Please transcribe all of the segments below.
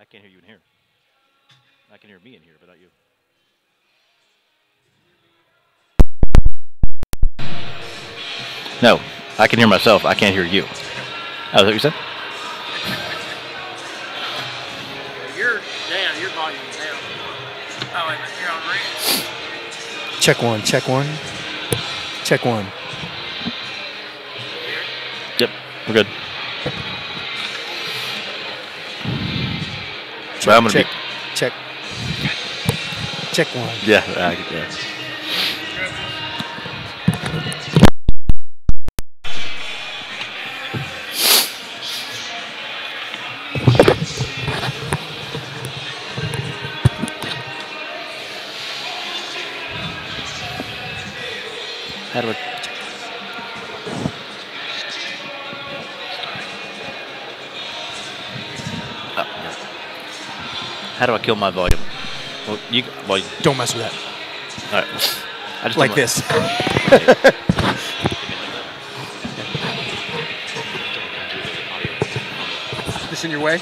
can't hear you in here. I can hear me in here, but not you. No, I can hear myself. I can't hear you. Oh, is that what you said? You're down. Your volume's down. Oh, wait a minute. You're on red. Check one. Check one. Check one. Yep, we're good. Check, Well, I'm gonna check. Check one. Yeah, yeah. How do I? Oh, yeah. How do I kill my volume? Well, Don't mess with that. All right. I just Like this. This in your way?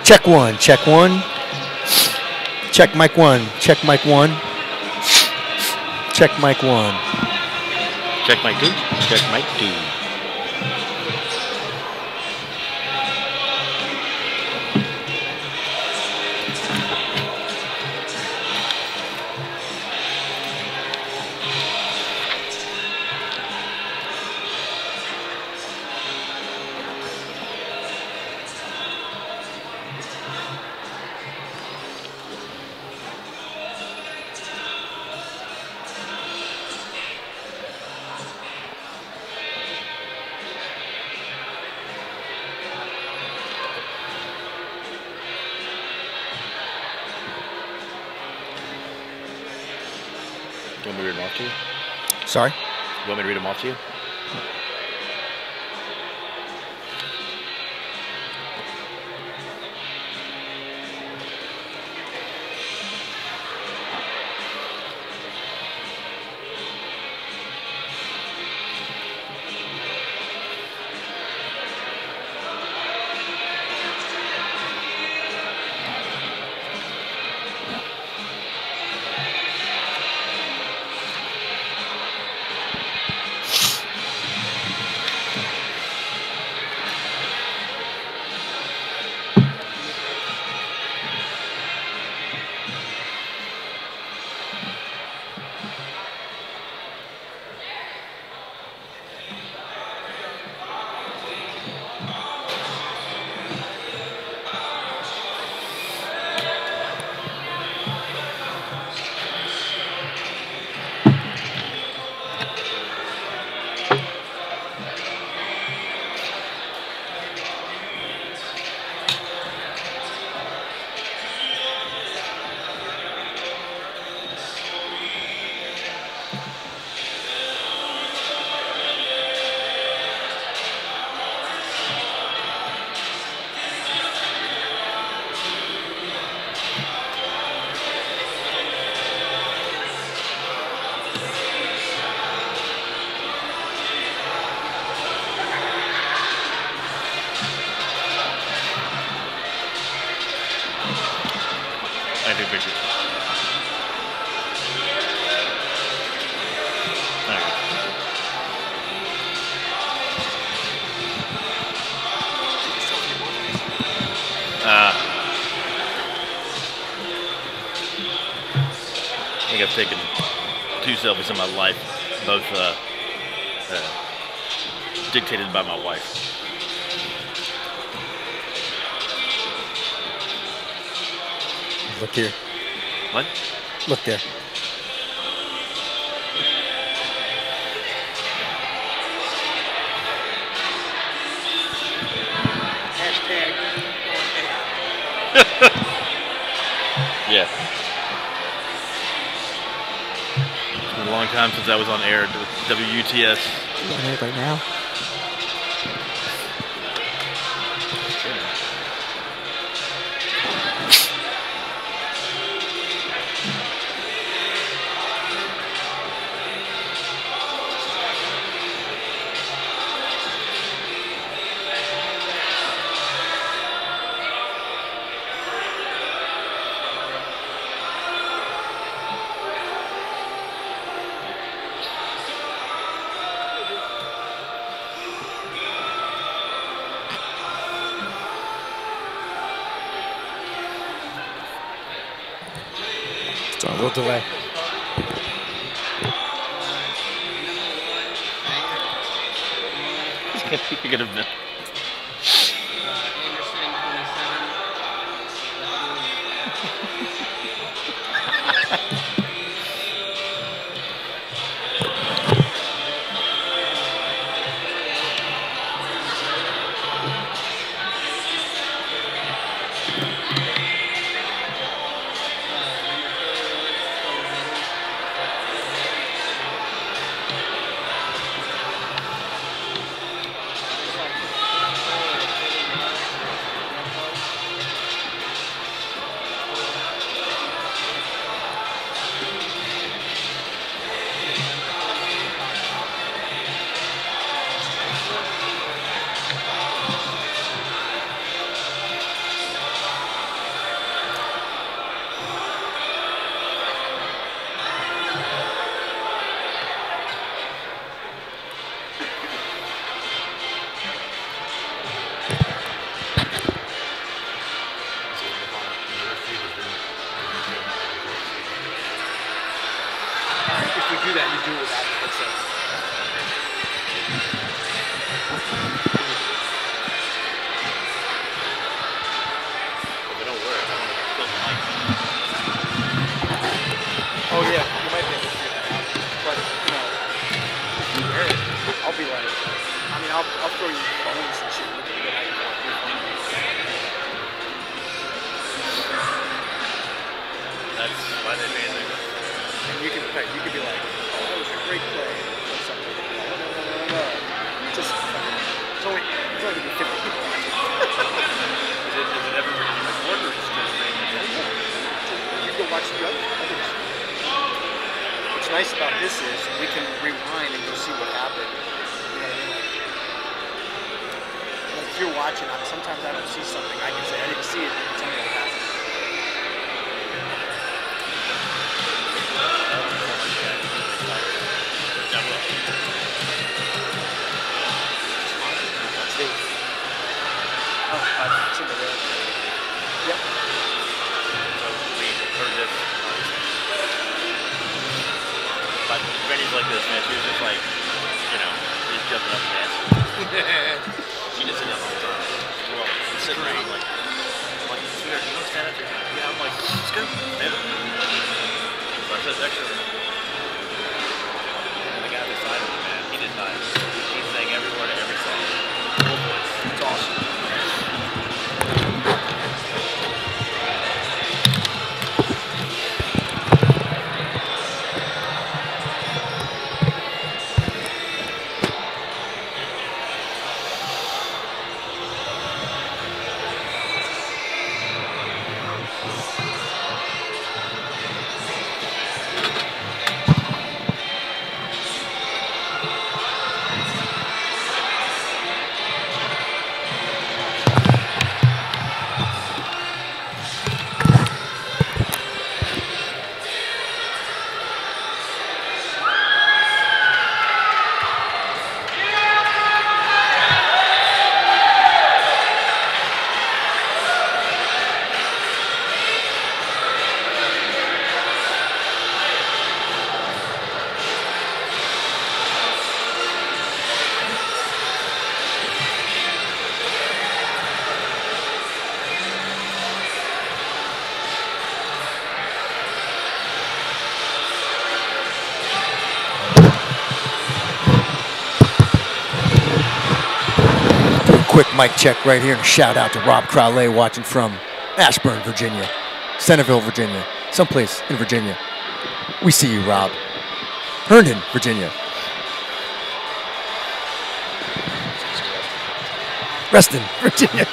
Check one. Check one. Check mic one. Check mic one. Check mic one. check mic 2. Check mic 2. You want me to read them off to you? Sorry? You want me to read them off to you? I think I've taken 2 selfies in my life, both dictated by my wife. Look here. What? Look there. Hashtag. Yeah. It's been a long time since I was on air with WUTS. You on air right now? It's on a little delay. You could have been. Anderson, 27. If we do that, you do it without the headset. If they don't work, I want to close the mic. Oh yeah, you might be able to figure that out. But you know, if you wear it, I'll be like, I mean, I'll throw you phones and shit. Look at how you want your phone. That's why they made it. And you could be like, oh, that was a great play or something. No. Just it's only gonna be 50 people watching. Is it ever recorded or it's just You go watch the others. What's nice about this is we can rewind and go see what happened. You know what I mean? Like if you're watching, sometimes I don't see something. I can say I didn't see it. Tell me what happened. It's in the road. Yep. So we heard this. But Benny's like this, man. She was just like, you know, just jumping up and dancing. She just sitting up all the time. Well, sitting around like, sweetheart, you don't stand up here. Yeah, I'm like, let's go. Stand up. So I said, extra. And the guy beside me, man, he did not. He sang every word of every song. Full voice. It's awesome. quick mic check right here and a shout out to Rob Crowley watching from Ashburn, Virginia, Centerville, Virginia, someplace in Virginia. We see you, Rob. Herndon, Virginia. Reston, Virginia.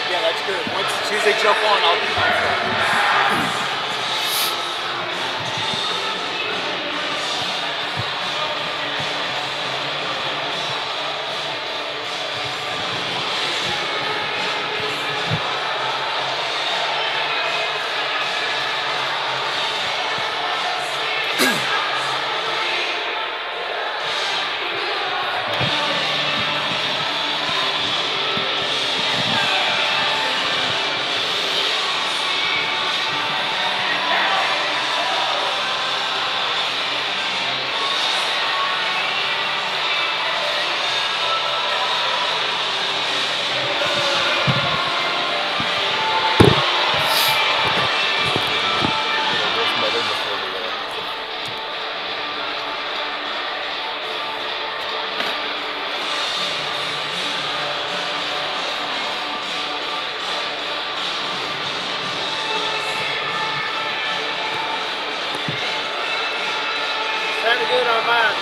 Yeah, that's good. As soon as they jump on, I'll start. Trying to do it on mine.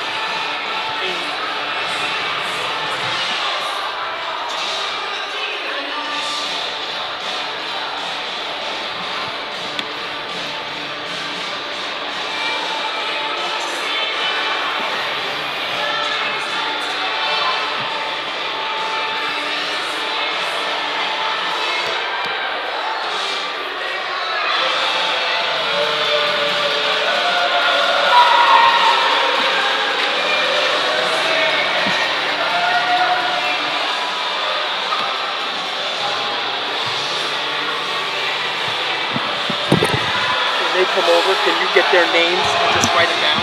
They come over, can you get their names and just write them down?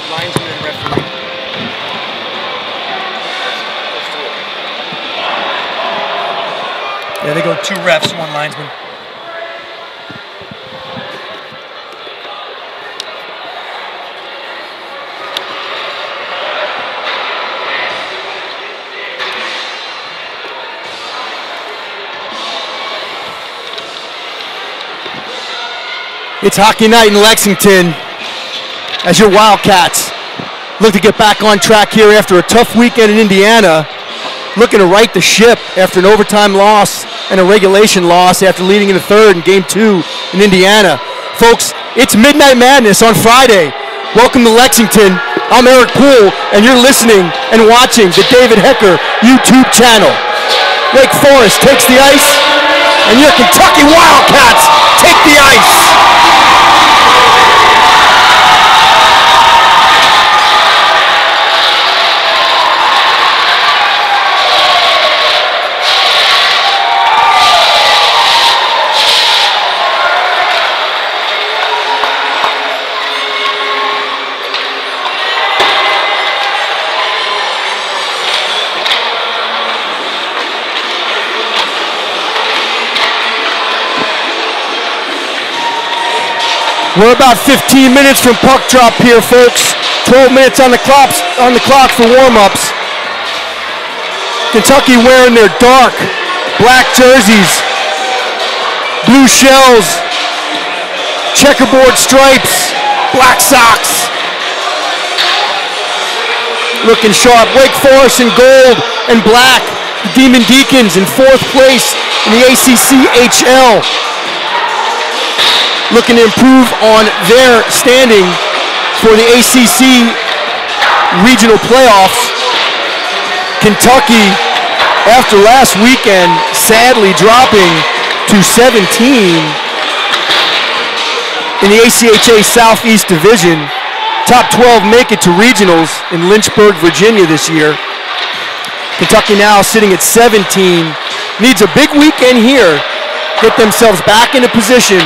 Linesman and referee. Yeah, they go 2 refs, 1 linesman. It's hockey night in Lexington as your Wildcats look to get back on track here after a tough weekend in Indiana, looking to right the ship after an overtime loss and a regulation loss after leading in the third in Game 2 in Indiana. Folks, it's Midnight Madness on Friday. Welcome to Lexington. I'm Eric Poole, and you're listening and watching the David Hecker YouTube channel. Wake Forest takes the ice, and your Kentucky Wildcats take the ice. We're about 15 minutes from puck drop here, folks. 12 minutes on the clock for warm-ups. Kentucky wearing their dark black jerseys, blue shells, checkerboard stripes, black socks. Looking sharp. Wake Forest in gold and black. The Demon Deacons in 4th place in the ACCHL, looking to improve on their standing for the ACC regional playoffs. Kentucky, after last weekend, sadly dropping to 17 in the ACHA Southeast Division. Top 12 make it to regionals in Lynchburg, Virginia this year. Kentucky now sitting at 17. Needs a big weekend here. Get themselves back into position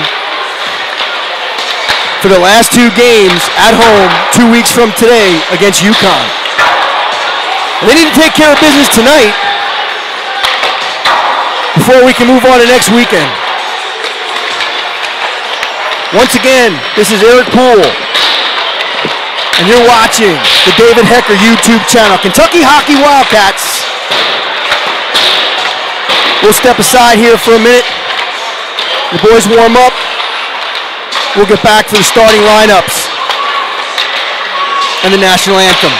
for the last two games at home 2 weeks from today against UConn. And they need to take care of business tonight before we can move on to next weekend. Once again, this is Eric Poole, and you're watching the David Hecker YouTube channel. Kentucky Hockey Wildcats. We'll step aside here for a minute. The boys warm up. We'll get back for the starting lineups and the national anthem.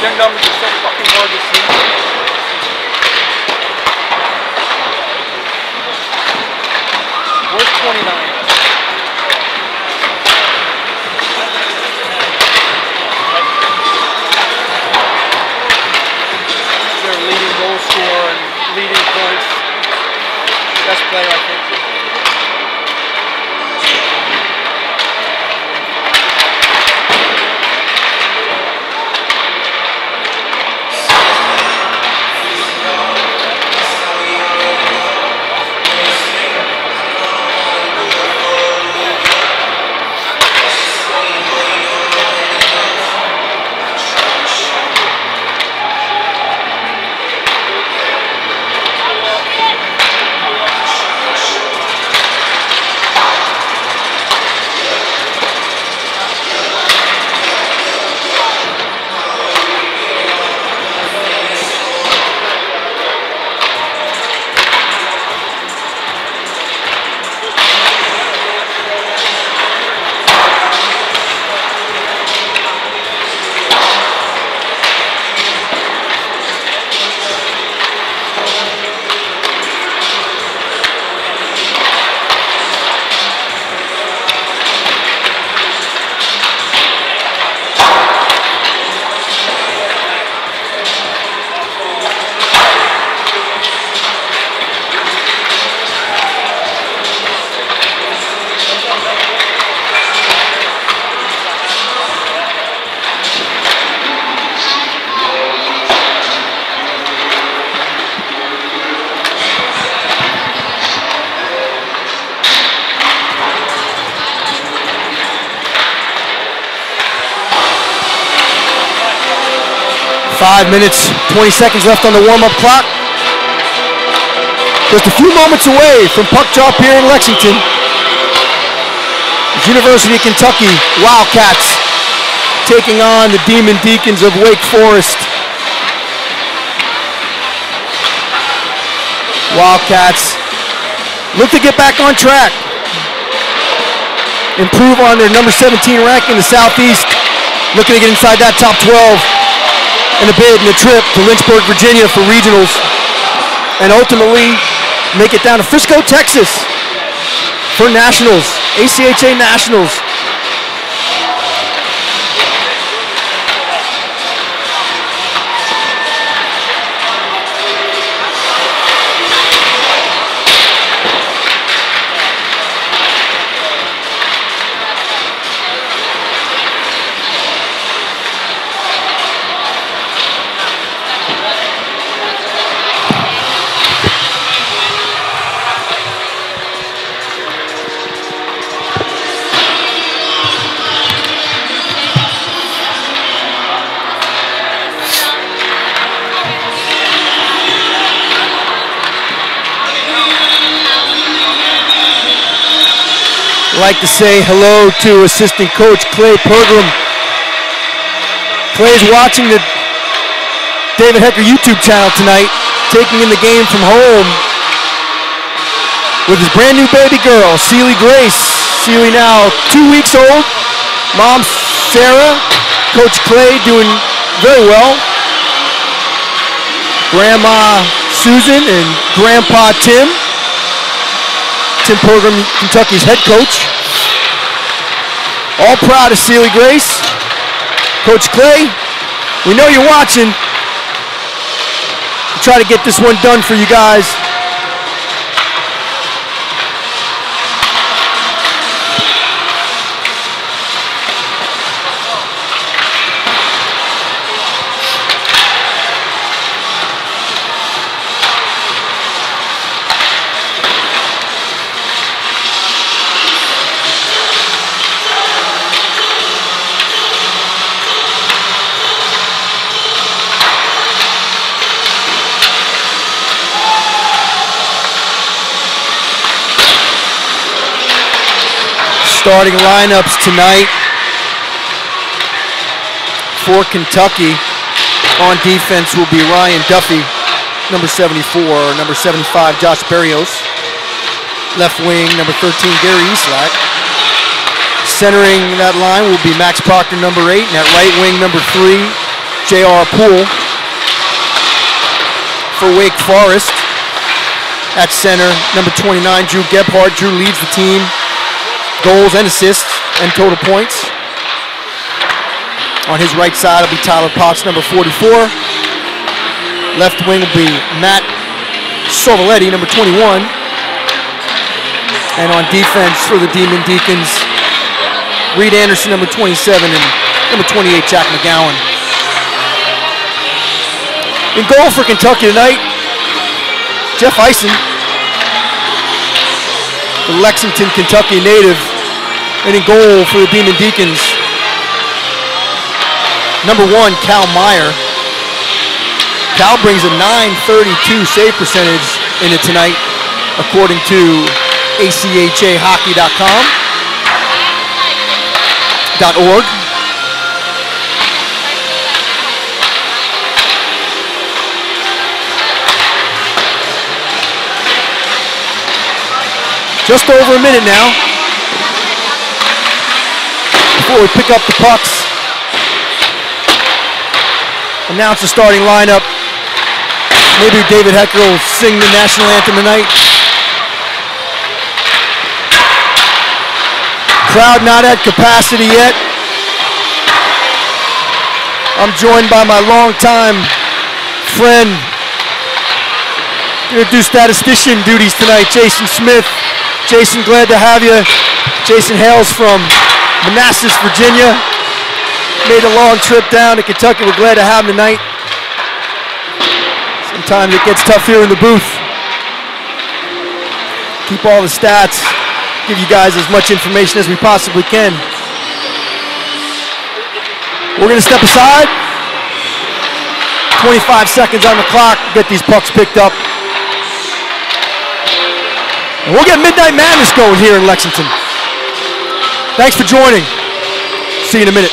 Their numbers are so fucking hard to see. Where's 29? Their leading goal scorer and leading points. Best player, I think. 5 minutes, 20 seconds left on the warm-up clock. Just a few moments away from puck drop here in Lexington. The University of Kentucky Wildcats taking on the Demon Deacons of Wake Forest. Wildcats look to get back on track. Improve on their number 17 rank in the Southeast. Looking to get inside that top 12 in a bid in a trip to Lynchburg, Virginia for regionals. And ultimately make it down to Frisco, Texas for nationals, ACHA nationals. Like to say hello to assistant coach Clay Pergram. Clay's watching the David Hecker YouTube channel tonight, taking in the game from home with his brand new baby girl, Sealy Grace. Sealy now 2 weeks old. Mom Sarah, Coach Clay doing very well. Grandma Susan and Grandpa Tim. Tim Pergram, Kentucky's head coach. All proud of Sealy Grace. Coach Clay, we know you're watching. We'll try to get this one done for you guys. Starting lineups tonight for Kentucky. On defense will be Ryan Duffy, number 74, number 75, Josh Berrios. Left wing, number 13, Gary Eastlack. Centering that line will be Max Proctor, number 8, and at right wing, number 3, J.R. Poole. For Wake Forest, at center, number 29, Drew Gebhardt. Drew leads the team. Goals and assists and total points. On his right side will be Tyler Potts, number 44. Left wing will be Matt Sorvaletti, number 21. And on defense for the Demon Deacons, Reed Anderson, number 27, and number 28, Jack McGowan. In goal for Kentucky tonight, Jeff Eisen, the Lexington, Kentucky native. And in goal for the Demon Deacons, number 1, Cal Meyer. Cal brings a .932 save percentage in it tonight, according to ACHahockey.com.org. Just over a minute now before we pick up the pucks. Announce the starting lineup. Maybe David Hecker will sing the national anthem tonight. Crowd not at capacity yet. I'm joined by my longtime friend, gonna do statistician duties tonight, Jason Smith. Jason, glad to have you. Jason hails from Manassas, Virginia. Made a long trip down to Kentucky. We're glad to have him tonight. Sometimes it gets tough here in the booth. Keep all the stats. Give you guys as much information as we possibly can. We're going to step aside. 25 seconds on the clock. Get these pucks picked up. And we'll get Midnight Madness going here in Lexington. Thanks for joining. See you in a minute.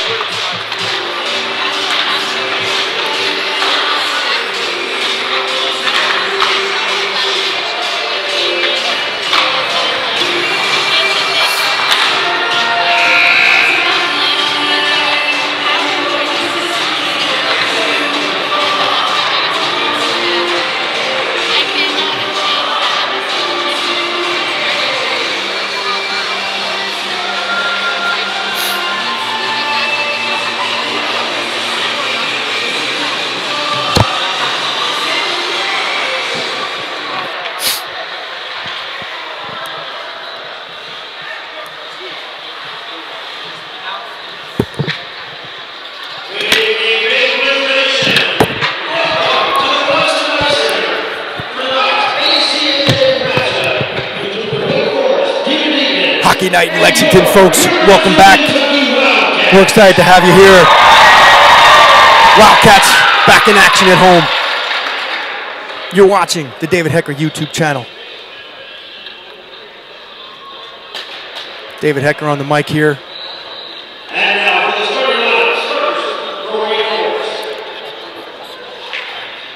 Night in Lexington, folks. Welcome back. We're excited to have you here. Wildcats back in action at home. You're watching the David Hecker YouTube channel. David Hecker on the mic here. And now for the starting lineups, first for Wake Forest.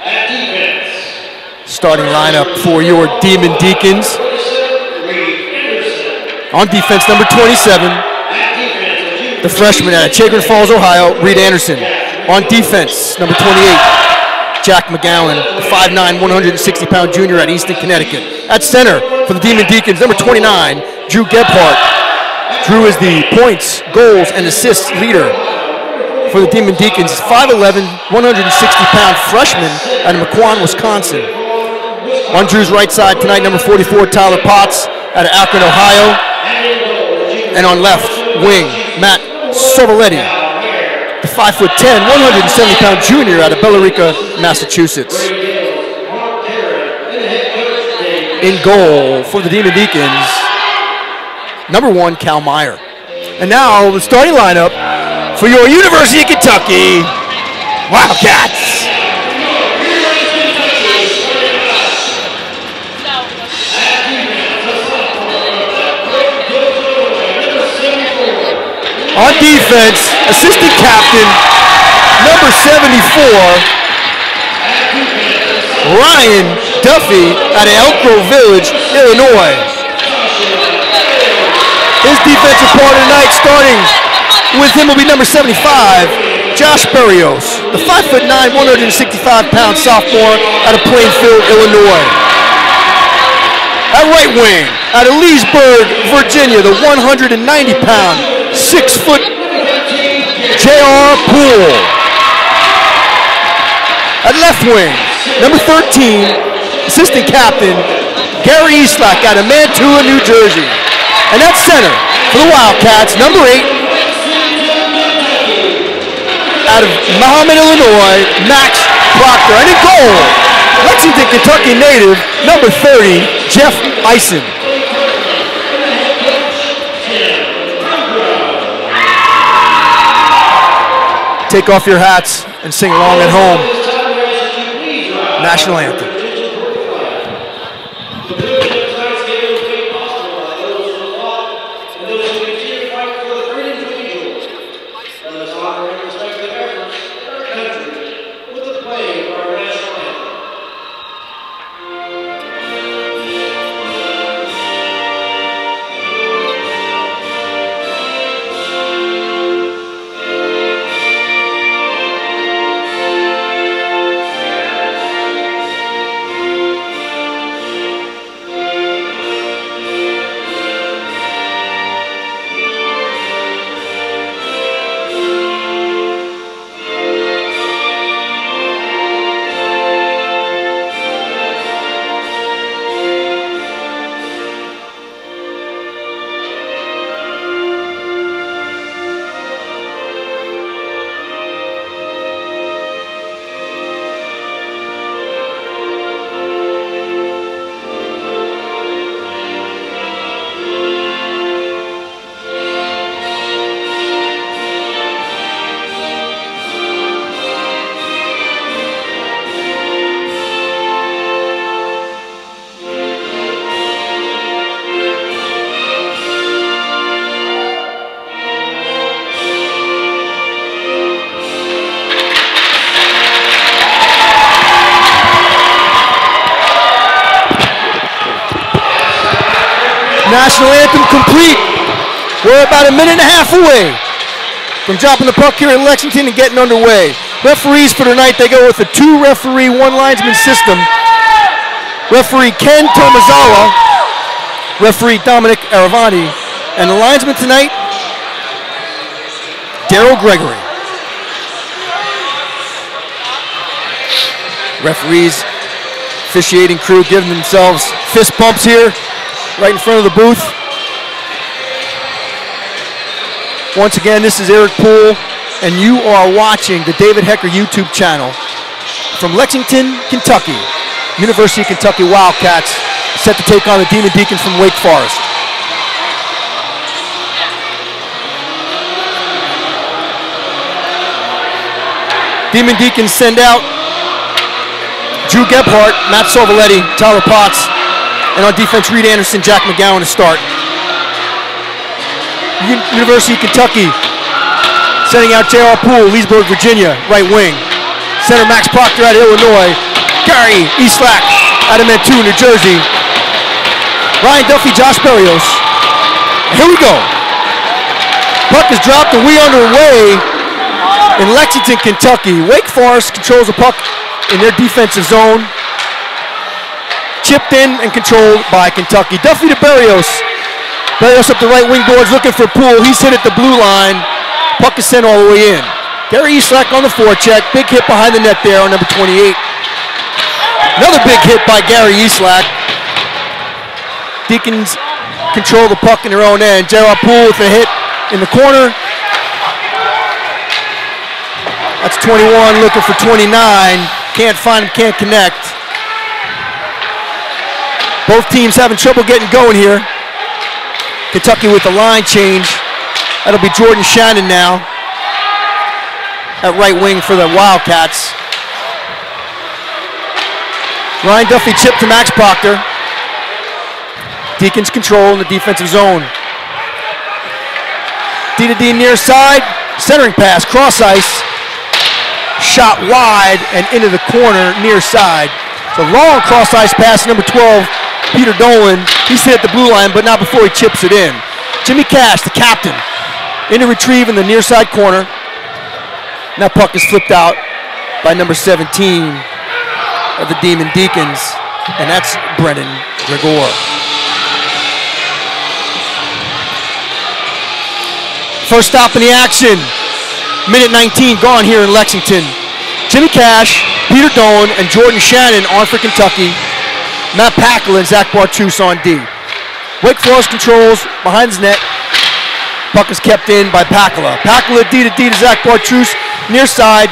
At defense. Starting lineup for your Demon Deacons. On defense, number 27, the freshman out of Chagrin Falls, Ohio, Reed Anderson. On defense, number 28, Jack McGowan, the 5'9", 160-pound junior at Easton, Connecticut. At center for the Demon Deacons, number 29, Drew Gebhardt. Drew is the points, goals, and assists leader for the Demon Deacons. 5'11", 160-pound freshman out of Mequon, Wisconsin. On Drew's right side tonight, number 44, Tyler Potts out of Akron, Ohio. And on left wing, Matt Sovoletti, the 5'10", 170-pound junior out of Billerica, Massachusetts. In goal for the Demon Deacons, number 1, Cal Meyer. And now the starting lineup for your University of Kentucky Wildcats. On defense, assistant captain, number 74, Ryan Duffy out of Elk Grove Village, Illinois. His defensive partner tonight, starting with him, will be number 75, Josh Berrios, the 5'9", 165-pound sophomore out of Plainfield, Illinois. At right wing, out of Leesburg, Virginia, the 190-pound 6-foot J.R. Poole. At left wing, number 13, assistant captain, Gary Eastlak out of Mantua, New Jersey. And at center for the Wildcats, number 8, out of Mahomet, Illinois, Max Proctor. And in goal, Lexington, Kentucky native, number 30, Jeff Eisen. Take off your hats and sing along at home. National anthem. National anthem complete. We're about a minute and a half away from dropping the puck here in Lexington and getting underway. Referees for tonight, they go with a 2-referee, 1-linesman system. Referee Ken Tomazawa, referee Dominic Aravani, and the linesman tonight, Daryl Gregory. Referees, officiating crew giving themselves fist bumps here right in front of the booth. Once again, this is Eric Poole, and you are watching the David Hecker YouTube channel from Lexington, Kentucky. University of Kentucky Wildcats set to take on the Demon Deacons from Wake Forest. Demon Deacons send out Drew Gebhardt, Matt Sovoletti, Tyler Potts, and on defense, Reed Anderson, Jack McGowan to start. University of Kentucky sending out J.R. Poole, Leesburg, Virginia, right wing. Center Max Proctor out of Illinois. Gary Eastlack out of Mantua, New Jersey. Ryan Duffy, Josh Berrios. Here we go. Puck is dropped and we underway in Lexington, Kentucky. Wake Forest controls the puck in their defensive zone. Chipped in and controlled by Kentucky. Duffy to Berrios. Berrios up the right wing boards looking for Poole. He's hit at the blue line. Puck is sent all the way in. Gary Eastlack on the forecheck. Big hit behind the net there on number 28. Another big hit by Gary Eastlack. Deacons control the puck in their own end. J.R. Poole with a hit in the corner. That's 21 looking for 29. Can't find him, can't connect. Both teams having trouble getting going here. Kentucky with the line change. That'll be Jordan Shannon now at right wing for the Wildcats. Ryan Duffy chipped to Max Proctor. Deacons control in the defensive zone. D to D near side. Centering pass, cross ice. Shot wide and into the corner near side. So long cross ice pass, number 12, Peter Dolan. He's hit at the blue line, but not before he chips it in. Jimmy Cash, the captain, in to retrieve in the near side corner. And that puck is flipped out by number 17 of the Demon Deacons, and that's Brennan Gregor. First stop in the action. Minute 19 gone here in Lexington. Jimmy Cash, Peter Dolan, and Jordan Shannon on for Kentucky. Matt Packle and Zach Bartus on D. Wake Forest controls behind his net. Puck is kept in by Packle. Packle D to Zach Bartus, near side.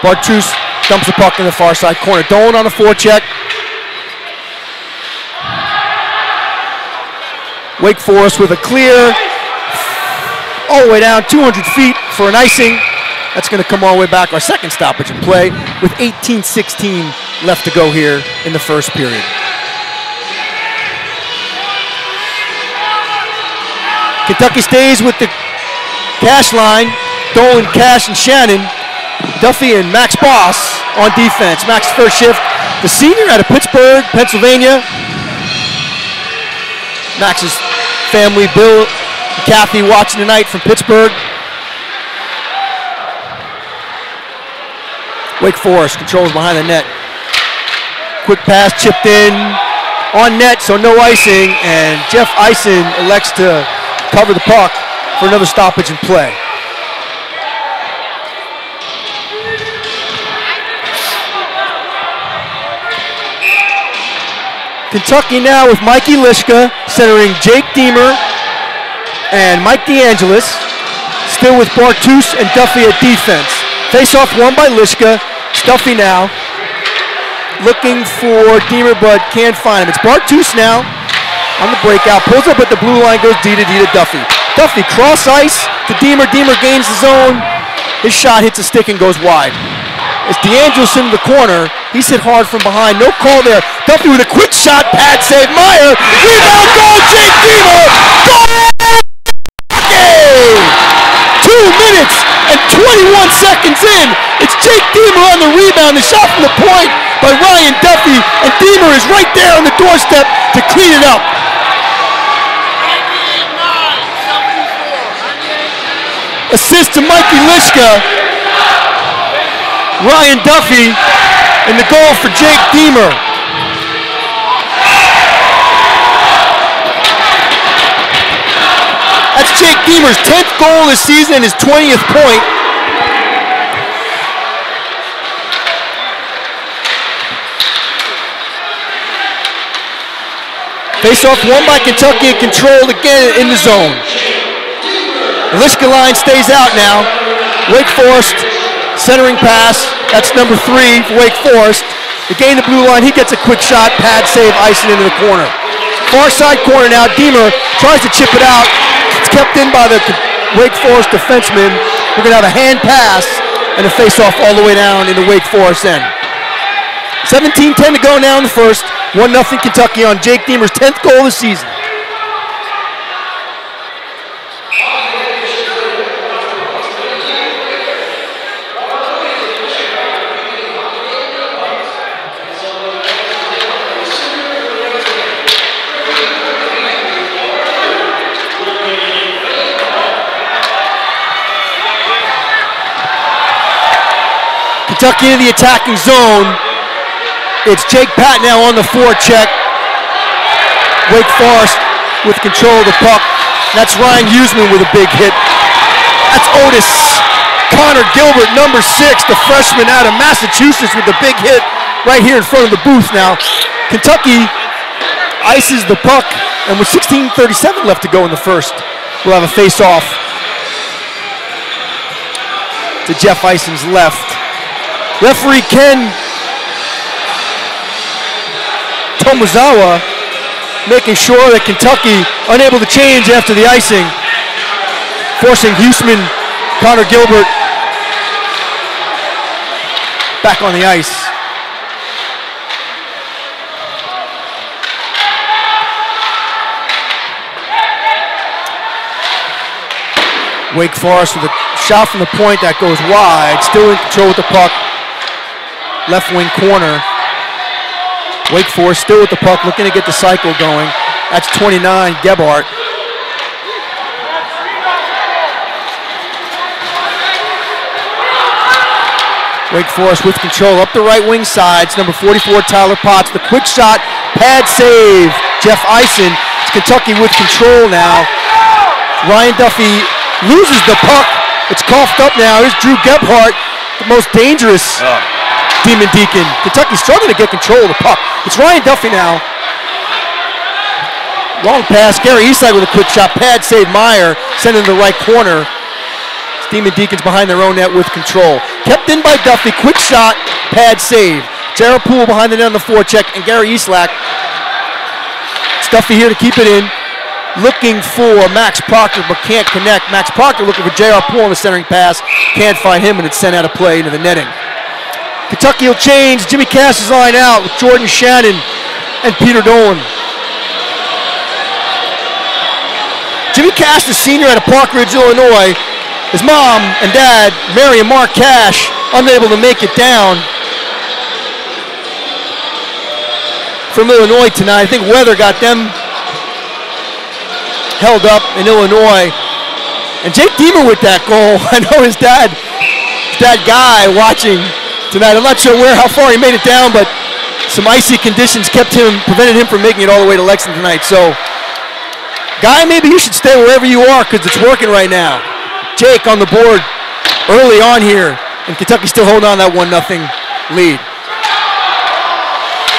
Bartus dumps the puck in the far side corner. Dolan on the forecheck. Wake Forest with a clear all the way down 200 feet for an icing. That's going to come all the way back. Our second stoppage in play with 18:16 left to go here in the first period. Kentucky stays with the Cash line. Dolan, Cash, and Shannon. Duffy and Max Boss on defense. Max's first shift. The senior out of Pittsburgh, Pennsylvania. Max's family, Bill and Kathy, watching tonight from Pittsburgh. Wake Forest controls behind the net. Quick pass chipped in on net, so no icing, and Jeff Eisen elects to cover the puck for another stoppage in play. Kentucky now with Mikey Lishka centering Jake Deemer and Mike DeAngelis, still with Bartus and Duffy at defense. Face-off won by Lishka. Duffy now looking for Deemer, but can't find him. It's Bartus now on the breakout. Pulls up at the blue line, goes D to Duffy. Duffy cross ice to Deemer. Deemer gains the zone. His shot hits a stick and goes wide. It's DeAngelis in the corner. He's hit hard from behind. No call there. Duffy with a quick shot. Pad save. Meyer. Rebound goal. Jake Deemer. Goal! 2 minutes and 21 seconds in. It's Jake Deemer on the rebound. The shot from the point by Ryan Duffy. And Deemer is right there on the doorstep to clean it up. Assist to Mikey Lishka. Ryan Duffy. And the goal for Jake Deemer. That's Jake Deemer's 10th goal this season and his 20th point. Face-off won by Kentucky and controlled again in the zone. The Lishka line stays out now. Wake Forest, centering pass. That's number 3 for Wake Forest. They gain the blue line. He gets a quick shot. Pad save, icing into the corner. Far side corner now. Deemer tries to chip it out. It's kept in by the Wake Forest defenseman. We're going to have a hand pass and a face-off all the way down in the Wake Forest end. 17-10 to go now in the first. 1-0 Kentucky on Jake Deemer's 10th goal of the season. Kentucky into the attacking zone. It's Jake Pat now on the forecheck. Wake Forest with control of the puck. That's Ryan Huseman with a big hit. That's Otis. Connor Gilbert, number 6, the freshman out of Massachusetts with the big hit right here in front of the booth now. Kentucky ices the puck, and with 16:37 left to go in the first, we'll have a face-off to Jeff Ison's left. Referee Ken Tomozawa making sure that Kentucky unable to change after the icing, forcing Huseman, Connor Gilbert back on the ice. Wake Forest with a shot from the point that goes wide, still in control with the puck. Left wing corner. Wake Forest still with the puck, looking to get the cycle going. That's 29, Gebhardt. Wake Forest with control up the right wing side. It's number 44, Tyler Potts. The quick shot, pad save. Jeff Ison. It's Kentucky with control now. Ryan Duffy loses the puck. It's coughed up now. Here's Drew Gebhardt, the most dangerous Demon Deacon. Kentucky struggling to get control of the puck. It's Ryan Duffy now. Long pass. Gary Eastside with a quick shot. Pad save. Meyer sent in the right corner. It's Demon Deacons behind their own net with control. Kept in by Duffy. Quick shot. Pad save. Jared Poole behind the net on the forecheck. And Gary Eastlack. It's Duffy here to keep it in. Looking for Max Proctor, but can't connect. Max Proctor looking for J.R. Poole on the centering pass. Can't find him, and it's sent out of play into the netting. Kentucky will change. Jimmy Cass's line out with Jordan Shannon and Peter Dolan. Jimmy Cass, the senior out of Park Ridge, Illinois. His mom and dad, Mary and Mark Cash, unable to make it down from Illinois tonight. I think weather got them held up in Illinois. And Jake Deemer with that goal. I know his dad Guy watching tonight. I'm not sure how far he made it down, but some icy conditions prevented him from making it all the way to Lexington tonight. So, Guy, maybe you should stay wherever you are because it's working right now. Jake on the board early on here, and Kentucky still holding on that 1-0 lead.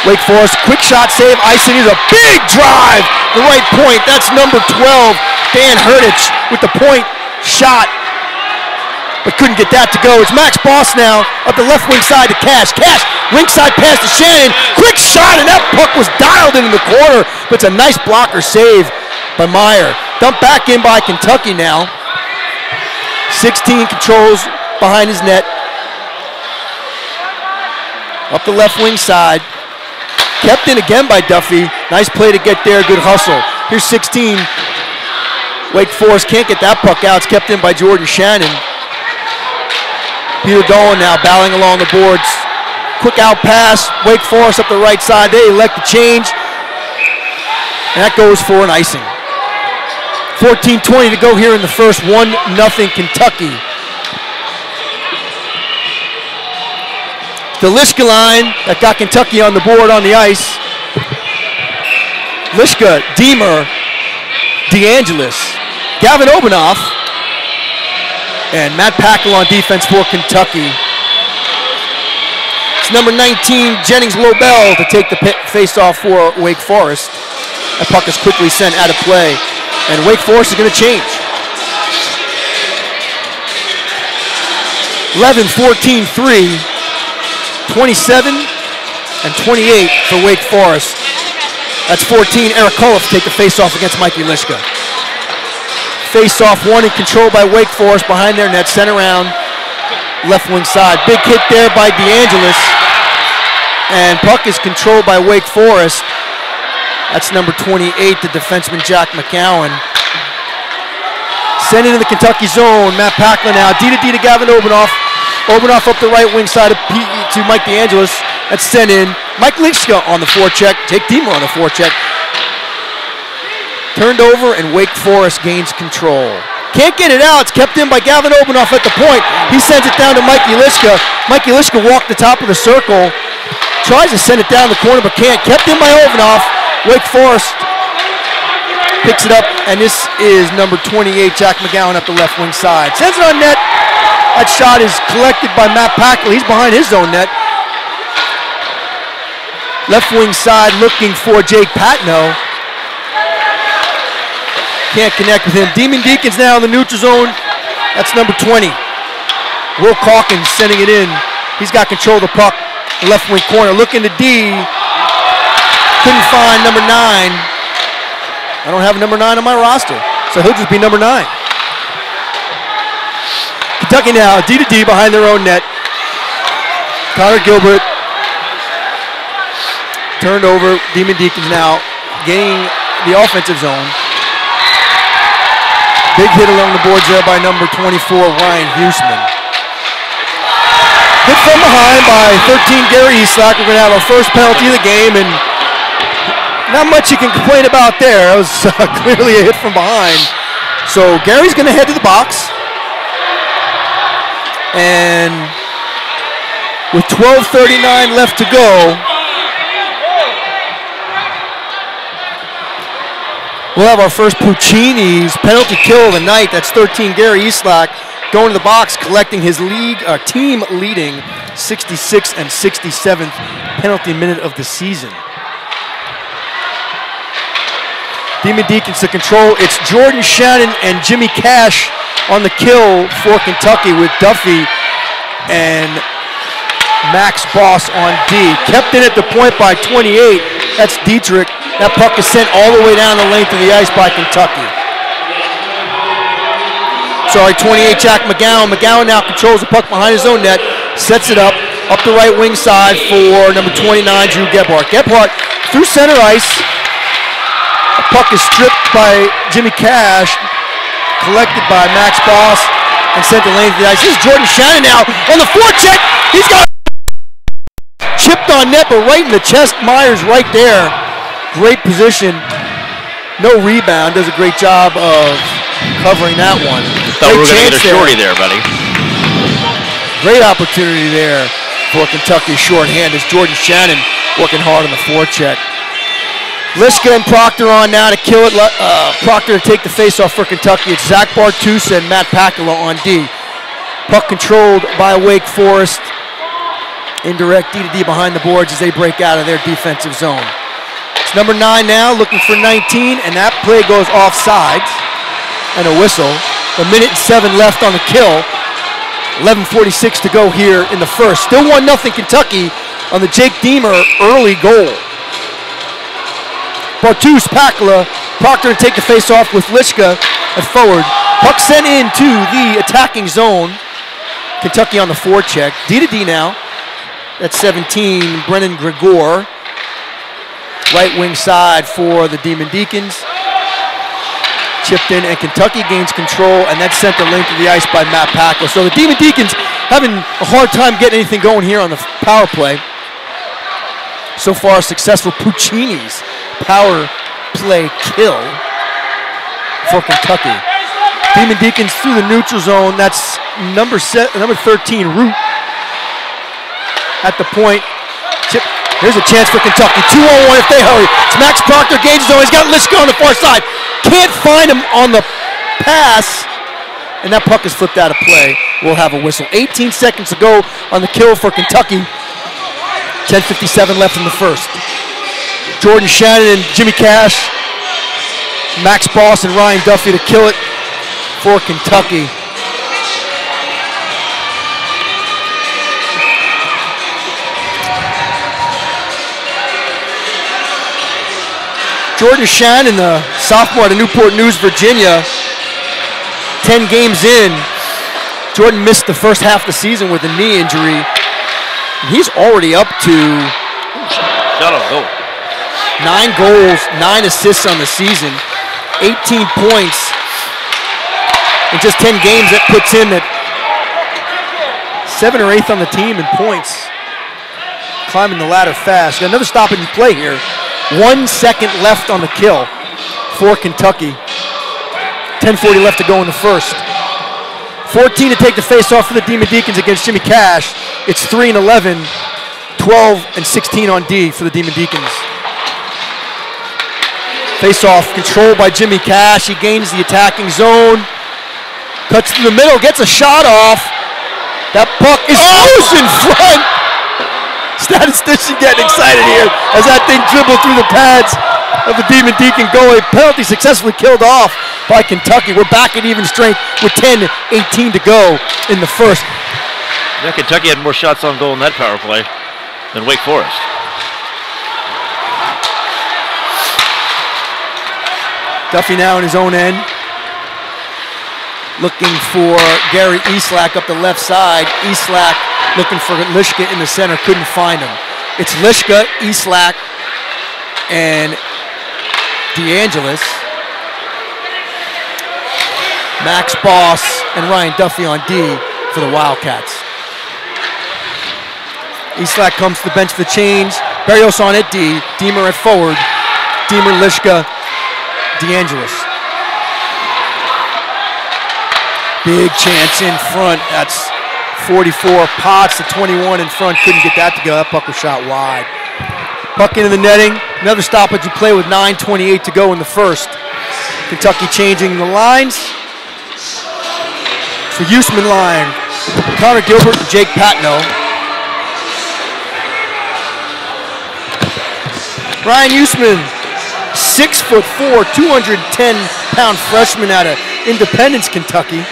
Wake Forest, quick shot save. Ison is a big drive. The right point. That's number 12, Dan Herdich with the point shot, but couldn't get that to go. It's Max Boss now up the left wing side to Cash. Cash, wing side pass to Shannon. Quick shot, and that puck was dialed into the corner, but it's a nice blocker save by Meyer. Dumped back in by Kentucky now. 16 controls behind his net. Up the left wing side. Kept in again by Duffy. Nice play to get there, good hustle. Here's 16. Wake Forest can't get that puck out. It's kept in by Jordan Shannon. Peter Dolan now battling along the boards. Quick out pass. Wake Forest up the right side. They elect to change. And that goes for an icing. 14:20 to go here in the first. 1-0 Kentucky. The Lishka line that got Kentucky on the board on the ice. Lishka, Deemer, DeAngelis, Gavin Obanoff, and Matt Packel on defense for Kentucky. It's number 19, Jennings Lobel, to take the face-off for Wake Forest. That puck is quickly sent out of play, and Wake Forest is going to change. 11, 14, 3. 27 and 28 for Wake Forest. That's 14. Eric Koloff to take the face-off against Mikey Lishka. Face-off one and controlled by Wake Forest behind their net. Sent around left wing side. Big hit there by DeAngelis. And puck is controlled by Wake Forest. That's number 28, the defenseman Jack McCowan. Sent into the Kentucky zone. Matt Packlin now. D to Gavin Obanoff. Obanoff up the right wing side to Mike DeAngelis. That's sent in. Mike Lishka on the forecheck. Jake Deemer on the forecheck. Turned over, and Wake Forest gains control. Can't get it out. It's kept in by Gavin Obanoff at the point. He sends it down to Mikey Lishka. Mikey Lishka walked the top of the circle. Tries to send it down the corner, but can't. Kept in by Obanoff. Wake Forest picks it up, and this is number 28, Jack McGowan, up the left wing side. Sends it on net. That shot is collected by Matt Packel. He's behind his own net. Left wing side looking for Jake Patno. Can't connect with him. Demon Deacons now in the neutral zone. That's number 20. Will Calkins sending it in. He's got control of the puck. Left wing corner. Looking to D. Couldn't find number 9. I don't have number 9 on my roster, so he'll just be number 9. Kentucky now, D to D behind their own net. Connor Gilbert turned over. Demon Deacons now gaining the offensive zone. Big hit along the boards there by number 24, Ryan Huseman. Hit from behind by 13, Gary Eastlack. We're going to have our first penalty of the game, and not much you can complain about there. It was clearly a hit from behind. So Gary's going to head to the box. And with 12:39 left to go, we'll have our first Puccini's penalty kill of the night. That's 13, Gary Eastlack, going to the box, collecting his team leading 66th and 67th penalty minute of the season. Demon Deacons to control. It's Jordan Shannon and Jimmy Cash on the kill for Kentucky, with Duffy and Max Boss on D. Kept in at the point by 28. That's Dietrich. That puck is sent all the way down the length of the ice by Kentucky. Sorry, 28, Jack McGowan. McGowan now controls the puck behind his own net, sets it up the right wing side for number 29, Drew Gebhardt. Gebhardt through center ice. The puck is stripped by Jimmy Cash, collected by Max Boss, and sent to length of the ice. This is Jordan Shannon now on the forecheck. He's got chipped on net, but right in the chest. Myers right there. Great position. No rebound. Does a great job of covering that one. Thought we were going to get a shorty there, buddy. Great opportunity there for Kentucky shorthanded. Jordan Shannon working hard on the forecheck. Lishka and Proctor on now to kill it. Proctor to take the face-off for Kentucky. It's Zach Bartusa and Matt Pacula on D. Puck controlled by Wake Forest. Indirect D to D behind the boards as they break out of their defensive zone. It's number 9 now, looking for 19, and that play goes offsides. And a whistle. A minute and 7 left on the kill. 11:46 to go here in the first. Still 1-0 Kentucky on the Jake Deemer early goal. Bartus, Pacula, Proctor to take the face-off with Lishka at forward. Puck sent into the attacking zone. Kentucky on the forecheck. D to D now. That's 17, Brennan Gregor. Right wing side for the Demon Deacons. Chipped in, and Kentucky gains control, and that's sent the length of the ice by Matt Pacula. So the Demon Deacons having a hard time getting anything going here on the power play. So far, successful Puccini's power play kill for Kentucky. Demon Deacons through the neutral zone. That's number 13, Root. At the point. Chip. Here's a chance for Kentucky. 2-on-1 if they hurry. It's Max Proctor, gains his own. He's got Lischka on the far side. Can't find him on the pass. And that puck is flipped out of play. We'll have a whistle. 18 seconds to go on the kill for Kentucky. 10:57 left in the first. Jordan Shannon and Jimmy Cash, Max Boss and Ryan Duffy to kill it for Kentucky. Jordan Shannon, the sophomore out of Newport News, Virginia, 10 games in. Jordan missed the first half of the season with a knee injury. He's already up to Shot on goal. 9 goals, 9 assists on the season, 18 points in just 10 games. That puts him at 7th or 8th on the team in points. Climbing the ladder fast. Got another stoppage in play here. 1 second left on the kill for Kentucky. 10:40 left to go in the first. 14 to take the face-off for the Demon Deacons against Jimmy Cash. It's 3-11, 12-16 on D for the Demon Deacons. Face-off controlled by Jimmy Cash. He gains the attacking zone. Cuts to the middle, gets a shot off. That puck is loose in front. Statistician getting excited here as that thing dribbled through the pads of the Demon Deacon goalie. Penalty successfully killed off by Kentucky. We're back at even strength with 10:18 to go in the first. Yeah, Kentucky had more shots on goal in that power play than Wake Forest. Duffy now in his own end. Looking for Gary Eastlack up the left side. Eastlack looking for Lischka in the center, couldn't find him. It's Lischka, Eastlack, and DeAngelis. Max Boss and Ryan Duffy on D for the Wildcats. Eastlack comes to the bench for the change. Barrios on at D, Deemer at forward. Deemer, Lischka, DeAngelis. Big chance in front. That's 44. Potts, the 21 in front, couldn't get that to go. That puck was shot wide. Puck into the netting. Another stoppage in play with 9:28 to go in the first. Kentucky changing the lines. For Usman line, Connor Gilbert and Jake Patno. Ryan Usman, 6'4", 210-pound freshman out of Independence, Kentucky.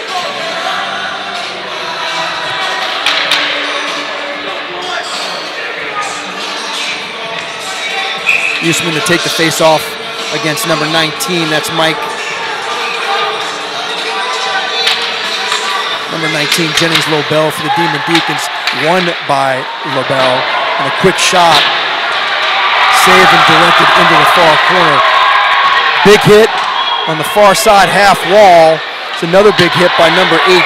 Usman to take the face-off against number 19. That's Mike. Number 19, Jennings Lobel for the Demon Deacons. Won by Lobel. And a quick shot. Saved and directed into the far corner. Big hit on the far side half wall. It's another big hit by number 18.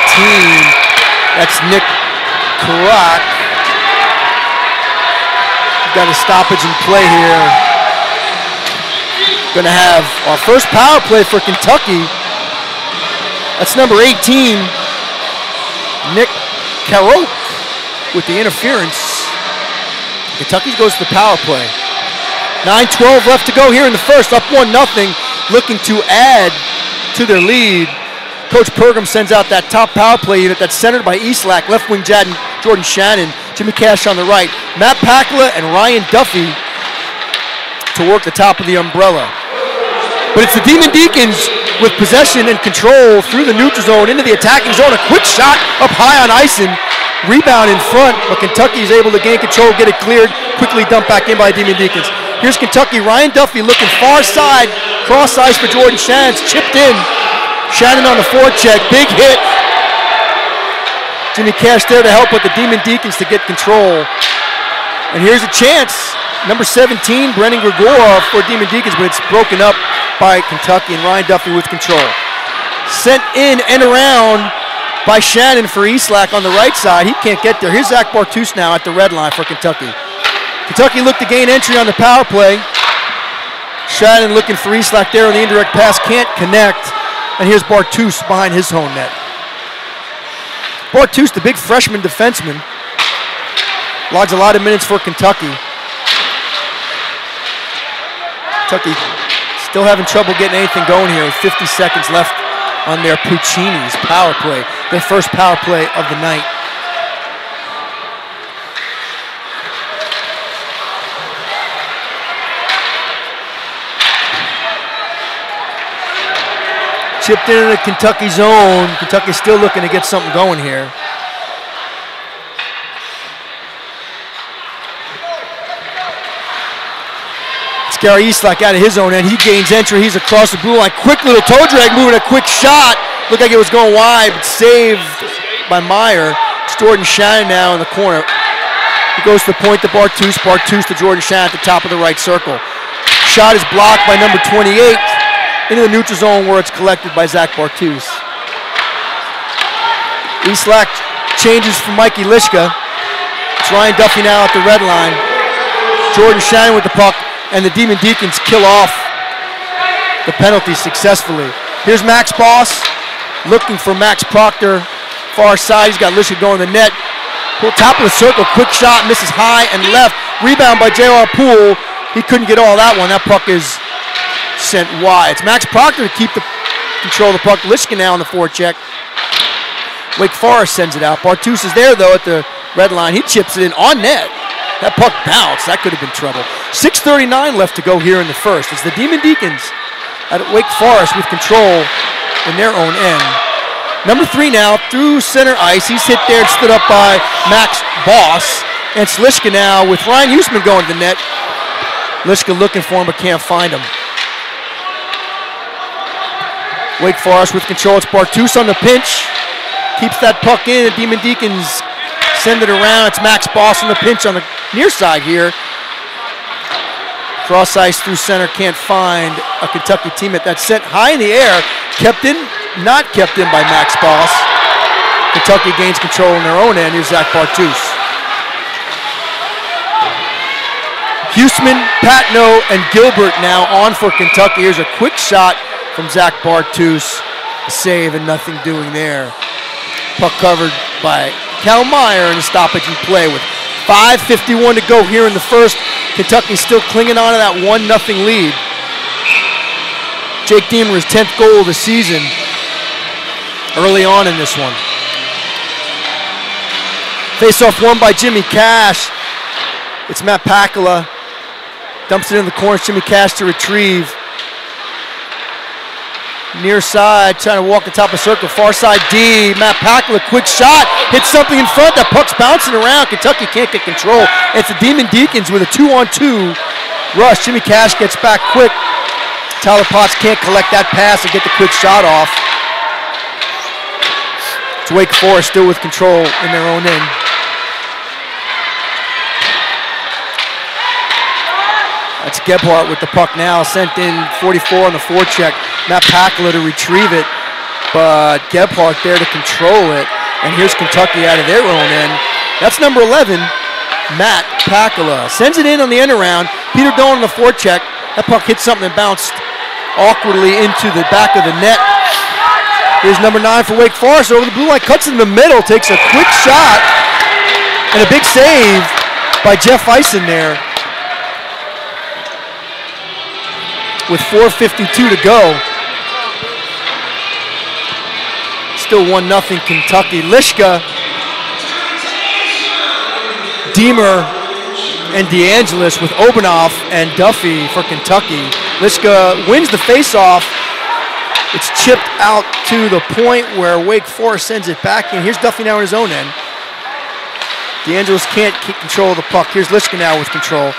That's Nick Karak. We've got a stoppage in play here. Going to have our first power play for Kentucky. That's number 18, Nick Karak, with the interference. Kentucky goes to the power play. 9:12 left to go here in the first, up 1-0, looking to add to their lead. Coach Pergam sends out that top power play unit that's centered by Eastlack, left wing Jordan Shannon, Jimmy Cash on the right, Matt Pakula and Ryan Duffy to work the top of the umbrella. But it's the Demon Deacons with possession and control through the neutral zone into the attacking zone. A quick shot up high on Ison. Rebound in front, but Kentucky is able to gain control, get it cleared, quickly dumped back in by Demon Deacons. Here's Kentucky, Ryan Duffy looking far side, cross ice for Jordan Shannon, chipped in. Shannon on the forecheck, big hit. Jimmy Cash there to help with the Demon Deacons to get control. And here's a chance. Number 17, Brennan Gregorov for Demon Deacons, but it's broken up by Kentucky, and Ryan Duffy with control. Sent in and around by Shannon for Eastlack on the right side. He can't get there. Here's Zach Bartus now at the red line for Kentucky. Kentucky looked to gain entry on the power play. Shannon looking for Eastlack there on the indirect pass, can't connect. And here's Bartus behind his own net. Bartus, the big freshman defenseman, logs a lot of minutes for Kentucky. Kentucky still having trouble getting anything going here with 50 seconds left on their Puccini's power play, their first power play of the night. Chipped into Kentucky's zone. Kentucky's still looking to get something going here. Gary Eastlake out of his own end. He gains entry. He's across the blue line. Quick little toe drag, moving a quick shot. Looked like it was going wide, but saved by Meyer. It's Jordan Shannon now in the corner. He goes to the point to Bartus. Bartus to Jordan Shannon at the top of the right circle. Shot is blocked by number 28 into the neutral zone where it's collected by Zach Bartus. Eastlake changes for Mikey Lishka. It's Ryan Duffy now at the red line. Jordan Shannon with the puck. And the Demon Deacons kill off the penalty successfully. Here's Max Boss looking for Max Proctor. Far side, he's got Lishka going to the net. Pull top of the circle, quick shot, misses high and left. Rebound by J.R. Poole. He couldn't get all that one. That puck is sent wide. It's Max Proctor to keep the control of the puck. Lishka now on the forecheck. Wake Forest sends it out. Bartus is there though at the red line. He chips it in on net. That puck bounced. That could have been trouble. 6:39 left to go here in the first. It's the Demon Deacons at Wake Forest with control in their own end. Number 3 now through center ice. He's hit there and stood up by Max Boss. And it's Lishka now with Ryan Huseman going to the net. Lishka looking for him but can't find him. Wake Forest with control. It's Bartus on the pinch. Keeps that puck in. The Demon Deacons send it around. It's Max Boss on the pinch on the near side here. Cross ice through center, can't find a Kentucky teammate. That's sent high in the air, kept in, not kept in by Max Boss. Kentucky gains control in their own end. Here's Zach Bartus. Huseman, Patno, and Gilbert now on for Kentucky. Here's a quick shot from Zach Bartus. A save and nothing doing there. Puck covered by Cal Meyer in a stoppage and play with 5:51 to go here in the first. Kentucky still clinging on to that 1-0 lead. Jake Deemer, his 10th goal of the season early on in this one. Face-off won by Jimmy Cash. It's Matt Pakula. Dumps it in the corner. Jimmy Cash to retrieve. Near side, trying to walk the top of the circle. Far side D. Matt Pakula, quick shot. Hits something in front. That puck's bouncing around. Kentucky can't get control. It's the Demon Deacons with a 2-on-2 rush. Jimmy Cash gets back quick. Tyler Potts can't collect that pass and get the quick shot off. It's Wake Forest still with control in their own end. That's Gebhardt with the puck now. Sent in 44 on the forecheck. Matt Pakula to retrieve it, but Gebhardt there to control it. And here's Kentucky out of their own end. That's number 11, Matt Pakula. Sends it in on the end around. Peter Doan on the forecheck. That puck hit something and bounced awkwardly into the back of the net. Here's number 9 for Wake Forest over the blue line. Cuts in the middle, takes a quick shot, and a big save by Jeff Eisen there. With 4:52 to go. Still 1-0 Kentucky. Lishka, Deemer, and DeAngelis with Obanoff and Duffy for Kentucky. Lishka wins the faceoff. It's chipped out to the point where Wake Forest sends it back in. Here's Duffy now on his own end. DeAngelis can't keep control of the puck. Here's Lishka now with control.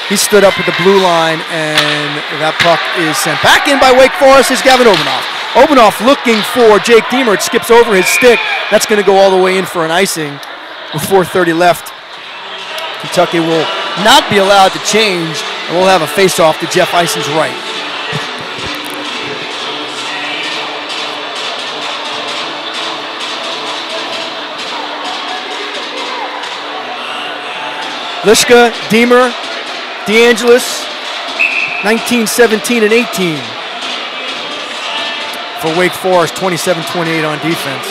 He stood up at the blue line, and that puck is sent back in by Wake Forest. Here's Gavin Obanoff. Obanoff looking for Jake Deemer. It skips over his stick. That's going to go all the way in for an icing with 4:30 left. Kentucky will not be allowed to change, and we'll have a face-off to Jeff Eisen's right. Lishka, Deemer, DeAngelis, 19, 17, and 18. for Wake Forest, 27-28 on defense.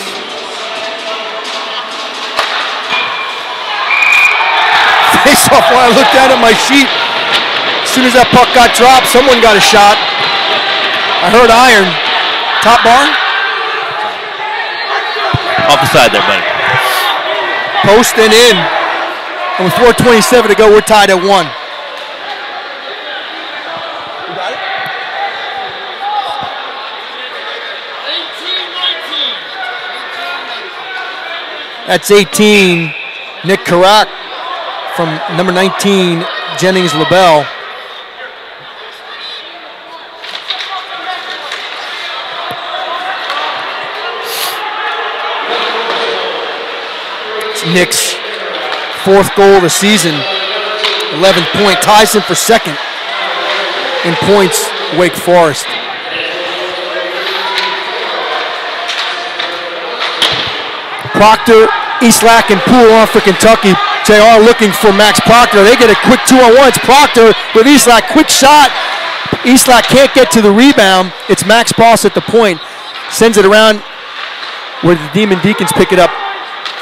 Face off when I looked down at my sheet. As soon as that puck got dropped, someone got a shot. I heard iron. Top bar? Off the side there, buddy. Post and in. And with 4:27 to go, we're tied at 1. That's 18, Nick Karak from number 19, Jennings LaBelle. It's Nick's 4th goal of the season, 11th point, ties him for 2nd in points, Wake Forest. Proctor, Eastlack, and Poole on for Kentucky. JR looking for Max Proctor. They get a quick 2-on-1. It's Proctor with Eastlack. Quick shot. Eastlack can't get to the rebound. It's Max Boss at the point. Sends it around where the Demon Deacons pick it up.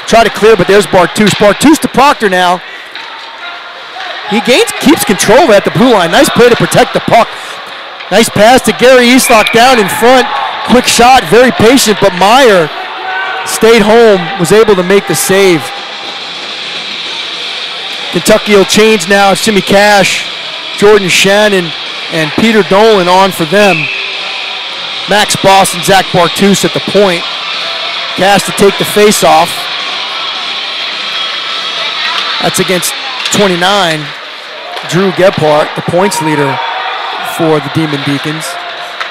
Try to clear, but there's Bartus. Bartus to Proctor now. He keeps control at the blue line. Nice play to protect the puck. Nice pass to Gary Eastlack down in front. Quick shot, very patient, but Meyer stayed home, was able to make the save. Kentucky will change now. It's Jimmy Cash, Jordan Shannon, and Peter Dolan on for them. Max Boss and Zach Bartus at the point. Cash to take the face-off. That's against 29. Drew Gebhardt, the points leader for the Demon Deacons.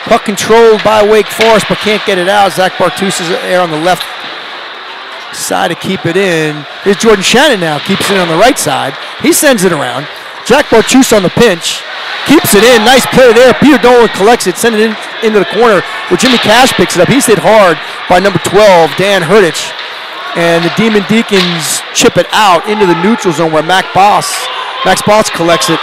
Puck controlled by Wake Forest, but can't get it out. Zach Bartus is there on the left side to keep it in. Here's Jordan Shannon now, keeps it on the right side. He sends it around. Jack Bartus on the pinch, keeps it in. Nice play there. Peter Dolan collects it, sends it into the corner where Jimmy Cash picks it up. He's hit hard by number 12, Dan Hurdich. And the Demon Deacons chip it out into the neutral zone where Max Boss collects it.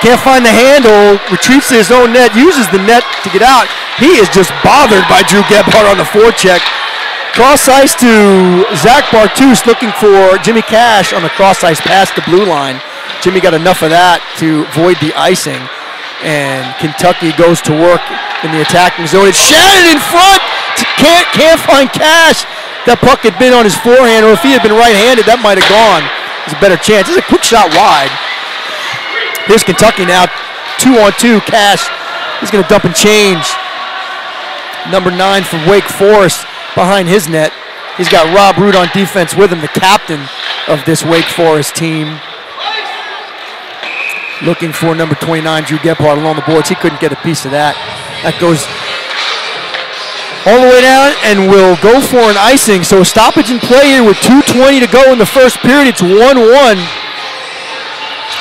Can't find the handle, retreats to his own net, uses the net to get out. He is just bothered by Drew Gebhardt on the forecheck. Cross ice to Zach Bartus looking for Jimmy Cash on the cross ice past the blue line. Jimmy got enough of that to avoid the icing. And Kentucky goes to work in the attacking zone. It's Shannon in front. Can't find Cash. That puck had been on his forehand, or if he had been right-handed, that might have gone. There's a better chance. It's a quick shot wide. Here's Kentucky now, 2-on-2. Cash, he's going to dump and change. Number 9 from Wake Forest behind his net. He's got Rob Root on defense with him, the captain of this Wake Forest team. Looking for number 29, Drew Gebhardt, along the boards. He couldn't get a piece of that. That goes all the way down and will go for an icing. So a stoppage in play here with 2:20 to go in the first period. It's 1-1.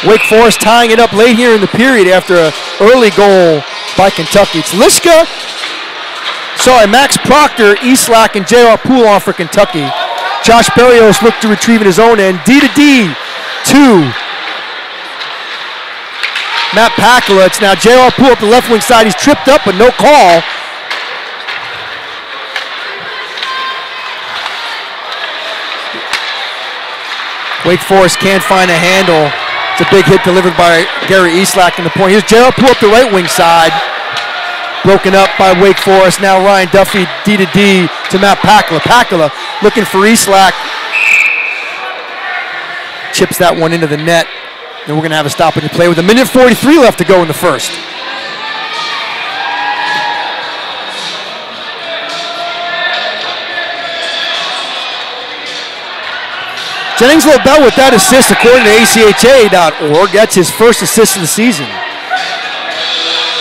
Wake Forest tying it up late here in the period after an early goal by Kentucky. It's Max Proctor, Eastlack, and J.R. Poole on for Kentucky. Josh Berrios looked to retrieve in his own end. D to Matt Pakula. It's now J.R. Poole up the left wing side. He's tripped up, but no call. Wake Forest can't find a handle. It's a big hit delivered by Gary Eastlack in the point. Here's J.R. Poole up the right wing side. Broken up by Wake Forest. Now Ryan Duffy, D to Matt Pakula. Pakula looking for Eastlack. Chips that one into the net. Then we're going to have a stoppage in play with 1:43 left to go in the first. Jennings LaBelle with that assist, according to ACHA.org. That's his first assist of the season.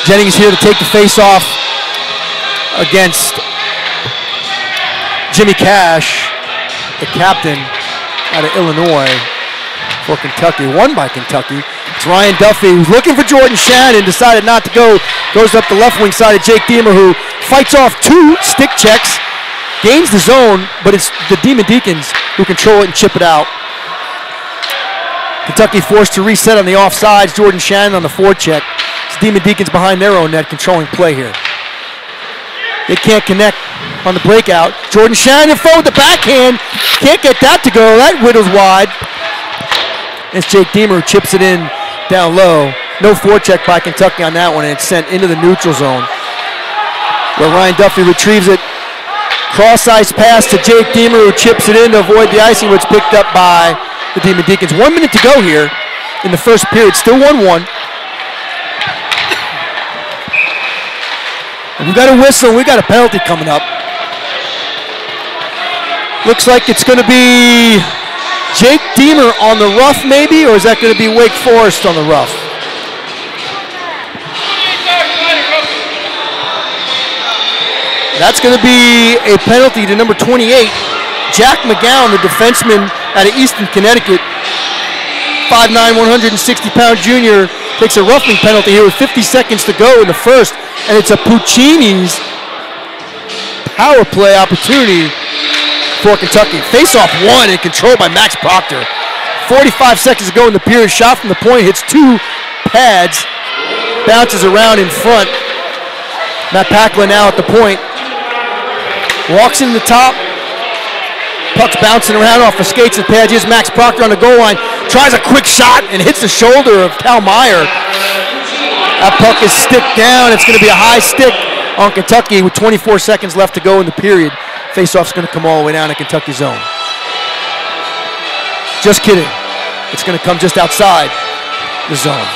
Jennings here to take the face-off against Jimmy Cash, the captain out of Illinois for Kentucky. Won by Kentucky. It's Ryan Duffy, who's looking for Jordan Shannon, decided not to go. Goes up the left wing side of Jake Deemer, who fights off 2 stick checks. Gains the zone, but it's the Demon Deacons who control it and chip it out. Kentucky forced to reset on the offsides. Jordan Shannon on the forecheck. It's Demon Deacons behind their own net controlling play here. They can't connect on the breakout. Jordan Shannon forward with the backhand. Can't get that to go. That whittles wide. It's Jake Deemer who chips it in down low. No forecheck by Kentucky on that one, and it's sent into the neutral zone, where Ryan Duffy retrieves it. Cross-ice pass to Jake Deemer, who chips it in to avoid the icing, which picked up by the Demon Deacons. 1 minute to go here in the first period. Still 1-1. And we've got a whistle, and we've got a penalty coming up. Looks like it's going to be Jake Deemer on the rough, maybe, or is that going to be Wake Forest on the rough? That's going to be a penalty to number 28, Jack McGowan, the defenseman out of Easton, Connecticut. 5'9", 160-pound junior takes a roughing penalty here with 50 seconds to go in the first, and it's a Puccini's power play opportunity for Kentucky. Face-off won and controlled by Max Proctor. 45 seconds to go in the period. Shot from the point, hits 2 pads, bounces around in front. Matt Packla now at the point. Walks in the top. Puck's bouncing around off the skates and pads. Here's Max Proctor on the goal line. Tries a quick shot and hits the shoulder of Cal Meyer. That puck is sticked down. It's going to be a high stick on Kentucky with 24 seconds left to go in the period. Face-off's going to come all the way down to Kentucky zone. Just kidding. It's going to come just outside the zone.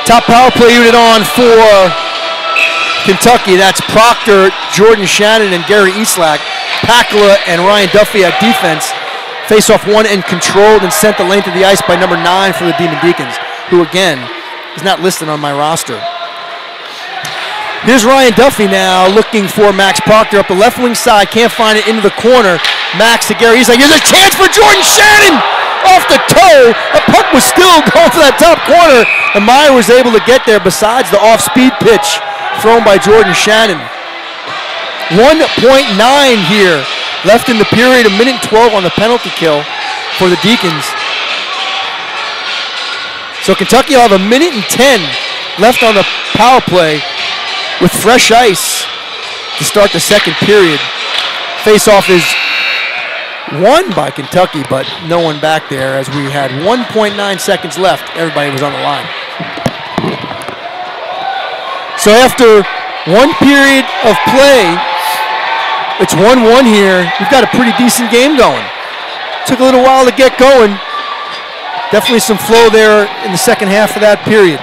Top power play unit on for Kentucky. That's Proctor, Jordan Shannon, and Gary Eastlack. Packla and Ryan Duffy at defense. Face-off won and controlled and sent the length of the ice by number 9 for the Demon Deacons, who again is not listed on my roster. Here's Ryan Duffy now looking for Max Proctor up the left wing side. Can't find it into the corner. Max to Gary Eastlack. Here's a chance for Jordan Shannon! Off the toe. The puck was still going for that top corner, and Meyer was able to get there besides the off-speed pitch thrown by Jordan Shannon. 1.9 here left in the period, 1 minute 12 on the penalty kill for the Deacons. So Kentucky will have 1 minute and 10 left on the power play with fresh ice to start the second period. Face-off is won by Kentucky, but no one back there as we had 1.9 seconds left. Everybody was on the line. So after 1 period of play, it's 1-1 here. We've got a pretty decent game going. Took a little while to get going. Definitely some flow there in the second half of that period.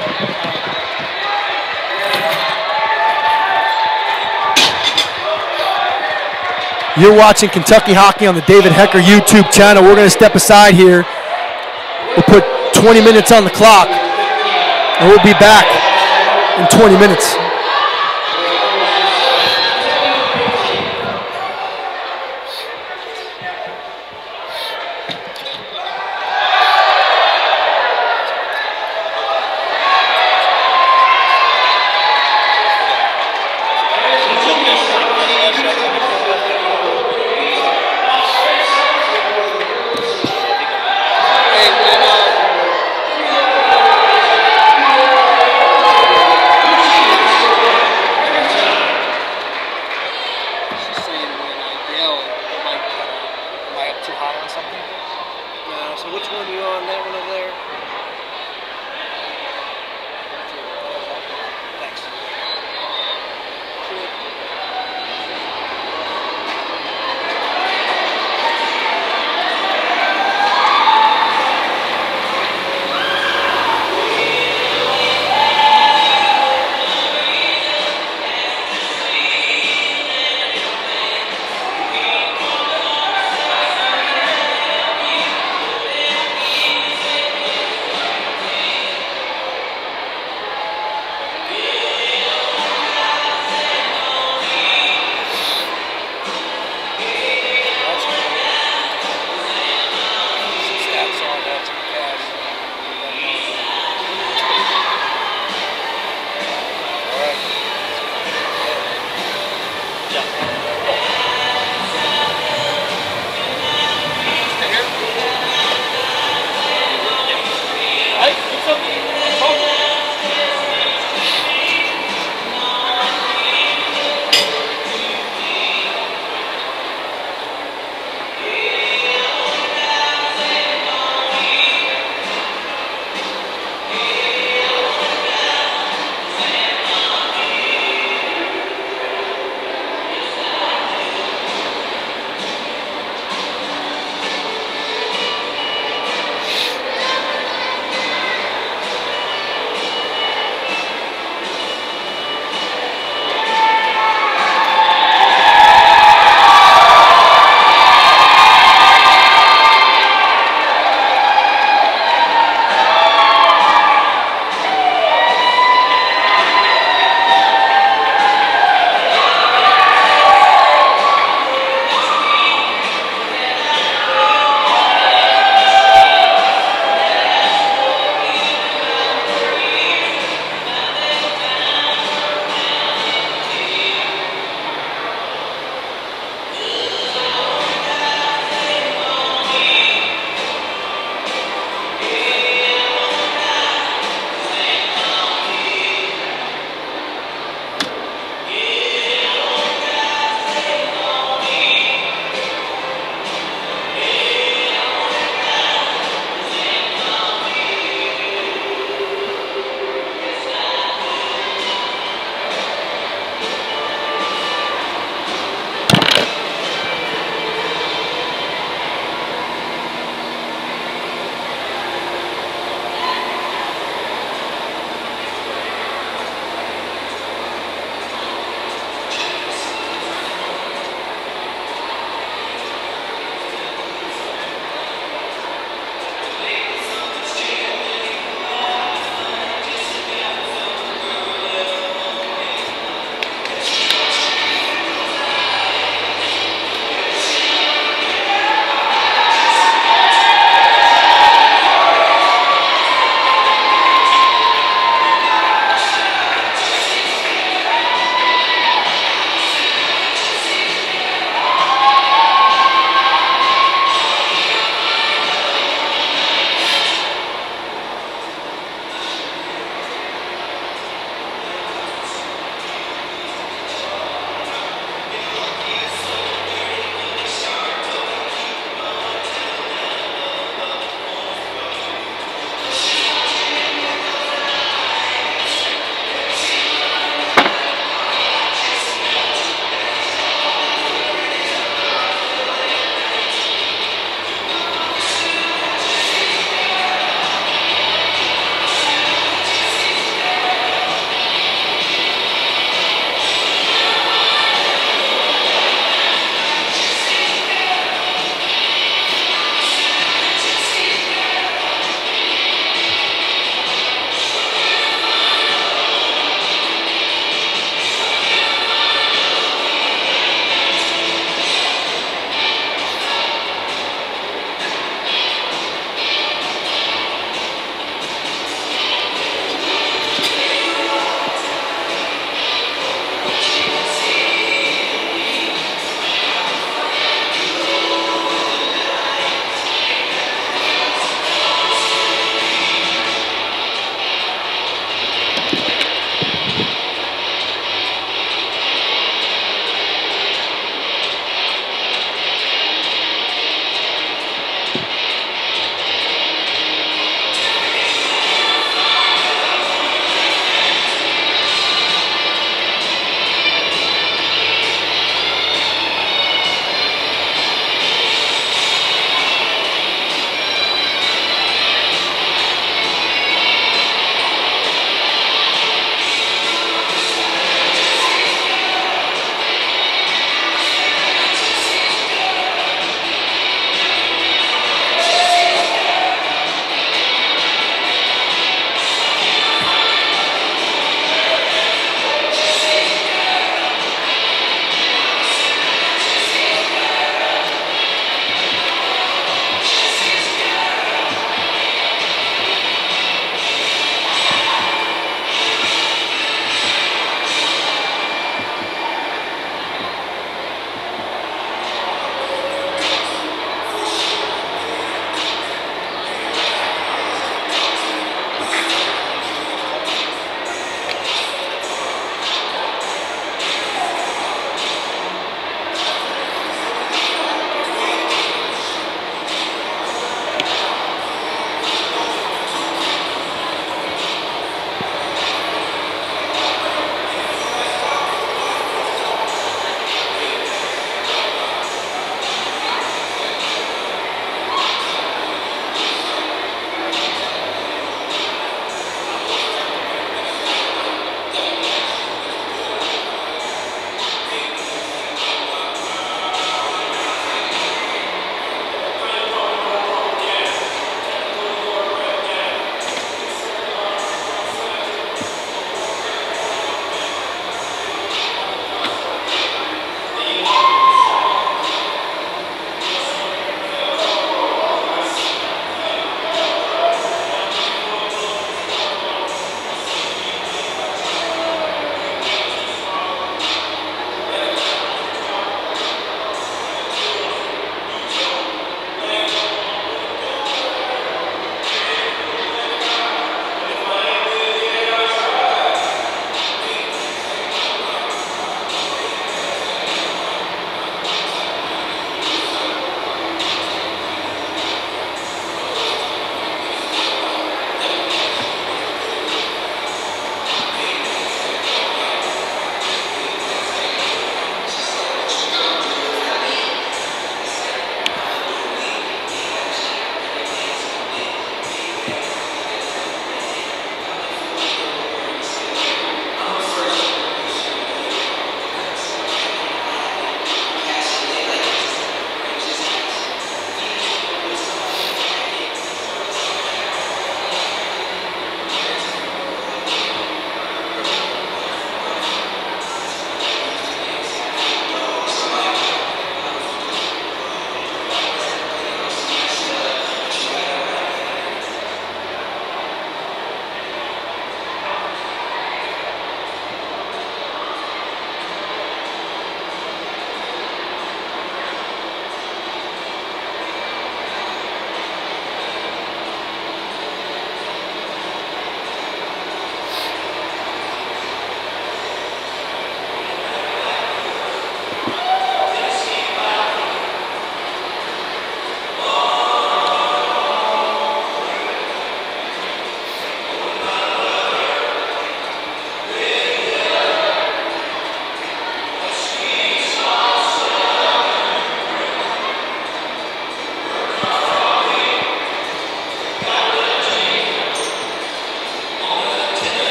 You're watching Kentucky Hockey on the David Hecker YouTube channel. We're going to step aside here. We'll put 20 minutes on the clock, and we'll be back in 20 minutes.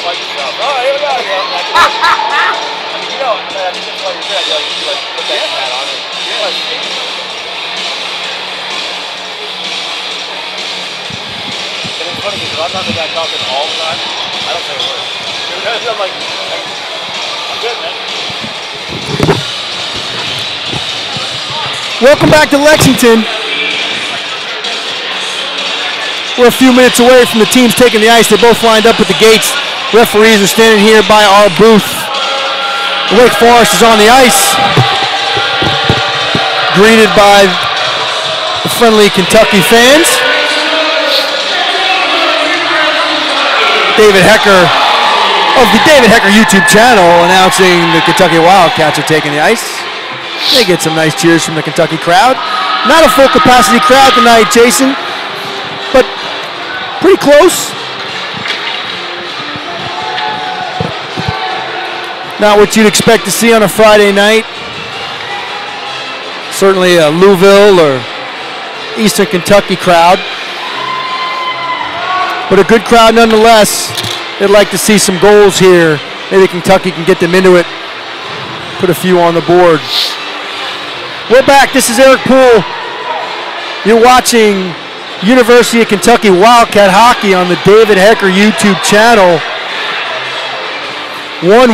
fight yourself. Oh, here we go. I mean, you know, I think that's why you're good. You like put that hat on it. And it's funny because I'm not the guy talking all the time. I don't say a word. I'm like, I'm good, man. Welcome back to Lexington. We're a few minutes away from the teams taking the ice. They're both lined up at the gates. Referees are standing here by our booth. Wake Forest is on the ice, greeted by the friendly Kentucky fans. David Hecker of the David Hecker YouTube channel announcing the Kentucky Wildcats are taking the ice. They get some nice cheers from the Kentucky crowd. Not a full capacity crowd tonight, Jason, but pretty close. Not what you'd expect to see on a Friday night. Certainly a Louisville or Eastern Kentucky crowd, but a good crowd nonetheless. They'd like to see some goals here. Maybe Kentucky can get them into it, put a few on the board. We're back. This is Eric Poole. You're watching University of Kentucky Wildcat Hockey on the David Hecker YouTube channel. 1-1.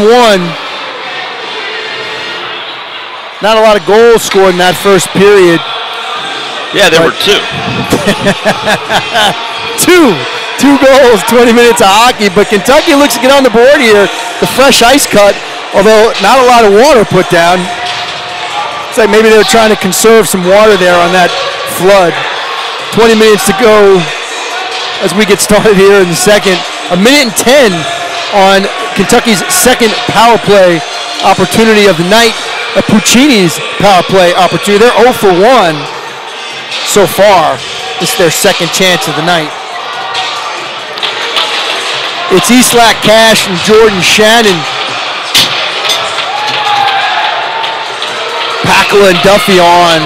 Not a lot of goals scored in that first period. Yeah, there were two. Two goals, 20 minutes of hockey, but Kentucky looks to get on the board here. The fresh ice cut, although not a lot of water put down. It's like maybe they were trying to conserve some water there on that flood. 20 minutes to go as we get started here in the second. A minute and 10 on Kentucky's second power play opportunity of the night. Puccini's power play opportunity. They're 0 for 1 so far. This is their second chance of the night. It's Eastlack Cash and Jordan Shannon. Pakala and Duffy on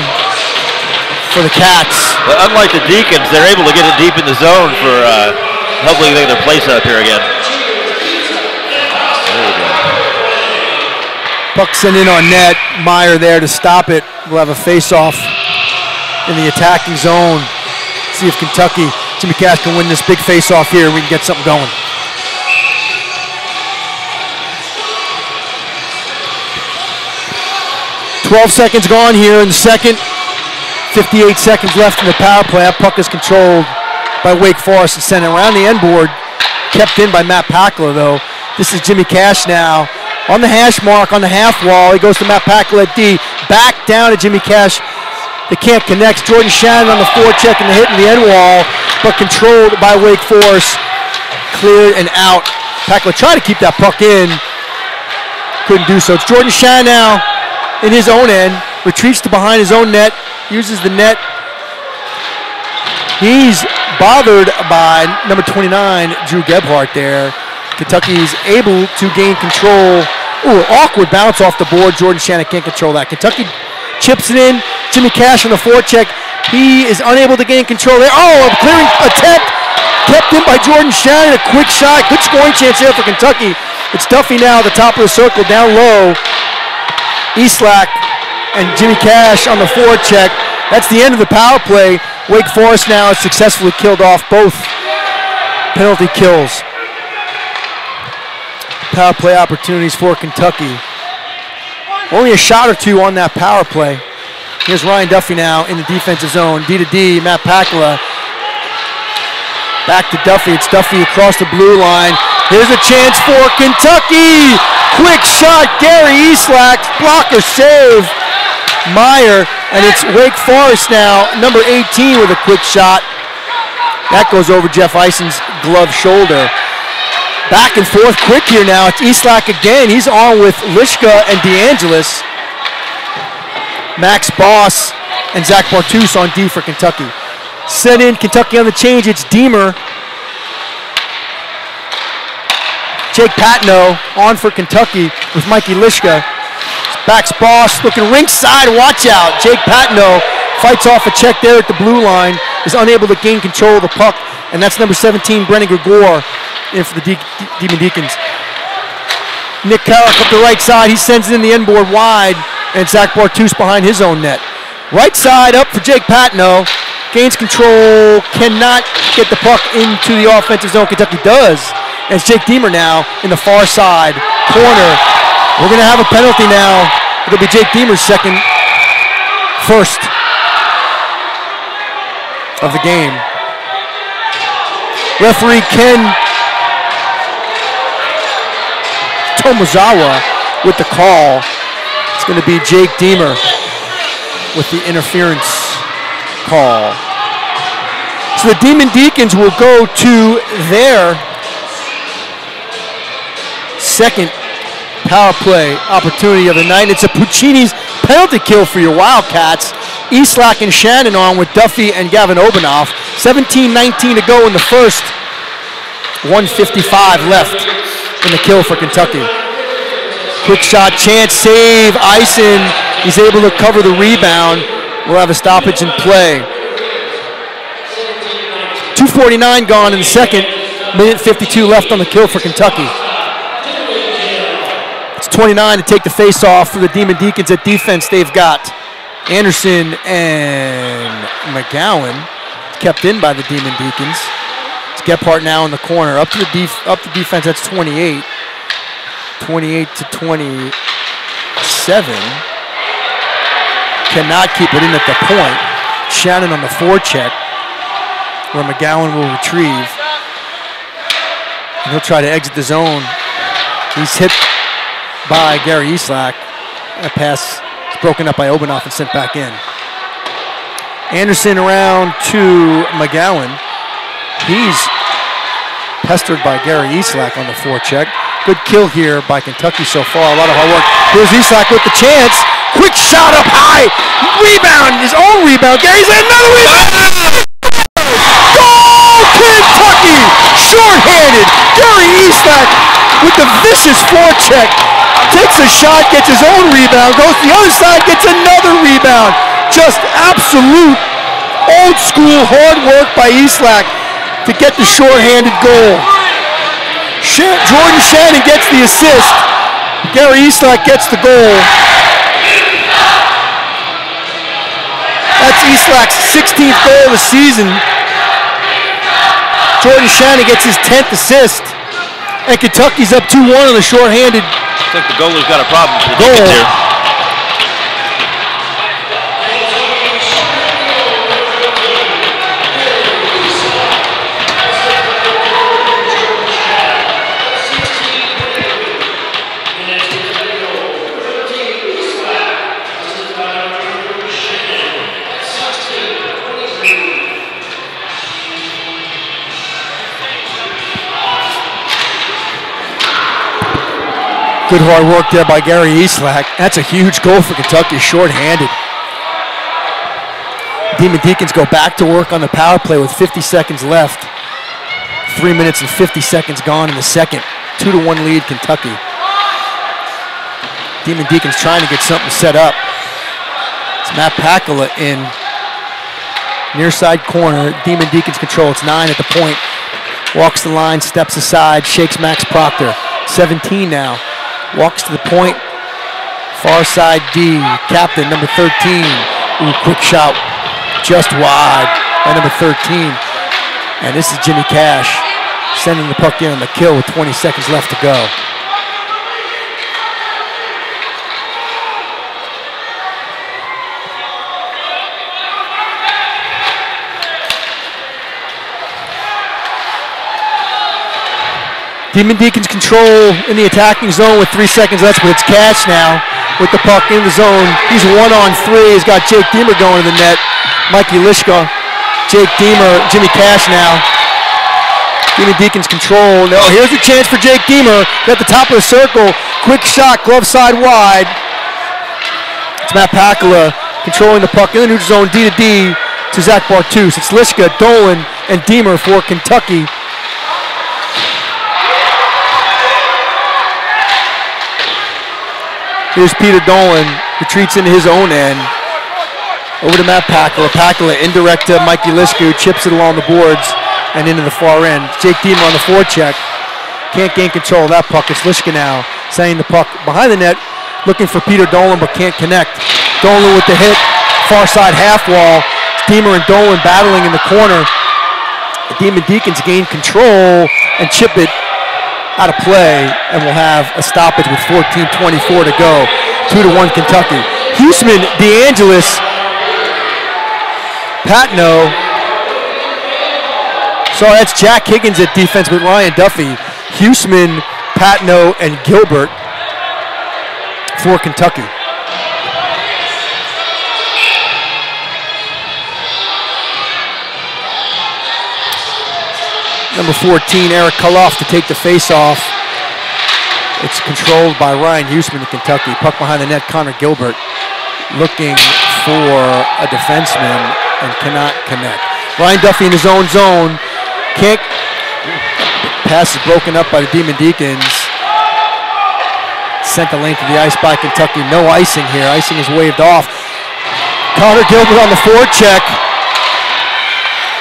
for the Cats. But unlike the Deacons, they're able to get it deep in the zone for hopefully they get their place up here again. There we go. Puck sent in on net. Meyer there to stop it. We'll have a face-off in the attacking zone. See if Kentucky, Jimmy Cash can win this big face-off here and we can get something going. .12 seconds gone here in the second. 58 seconds left in the power play. That puck is controlled by Wake Forest and sent around the end board. Kept in by Matt Pakala, though. This is Jimmy Cash now. On the hash mark, on the half wall. He goes to Matt Pakala at D. Back down to Jimmy Cash. They can't connect. Jordan Shannon on the forecheck and the hit in the end wall, but controlled by Wake Forest. Cleared and out. Pakala tried to keep that puck in. Couldn't do so. It's Jordan Shannon now in his own end. Retreats to behind his own net. Uses the net. He's bothered by number 29, Drew Gebhardt there. Kentucky's able to gain control. Ooh, awkward bounce off the board. Jordan Shannon can't control that. Kentucky chips it in. Jimmy Cash on the forecheck. He is unable to gain control there. Oh, a clearing attempt. Kept in by Jordan Shannon. A quick shot. Good scoring chance here for Kentucky. It's Duffy now at the top of the circle, down low. Eastlack and Jimmy Cash on the forecheck. That's the end of the power play. Wake Forest now has successfully killed off both penalty kills. Power play opportunities for Kentucky. Only a shot or two on that power play. Here's Ryan Duffy now in the defensive zone. D to D, Matt Pakala. Back to Duffy. It's Duffy across the blue line. Here's a chance for Kentucky. Quick shot, Gary Eastlack. Blocker save. Meyer, and it's Wake Forest now, number 18 with a quick shot. That goes over Jeff Eisen's glove shoulder. Back and forth quick here now. It's Eastlack again. He's on with Lishka and DeAngelis. Max Boss and Zach Bartus on D for Kentucky. Sent in Kentucky on the change. It's Deemer. Jake Patno on for Kentucky with Mikey Lishka. Backs Boss looking ringside. Watch out. Jake Patno fights off a check there at the blue line. Is unable to gain control of the puck. And that's number 17, Brennan Gregor. in for the Demon Deacons. Nick Carrick up the right side. He sends it in the end board wide, and Zach Bartus behind his own net. Right side up for Jake Patno. Gains control, cannot get the puck into the offensive zone. Kentucky does. And it's Jake Deemer now in the far side corner. We're going to have a penalty now. It'll be Jake Deemer's first of the game. Referee Ken Tomozawa with the call. It's going to be Jake Deemer with the interference call. So the Demon Deacons will go to their second power play opportunity of the night. It's a Puccini's penalty kill for your Wildcats. Eastlack and Shannon on with Duffy and Gavin Obanoff. 17-19 to go in the first. 1:55 left in the kill for Kentucky. Quick shot, chance, save, Ison. He's able to cover the rebound. We'll have a stoppage in play. 2:49 gone in the second. Minute 52 left on the kill for Kentucky. It's 29 to take the face off for the Demon Deacons. At defense, they've got Anderson and McGowan, kept in by the Demon Deacons. It's Gephardt now in the corner. Up to defense, that's 28. 28 to 27. Cannot keep it in at the point. Shannon on the forecheck, where McGowan will retrieve. And he'll try to exit the zone. He's hit by Gary Eastlack. That pass is broken up by Obanoff and sent back in. Anderson around to McGowan. He's pestered by Gary Eastlack on the forecheck. Good kill here by Kentucky so far. A lot of hard work. Here's Eastlack with the chance. Quick shot up high. Rebound, his own rebound. Gary's in another rebound. Goal, Kentucky! Short-handed. Gary Eastlack with the vicious forecheck. Takes a shot, gets his own rebound, goes to the other side, gets another rebound. Just absolute old-school hard work by Eastlack to get the short-handed goal. Jordan Shannon gets the assist. Gary Eastlack gets the goal. That's Eastlack's 16th goal of the season. Jordan Shannon gets his 10th assist. And Kentucky's up 2-1 on the short-handed goal. I think the goalie's got a problem with the Deacons here. Good hard work there by Gary Eastlack. That's a huge goal for Kentucky, short-handed. Demon Deacons go back to work on the power play with 50 seconds left. 3 minutes and 50 seconds gone in the second. 2-1 lead, Kentucky. Demon Deacons trying to get something set up. It's Matt Pakula in near side corner. Demon Deacons control. It's 9 at the point. Walks the line, steps aside, shakes Max Proctor. 17 now. Walks to the point, far side D, captain, number 13. Ooh, quick shot, just wide by number 13. And this is Jimmy Cash sending the puck in on the kill with 20 seconds left to go. Demon Deacons control in the attacking zone with 3 seconds left, but it's Cash now with the puck in the zone. He's 1-on-3. He's got Jake Deemer going to the net. Mikey Lishka, Jake Deemer, Jimmy Cash now. Demon Deacons control. No, here's a chance for Jake Deemer at the top of the circle. Quick shot, glove side wide. It's Matt Pakula controlling the puck in the neutral zone, D to D to Zach Bartus. It's Lishka, Dolan, and Deemer for Kentucky. Here's Peter Dolan, retreats into his own end. Over to Matt Pakula. Pakula indirect to Mikey Lishka, who chips it along the boards and into the far end. Jake Deemer on the forecheck. Can't gain control of that puck. It's Lishka now, sending the puck behind the net, looking for Peter Dolan, but can't connect. Dolan with the hit, far side half wall. Deemer and Dolan battling in the corner. The Demon Deacons gain control and chip it out of play, and we'll have a stoppage with 14:24 to go. 2-1 Kentucky. Huseman, DeAngelis, Patno. Sorry, that's Jack Higgins at defense with Ryan Duffy. Huseman, Patno, and Gilbert for Kentucky. Number 14, Eric Kuloff to take the face-off. It's controlled by Ryan Huseman of Kentucky. Puck behind the net, Connor Gilbert looking for a defenseman and cannot connect. Ryan Duffy in his own zone. Can't. Pass is broken up by the Demon Deacons. Sent the lane to the ice by Kentucky. No icing here. Icing is waved off. Connor Gilbert on the forecheck.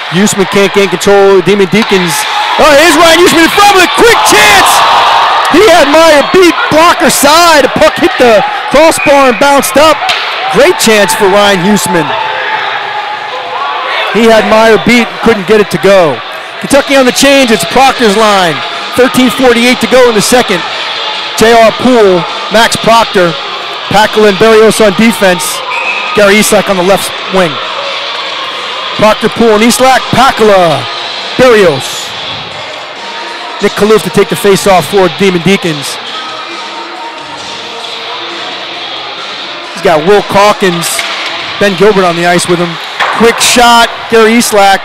Huseman can't gain control of the Demon Deacons. Oh, here's Ryan Huseman in front with a quick chance. He had Meyer beat blocker side. The puck hit the crossbar and bounced up. Great chance for Ryan Huseman. He had Meyer beat, couldn't get it to go. Kentucky on the change, it's Proctor's line. 13:48 to go in the second. J.R. Poole, Max Proctor, Packel and Berrios on defense. Gary Eastlak on the left wing. Proctor, Poole, and Eastlak. Packola, Berrios. Nick Kaloof to take the face-off for Demon Deacons. He's got Will Calkins, Ben Gilbert on the ice with him. Quick shot, Gary Eastlak.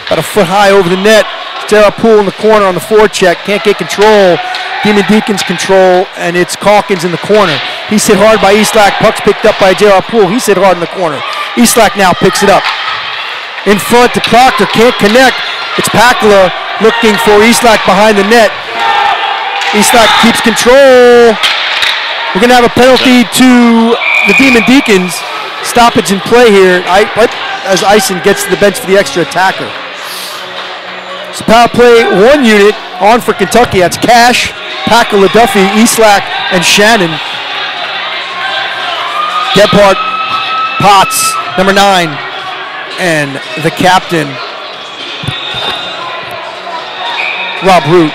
About a foot high over the net. J.R. Poole in the corner on the forecheck. Can't get control. Demon Deacons control, and it's Calkins in the corner. He's hit hard by Eastlak. Puck's picked up by J.R. Poole. He's hit hard in the corner. Eastlak now picks it up. In front to Proctor. Can't connect. It's Packola looking for Eastlak behind the net. Eastlak keeps control. We're going to have a penalty to the Demon Deacons. Stoppage in play here as Eisen gets to the bench for the extra attacker. So power play, one unit on for Kentucky. That's Cash, Packola, Duffy, Eastlak, and Shannon. Gebhardt, Potts, number 9, and the captain, Rob Root,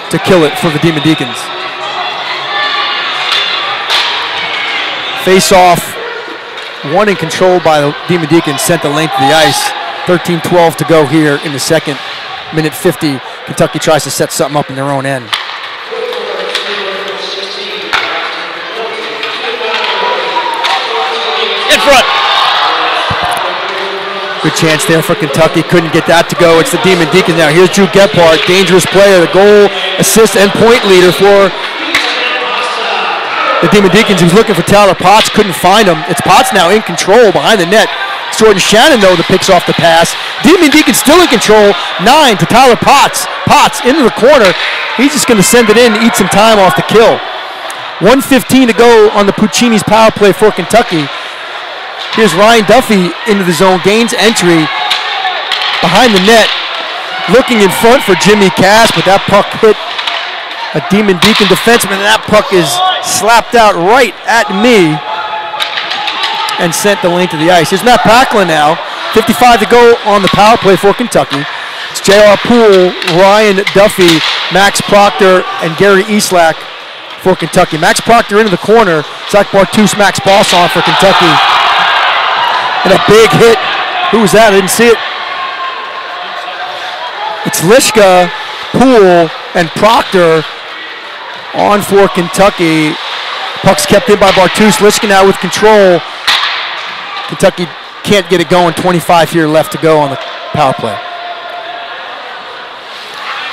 to kill it for the Demon Deacons. Face off, one in control by the Demon Deacons, sent the length of the ice. 13:12 to go here in the second. Minute 50, Kentucky tries to set something up in their own end. In front. Good chance there for Kentucky, couldn't get that to go. It's the Demon Deacons now. Here's Drew Gebhardt, dangerous player, the goal, assist, and point leader for the Demon Deacons. He was looking for Tyler Potts, couldn't find him. It's Potts now in control behind the net. It's Jordan Shannon, though, that picks off the pass. Demon Deacons still in control. 9 to Tyler Potts. Potts into the corner. He's just going to send it in, eat some time off the kill. 1:15 to go on the Puccini's power play for Kentucky. Here's Ryan Duffy into the zone, gains entry behind the net. Looking in front for Jimmy Cass, but that puck hit a Demon Deacon defenseman, and that puck is slapped out right at me and sent the length of the ice. Here's Matt Packlin now. 55 to go on the power play for Kentucky. It's J.R. Poole, Ryan Duffy, Max Proctor, and Gary Eastlak for Kentucky. Max Proctor into the corner. Zach Bartus, Max Boss on for Kentucky. And a big hit. Who was that? I didn't see it. It's Lishka, Poole, and Proctor on for Kentucky. Puck's kept in by Bartus. Lishka now with control. Kentucky can't get it going. 25 here left to go on the power play.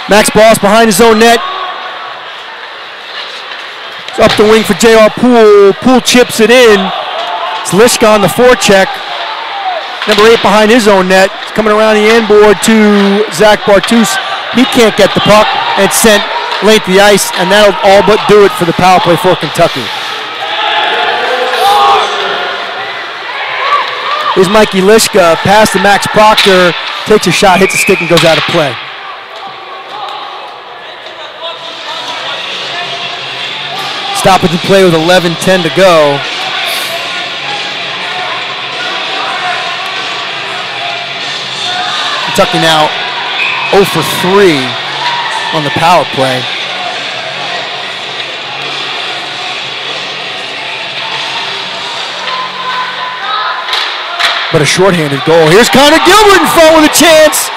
Max Boss behind his own net. It's up the wing for J.R. Poole. Poole chips it in. It's Lishka on the forecheck. Number 8 behind his own net. It's coming around the end board to Zach Bartus. He can't get the puck, and it's sent length of the ice, and that'll all but do it for the power play for Kentucky. Here's Mikey Lishka, pass to Max Proctor, takes a shot, hits a stick, and goes out of play. Stoppage in play with 11:10 to go. Kentucky now 0 for 3 on the power play. But a shorthanded goal. Here's Connor Gilbert in front with a chance.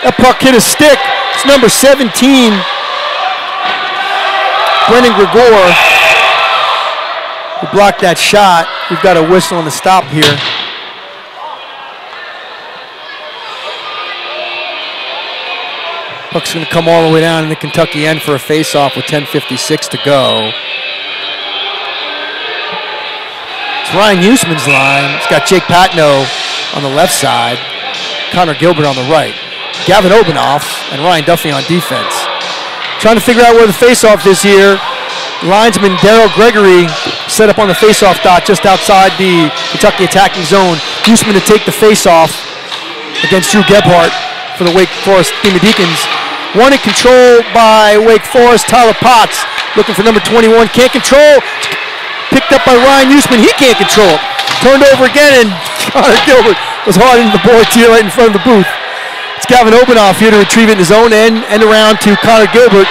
That puck hit a stick. It's number 17, Brendan Gregor, who blocked that shot. We've got a whistle on the stop here. Puck's going to come all the way down in the Kentucky end for a face-off with 10:56 to go. Ryan Huseman's line. It's got Jake Patno on the left side, Connor Gilbert on the right, Gavin Obanoff and Ryan Duffy on defense. Trying to figure out where the faceoff is here. Linesman Darryl Gregory set up on the faceoff dot just outside the Kentucky attacking zone. Huseman to take the faceoff against Drew Gebhardt for the Wake Forest Demon Deacons. One in control by Wake Forest. Tyler Potts looking for number 21. Can't control. Picked up by Ryan Huseman. He can't control it. Turned over again, and Connor Gilbert was hard into the boards here right in front of the booth. It's Gavin Obanoff here to retrieve it in his own end around to Connor Gilbert.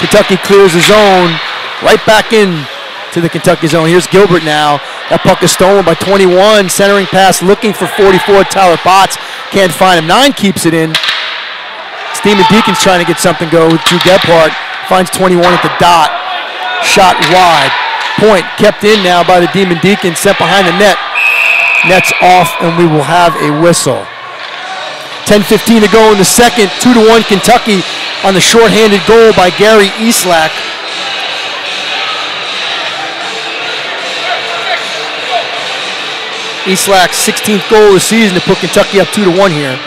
Kentucky clears the zone right back in to the Kentucky zone. Here's Gilbert now. That puck is stolen by 21. Centering pass looking for 44. Tyler Potts can't find him. 9 keeps it in. Demon Deacons trying to get something go. Drew Gebhardt finds 21 at the dot. Shot wide. Point kept in now by the Demon Deacons, sent behind the net. Net's off, and we will have a whistle. 10:15 to go in the second. 2-1 Kentucky on the shorthanded goal by Gary Easlack. Easlack's 16th goal of the season to put Kentucky up 2-1 here.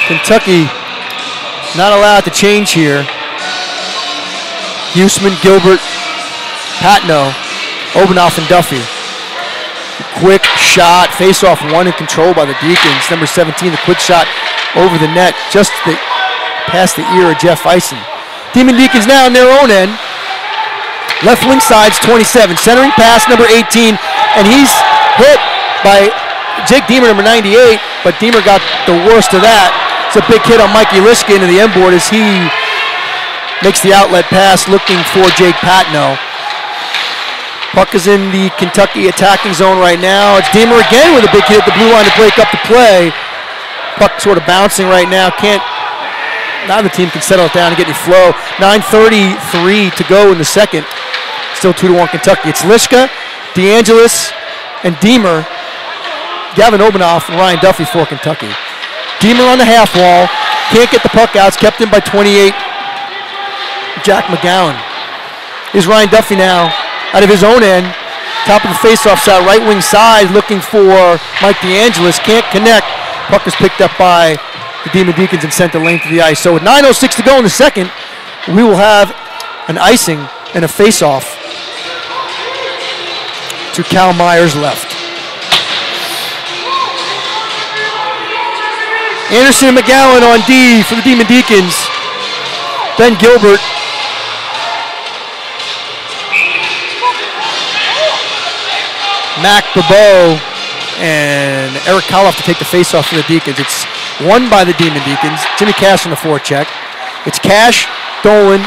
Kentucky not allowed to change here. Huseman, Gilbert, Patno, Obanoff, and Duffy. Quick shot, face-off one in control by the Deacons. Number 17, the quick shot over the net, just past the ear of Jeff Eisen. Demon Deacons now in their own end. Left wing side's 27. Centering pass, number 18, and he's hit by Jake Deemer, number 98, but Deemer got the worst of that. It's a big hit on Mikey Riska into the end board as he makes the outlet pass looking for Jake Patno. Puck is in the Kentucky attacking zone right now. It's Deemer again with a big hit at the blue line to break up the play. Puck sort of bouncing right now. Neither team can settle it down and get any flow. 9:33 to go in the second. Still 2-1 Kentucky. It's Lishka, DeAngelis, and Deemer. Gavin Obanoff and Ryan Duffy for Kentucky. Deemer on the half wall. Can't get the puck out. It's kept in by 28. Jack McGowan. Here's Ryan Duffy now out of his own end. Top of the faceoff side, right wing side, looking for Mike DeAngelis. Can't connect. Puck is picked up by the Demon Deacons and sent the lane to the ice. So with 9:06 to go in the second, we will have an icing and a faceoff to Cal Myers left. Anderson and McGowan on D for the Demon Deacons. Ben Gilbert. Mac Bobo and Eric Koloff to take the faceoff for the Deacons. It's won by the Demon Deacons. Jimmy Cash on the forecheck. It's Cash, Dolan,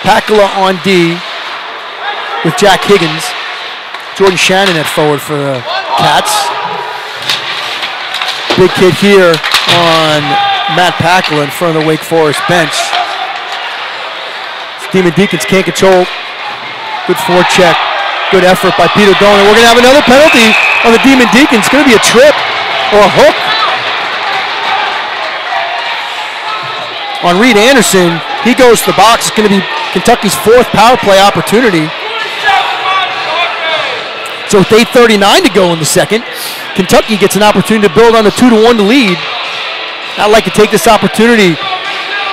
Pakula on D with Jack Higgins. Jordan Shannon at forward for the Cats. Big hit here on Matt Pakula in front of the Wake Forest bench. Demon Deacons can't control. Good forecheck. Good effort by Peter Dolan. We're going to have another penalty on the Demon Deacons. It's going to be a trip or a hook on Reed Anderson. He goes to the box. It's going to be Kentucky's 4th power play opportunity. So with 8:39 to go in the second, Kentucky gets an opportunity to build on the 2-1 lead. I'd like to take this opportunity.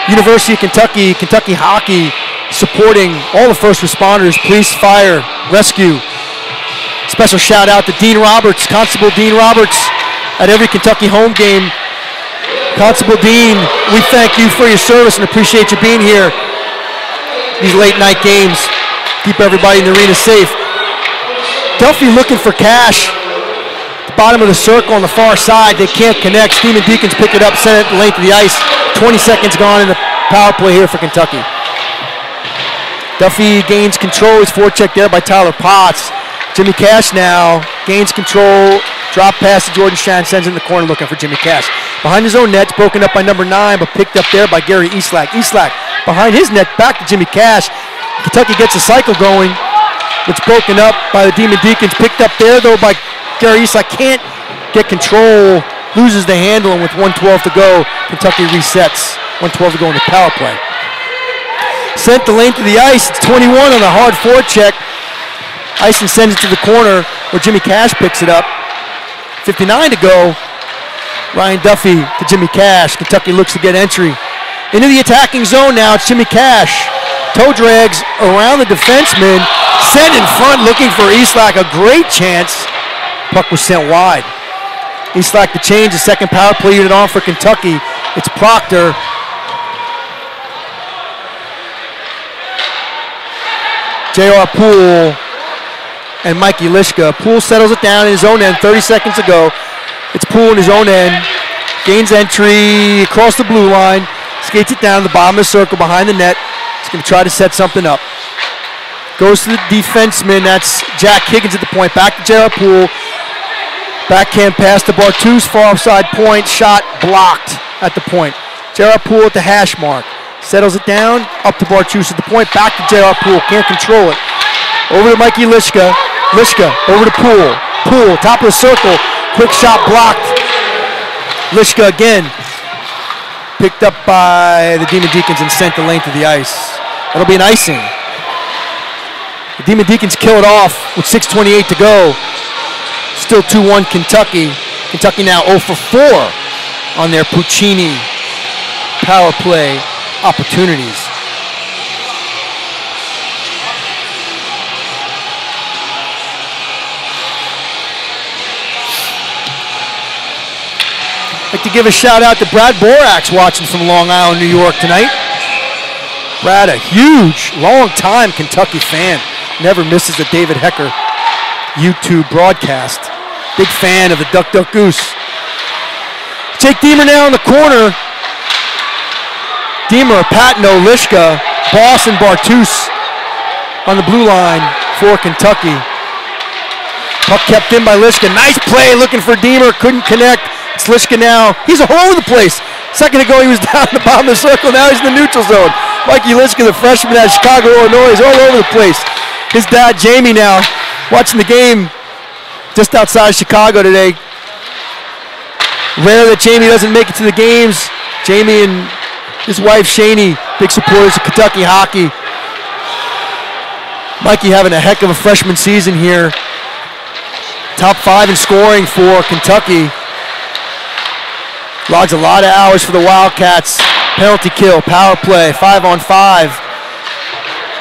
University of Kentucky, Kentucky Hockey, supporting all the first responders, police, fire, rescue. Special shout out to Dean Roberts, Constable Dean Roberts, at every Kentucky home game. Constable Dean, we thank you for your service and appreciate you being here. These late night games keep everybody in the arena safe. Duffy looking for Cash. The bottom of the circle on the far side, they can't connect. Demon Deacons pick it up, send it the length of the ice. 20 seconds gone in the power play here for Kentucky. Duffy gains control. His forecheck there by Tyler Potts. Jimmy Cash now gains control. Drop pass to Jordan Shan, sends it in the corner looking for Jimmy Cash. Behind his own net, broken up by number 9, but picked up there by Gary Eastlack. Eastlack behind his net, back to Jimmy Cash. Kentucky gets a cycle going. It's broken up by the Demon Deacons. Picked up there though by Gary Eastlack. Can't get control. Loses the handle, and with 1:12 to go, Kentucky resets. 1:12 to go in the power play. Sent the length of the ice. It's 21 on the hard forecheck. Ison sends it to the corner where Jimmy Cash picks it up. 59 to go. Ryan Duffy to Jimmy Cash. Kentucky looks to get entry. Into the attacking zone now. It's Jimmy Cash. Toe drags around the defenseman. Sent in front looking for Eastlack. A great chance. Puck was sent wide. Eastlack to change the second power play unit on for Kentucky. It's Proctor. J.R. Poole and Mikey Lishka. Poole settles it down in his own end. 30 seconds to go. It's Poole in his own end. Gains entry across the blue line. Skates it down to the bottom of the circle behind the net. He's going to try to set something up. Goes to the defenseman. That's Jack Higgins at the point. Back to J.R. Poole. Backhand pass to Bartus. Far offside point. Shot blocked at the point. J.R. Poole at the hash mark. Settles it down. Up to Bartus at the point. Back to J.R. Poole. Can't control it. Over to Mikey Lishka. Lishka over to Poole. Poole, top of the circle. Quick shot blocked. Lishka again. Picked up by the Demon Deacons and sent the length of the ice. That'll be an icing. The Demon Deacons kill it off with 6:28 to go. Still 2-1 Kentucky. Kentucky now 0 for 4 on their Puccini power play opportunities. I'd like to give a shout out to Brad Borax watching from Long Island, New York tonight. Brad, a huge, long-time Kentucky fan. Never misses a David Hecker YouTube broadcast. Big fan of the Duck Duck Goose. Jake Deemer now in the corner. Deemer, Patino, Lishka, Boss, and Bartus on the blue line for Kentucky. Puck kept in by Lishka. Nice play looking for Deemer. Couldn't connect. It's Lishka now. He's all over the place. Second ago he was down the bottom of the circle. Now he's in the neutral zone. Mikey Lishka, the freshman out of Chicago, Illinois, is all over the place. His dad, Jamie, now watching the game just outside Chicago today. Rare that Jamie doesn't make it to the games. Jamie and his wife, Shani, big supporters of Kentucky hockey. Mikey having a heck of a freshman season here. Top 5 in scoring for Kentucky. Logs a lot of hours for the Wildcats. Penalty kill, power play, 5-on-5.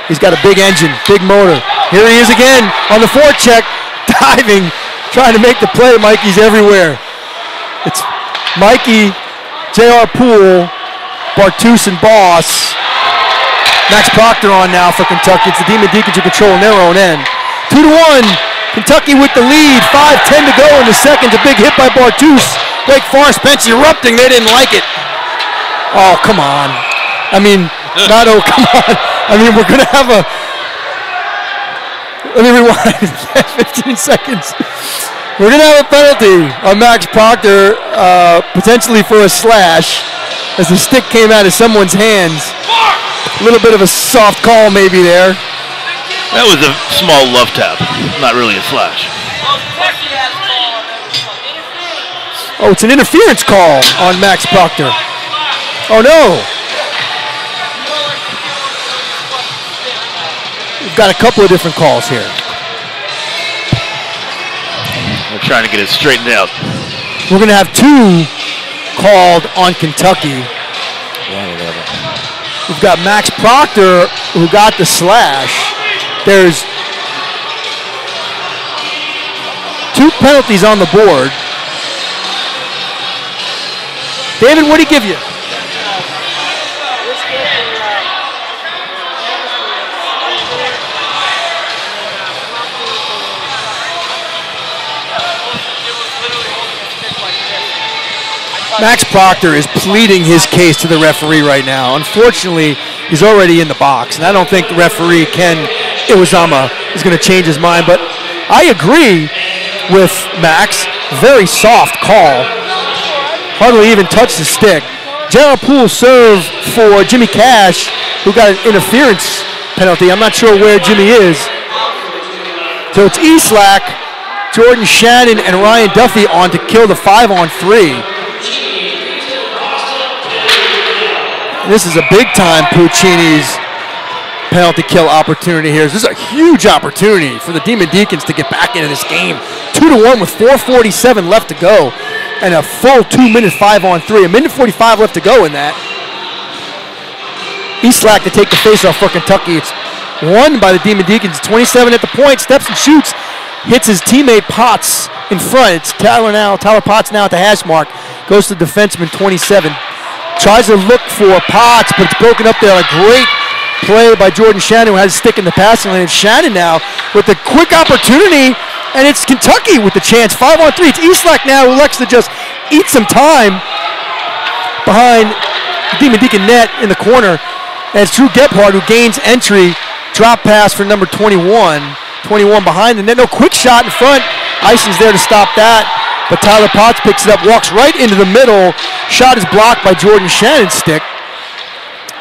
He's got a big engine, big motor. Here he is again on the forecheck, diving, trying to make the play. Mikey's everywhere. It's Mikey, J.R. Poole, Bartus, and Boss. Max Proctor on now for Kentucky. It's the Demon Deacons who control in their own end. 2-1, Kentucky with the lead. 5:10 to go in the second. A big hit by Bartus. Wake Forest bench erupting. They didn't like it. Oh, come on. I mean, not oh, come on. I mean, we're going to have a... Let me rewind. 15 seconds. We're going to have a penalty on Max Proctor, potentially for a slash, as the stick came out of someone's hands. A little bit of a soft call maybe there. That was a small love tap, not really a slash. Oh, it's an interference call on Max Proctor. Oh no. We've got a couple of different calls here. We're trying to get it straightened out. We're going to have 2 called on Kentucky. We've got Max Proctor, who got the slash. There's 2 penalties on the board. David, what did he give you? Max Proctor is pleading his case to the referee right now. Unfortunately, he's already in the box, and I don't think the referee, Ken Iwazama, is going to change his mind. But I agree with Max. Very soft call. Hardly even touched the stick. Gerald Poole serve for Jimmy Cash, who got an interference penalty. I'm not sure where Jimmy is. So it's Eastlack, Jordan Shannon, and Ryan Duffy on to kill the 5-on-3. This is a big-time Puccini's penalty kill opportunity here. This is a huge opportunity for the Demon Deacons to get back into this game. 2-1 with 4:47 left to go, and a full 2-minute 5-on-3. A minute 45 left to go in that. Eastlack to take the face-off for Kentucky. It's won by the Demon Deacons. 27 at the point, steps and shoots. Hits his teammate Potts in front. It's Tyler Potts now at the hash mark. Goes to defenseman 27. Tries to look for Potts, but it's broken up there. A great play by Jordan Shannon, who has a stick in the passing lane. And Shannon now with a quick opportunity, and it's Kentucky with the chance. 5-on-3. It's Eastlack now, who elects to just eat some time behind the Demon Deacon net in the corner. And it's Drew Gebhardt who gains entry. Drop pass for number 21. 21 behind the net. No quick shot in front. Ison's there to stop that. But Tyler Potts picks it up, walks right into the middle. Shot is blocked by Jordan Shannon's stick.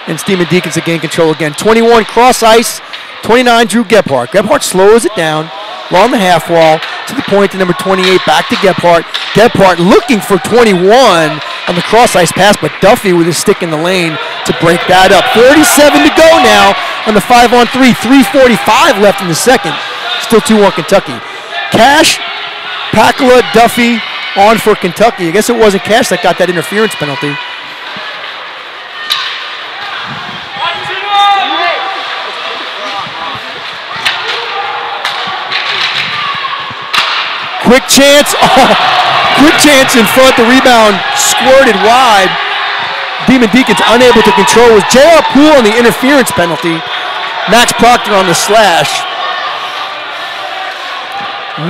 And Demon Deacons to gain control again. 21 cross ice, 29 Drew Gebhardt. Gebhardt slows it down along the half wall to the point to number 28, back to Gebhardt. Gebhardt looking for 21 on the cross ice pass, but Duffy with his stick in the lane to break that up. 47 to go now on the 5-on-3. 3:45 left in the second. Still 2-1 Kentucky. Cash, Pakala, Duffy on for Kentucky. I guess it wasn't Cash that got that interference penalty. Quick chance. Oh, quick chance in front. The rebound squirted wide. Demon Deacons unable to control. It was J.R. Poole on the interference penalty. Max Proctor on the slash.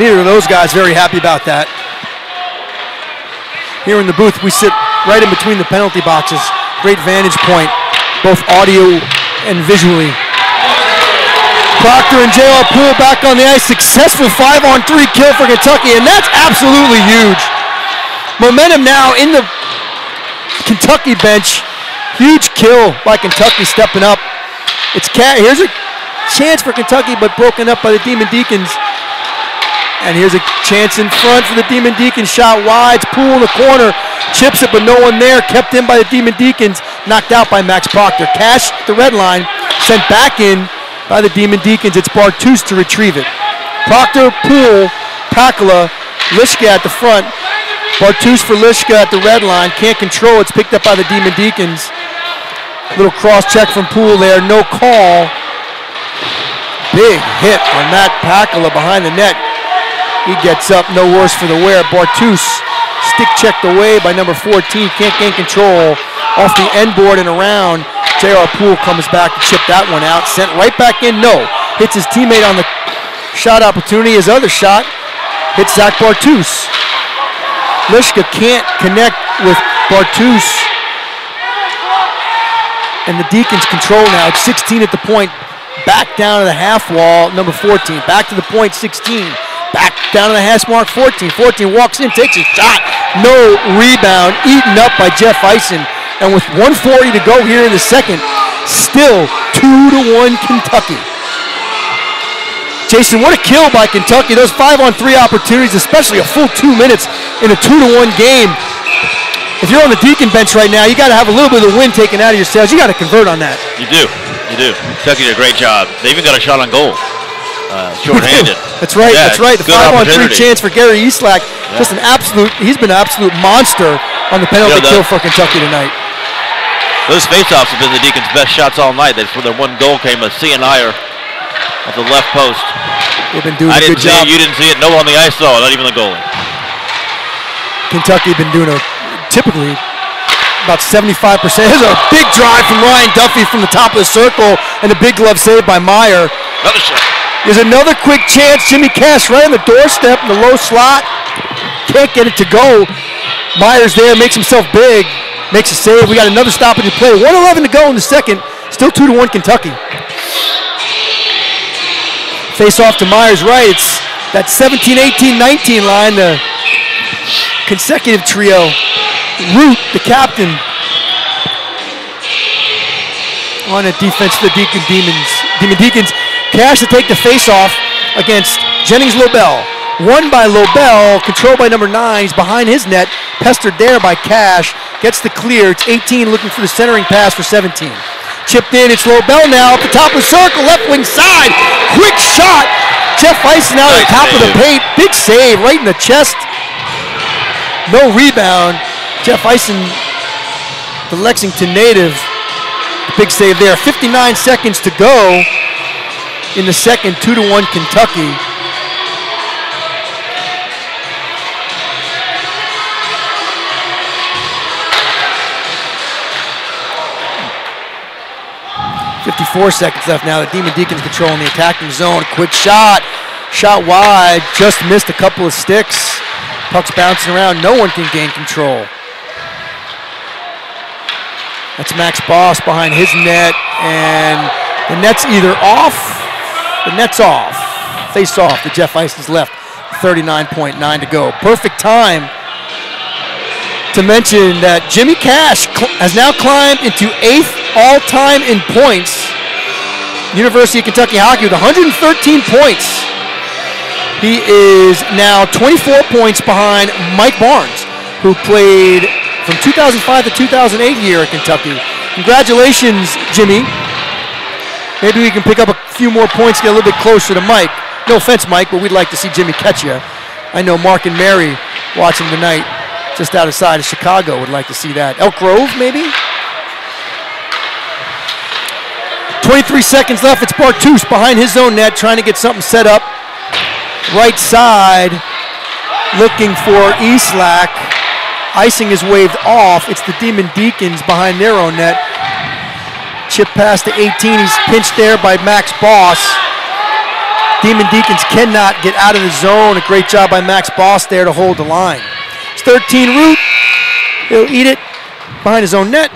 Neither of those guys very happy about that. Here in the booth, we sit right in between the penalty boxes. Great vantage point, both audio and visually. Proctor and J.R. Poole back on the ice. Successful 5-on-3 kill for Kentucky, and that's absolutely huge. Momentum now in the Kentucky bench. Huge kill by Kentucky stepping up. Here's a chance for Kentucky, but broken up by the Demon Deacons. And here's a chance in front for the Demon Deacons. Shot wide. It's Poole in the corner. Chips it, but no one there. Kept in by the Demon Deacons. Knocked out by Max Proctor. Cash at the red line. Sent back in by the Demon Deacons. It's Bartus to retrieve it. Proctor, Poole, Pakala, Lishka at the front. Bartus for Lishka at the red line. Can't control. It's picked up by the Demon Deacons. Little cross check from Poole there. No call. Big hit on Matt Pakala behind the net. He gets up, no worse for the wear. Bartus, stick checked away by number 14. Can't gain control off the end board and around. J.R. Poole comes back to chip that one out. Sent right back in, no. Hits his teammate on the shot opportunity. His other shot hits Zach Bartus. Lishka can't connect with Bartus. And the Deacons control now. It's 16 at the point. Back down to the half wall, number 14. Back to the point, 16. Back down to the hash mark, 14. 14 walks in, takes a shot. No rebound, eaten up by Jeff Ison. And with 1:40 to go here in the second, still 2-1 Kentucky. Jason, what a kill by Kentucky. Those 5-on-3 opportunities, especially a full 2 minutes in a 2-1 game. If you're on the Deacon bench right now, you got to have a little bit of the wind taken out of your sails. You got to convert on that. You do. Kentucky did a great job. They even got a shot on goal. Short-handed. That's right. Yeah, that's right. The 5-on-3 chance for Gary Eastlack. Yeah. Just he's been an absolute monster on the penalty kill for Kentucky tonight. Those faceoffs have been the Deacons' best shots all night. That's where their one goal came, a C&I at the left post. They've been doing a good job. You didn't see it. No one on the ice saw it, not even the goalie. Kentucky been doing typically about 75%. Here's a big drive from Ryan Duffy from the top of the circle, and a big glove save by Meyer. Another shot. There's another quick chance. Jimmy Cash right on the doorstep in the low slot. Can't get it to go. Meyer's there, makes himself big, makes a save. We got another stoppage in play. 1:11 to go in the second. Still 2-1 Kentucky. Face off to Meyer's right. It's that 17, 18, 19 line, the consecutive trio. Root, the captain, on a defense for the Demon Deacons. Cash to take the face-off against Jennings-Lobel. Won by Lobel, controlled by number 9. He's behind his net, pestered there by Cash. Gets the clear. It's 18 looking for the centering pass for 17. Chipped in, it's Lobel now up the top of the circle, left wing side. Quick shot. Jeff Eisen out at the top of the paint. Big save right in the chest. No rebound. Jeff Eisen, the Lexington native, big save there. 59 seconds to go in the second, 2-1 Kentucky. .54 seconds left now. The Demon Deacons controlling the attacking zone. Quick shot. Shot wide. Just missed a couple of sticks. Puck's bouncing around. No one can gain control. That's Max Boss behind his net, and the net's either off, the net's off. Face off to Jeff Eisen's left, 39.9 to go. Perfect time to mention that Jimmy Cash has now climbed into 8th all-time in points. University of Kentucky hockey with 113 points. He is now 24 points behind Mike Barnes, who played from 2005 to 2008 here at Kentucky. Congratulations, Jimmy. Maybe we can pick up a few more points, get a little bit closer to Mike. No offense, Mike, but we'd like to see Jimmy catch you. I know Mark and Mary watching tonight just outside of Chicago would like to see that. Elk Grove, maybe? 23 seconds left. It's Bartus behind his own net, trying to get something set up. Right side, looking for Eastlack. Icing is waved off. It's the Demon Deacons behind their own net. Chip pass to 18. He's pinched there by Max Boss. Demon Deacons cannot get out of the zone. A great job by Max Boss there to hold the line. It's 13 Root. He'll eat it behind his own net.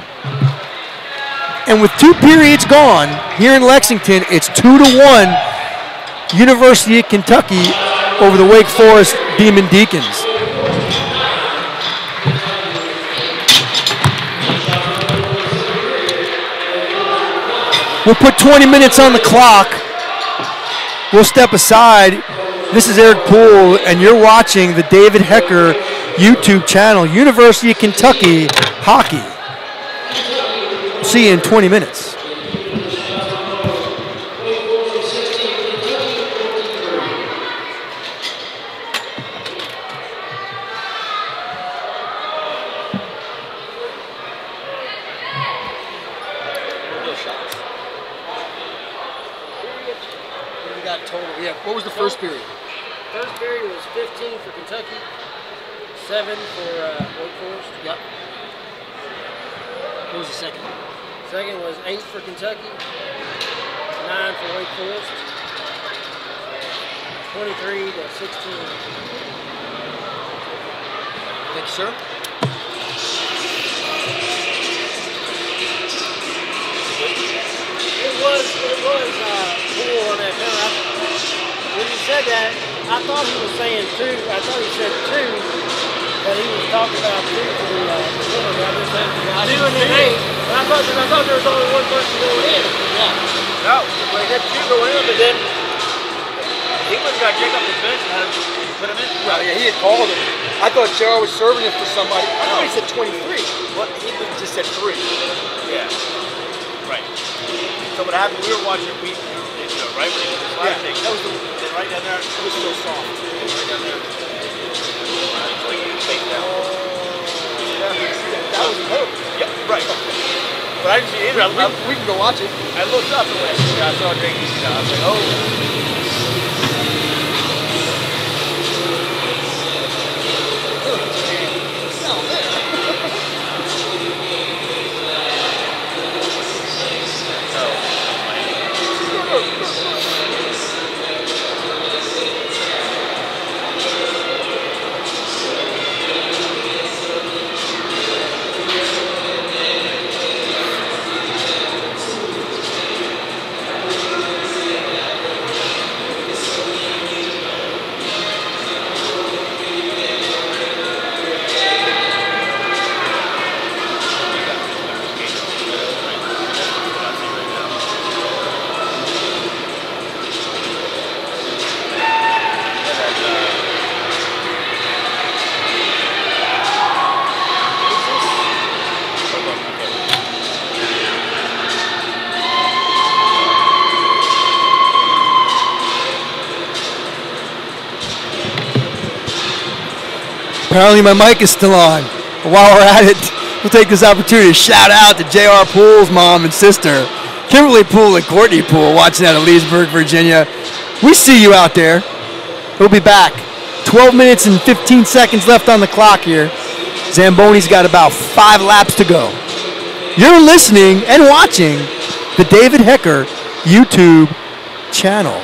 And with 2 periods gone here in Lexington, it's 2-1 University of Kentucky over the Wake Forest Demon Deacons. We'll put 20 minutes on the clock. We'll step aside. This is Eric Poole, and you're watching the David Hecker YouTube channel, University of Kentucky Hockey. See you in 20 minutes. What was the first period? First period was 15 for Kentucky, 7 for Wake Forest. Yep. What was the second? Second was 8 for Kentucky, 9 for Wake Forest, 23 to 16. Thank you, sir. It was poor on that penalty. When he said that, I thought he was saying 2. I thought he said 2, but he was talking about 2 for the penalty. I just said 2 and then 8. But I thought there was only one person going in. Yeah. No, they had 2 going in, but then he wouldn't got kicked off the bench and had to put him in. Well, yeah, he had called him. I thought Joe was serving it for somebody. I thought he said 23. What? He just said 3. Yeah. Right. So what happened, we were watching right when he was his last thing. That was right down there. It was so soft. Right down there. So you face down. That was hope. Yeah, right. But I didn't see either. We can go watch it. I looked up and I saw Jenkins. I was like, oh. Apparently my mic is still on. But while we're at it, we'll take this opportunity to shout out to J.R. Poole's mom and sister, Kimberly Poole and Courtney Poole, watching out of Leesburg, Virginia. We see you out there. We'll be back. 12 minutes and 15 seconds left on the clock here. Zamboni's got about 5 laps to go. You're listening and watching the David Hecker YouTube channel.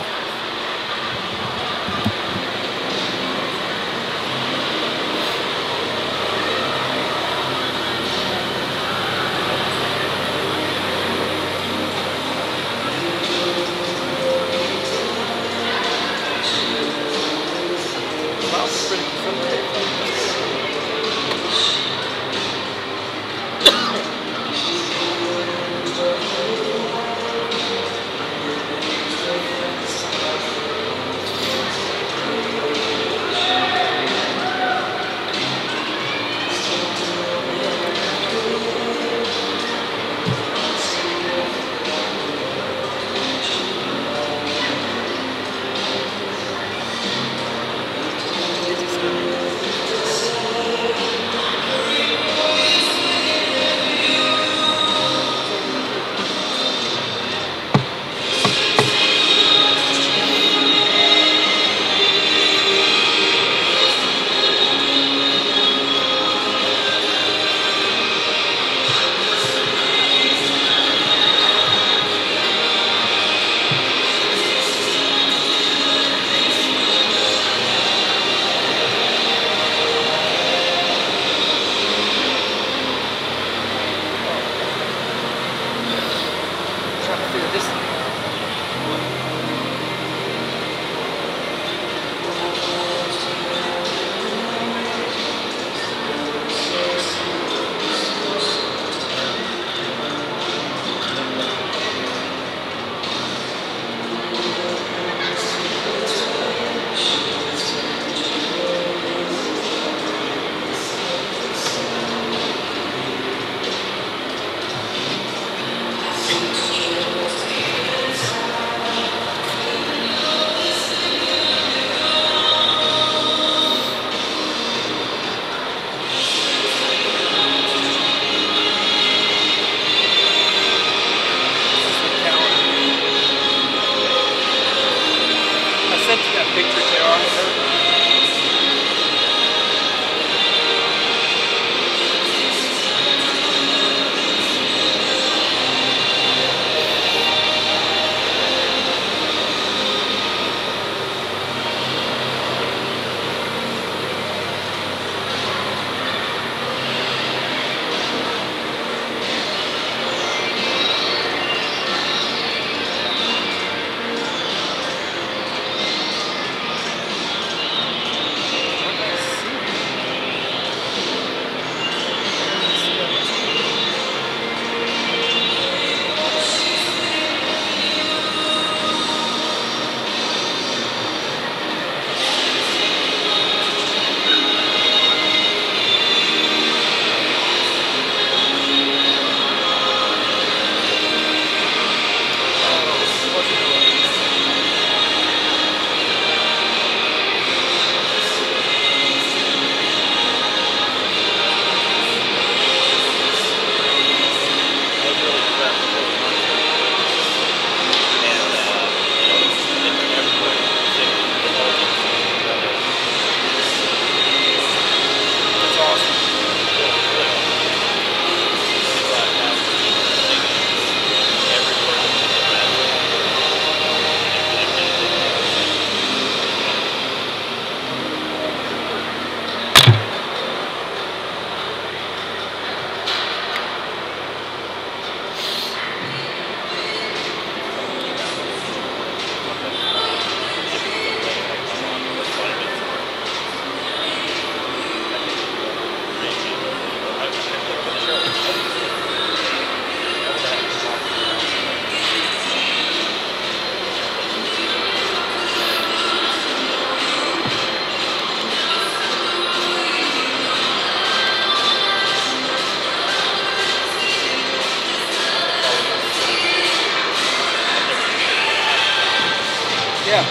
Yeah.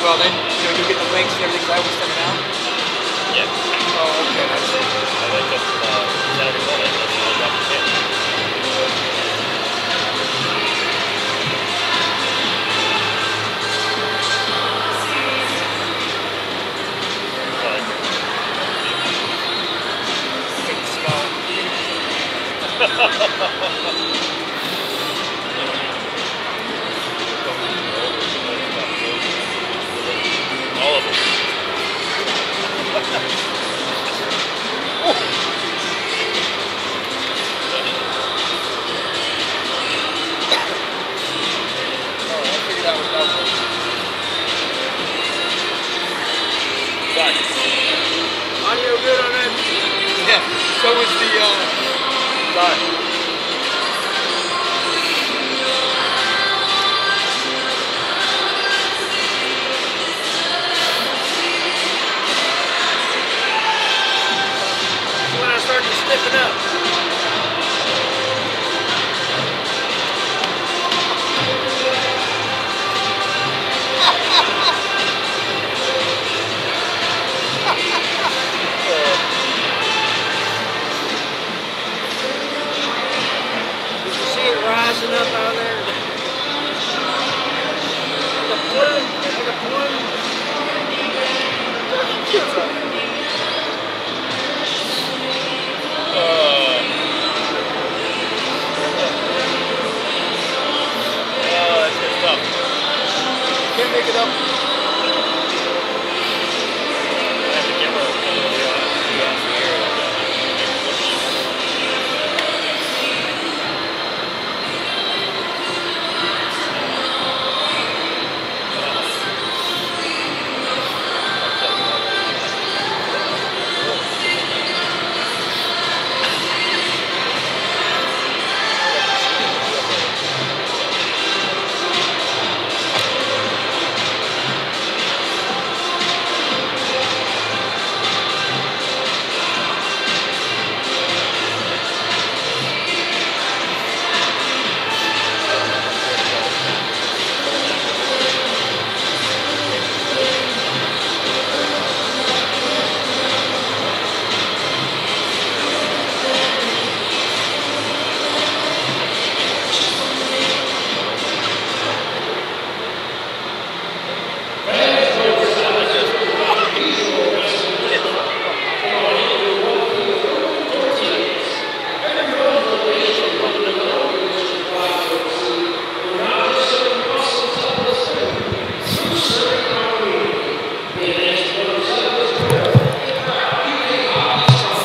Well, then, you get the links and everything, 'cause I always send them out. Yeah. Oh, okay. I see. I wake up Saturday morning. That's when I got the kid. All of them. I figured out what that was. Fine. Audio good on that? Yeah, so is the, sorry. When I started sniffing up. Did you see it rising up out there? The plume, the plume. That's good stuff. Can't make it up. I have to get rid of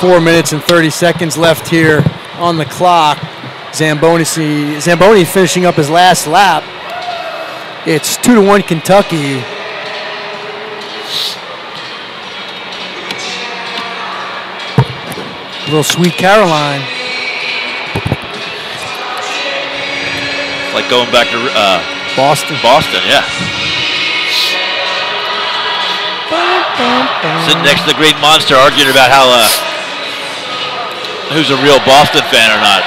Four minutes and 30 seconds left here on the clock. Zamboni finishing up his last lap. It's 2-1 Kentucky. Little Sweet Caroline. like going back to Boston. Boston, yeah. Sitting next to the Great Monster arguing about how who's a real Boston fan or not.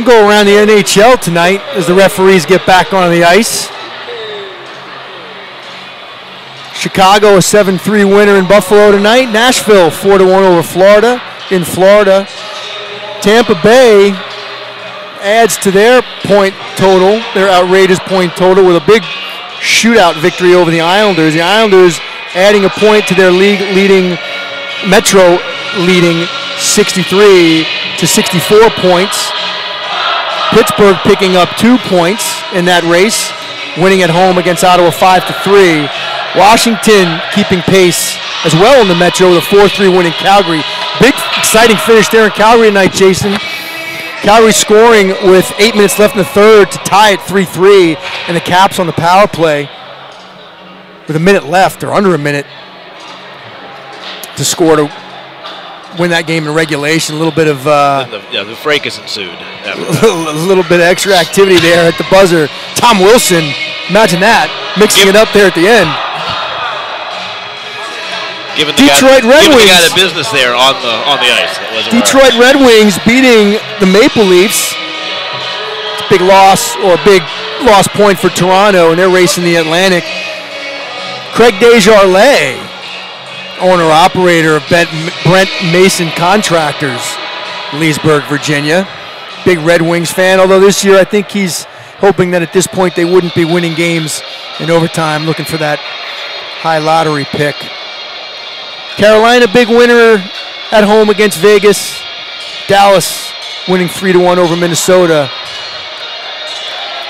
Go around the NHL tonight as the referees get back on the ice. Chicago a 7-3 winner in Buffalo tonight. Nashville 4-1 over Florida in Florida. Tampa Bay adds to their point total, their outrageous point total, with a big shootout victory over the Islanders. The Islanders adding a point to their league leading, Metro leading 63 to 64 points. Pittsburgh picking up 2 points in that race, winning at home against Ottawa 5-3. Washington keeping pace as well in the Metro with a 4-3 win in Calgary. Big exciting finish there in Calgary tonight, Jason. Calgary scoring with 8 minutes left in the third to tie it 3-3, and the Caps on the power play with a minute left or under a minute to score to win that game in regulation. A little bit of the fracas ensued. a little bit of extra activity there at the buzzer. Tom Wilson, imagine that, mixing it up there at the end. Giving the Detroit Red Wings. The guy the business there on the ice. Detroit Red Wings beating the Maple Leafs. It's a big loss, or a big loss point for Toronto, and they're racing the Atlantic. Craig Desjardins, owner-operator of Brent Mason Contractors, Leesburg, Virginia. Big Red Wings fan, although this year I think he's hoping that at this point they wouldn't be winning games in overtime, looking for that high lottery pick. Carolina, big winner at home against Vegas. Dallas winning 3-1 over Minnesota.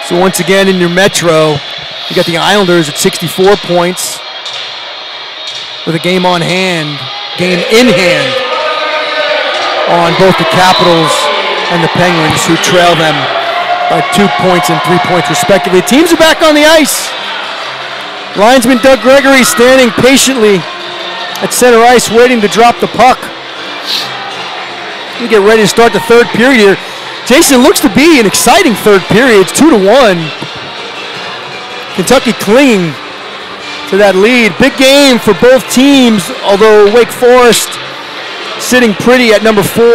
So once again in your Metro, you got the Islanders at 64 points with a game in hand on both the Capitals and the Penguins, who trail them by 2 points and 3 points respectively. Teams are back on the ice. Linesman Doug Gregory standing patiently at center ice, waiting to drop the puck. We get ready to start the third period here. Jason, looks to be an exciting third period. It's 2-1. Kentucky clinging to that lead. Big game for both teams, although Wake Forest sitting pretty at number 4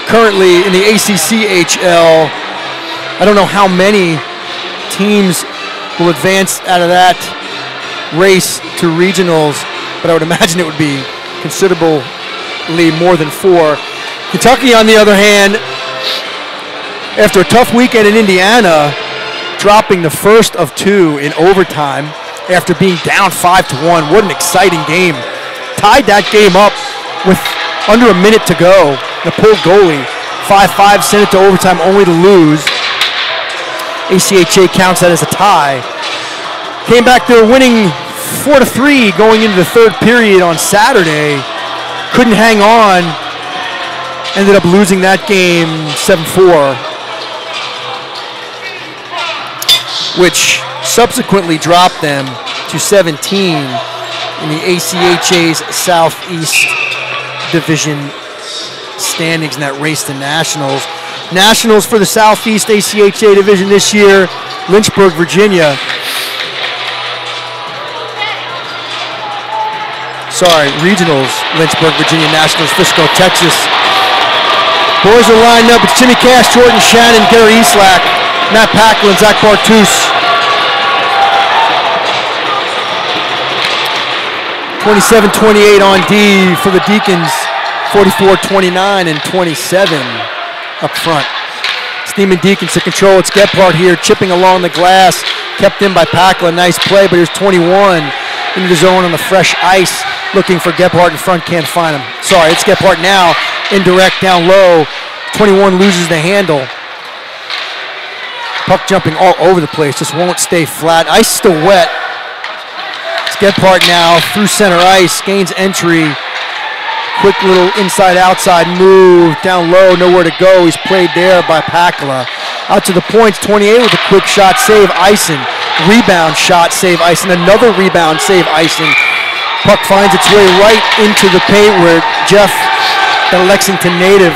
currently in the ACCHL. I don't know how many teams will advance out of that race to regionals, but I would imagine it would be considerably more than 4. Kentucky, on the other hand, after a tough weekend in Indiana, dropping the first of 2 in overtime after being down 5-1. What an exciting game. Tied that game up with under a minute to go. The pulled goalie, 5-5, sent it to overtime only to lose. ACHA counts that as a tie. Came back there winning 4-3 going into the third period on Saturday. Couldn't hang on. Ended up losing that game 7-4, which subsequently dropped them to 17 in the ACHA's Southeast Division standings in that race to Nationals. Nationals for the Southeast ACHA Division this year, Lynchburg, Virginia. Regionals, Lynchburg, Virginia, Nationals, Frisco, Texas. Boys are lined up. It's Jimmy Cash, Jordan Shannon, Gary Eastlack, Matt Packlin, Zach Bartus. 27-28 on D for the Deacons. 44-29 and 27 up front. It's Demon Deacons to control. It's Gephardt here, chipping along the glass. Kept in by Packlin. Nice play, but here's 21 into the zone on the fresh ice. Looking for Gephardt in front, can't find him. Sorry, it's Gephardt now. Indirect down low. 21 loses the handle. Puck jumping all over the place, just won't stay flat. Ice still wet. It's Gephardt now through center ice, gains entry. Quick little inside-outside move, down low, nowhere to go. He's played there by Pakala. Out to the points, 28 with a quick shot, save Eisen. Rebound shot, save Eisen. Another rebound, save Eisen. Puck finds its way right into the paint where Jeff, the Lexington native,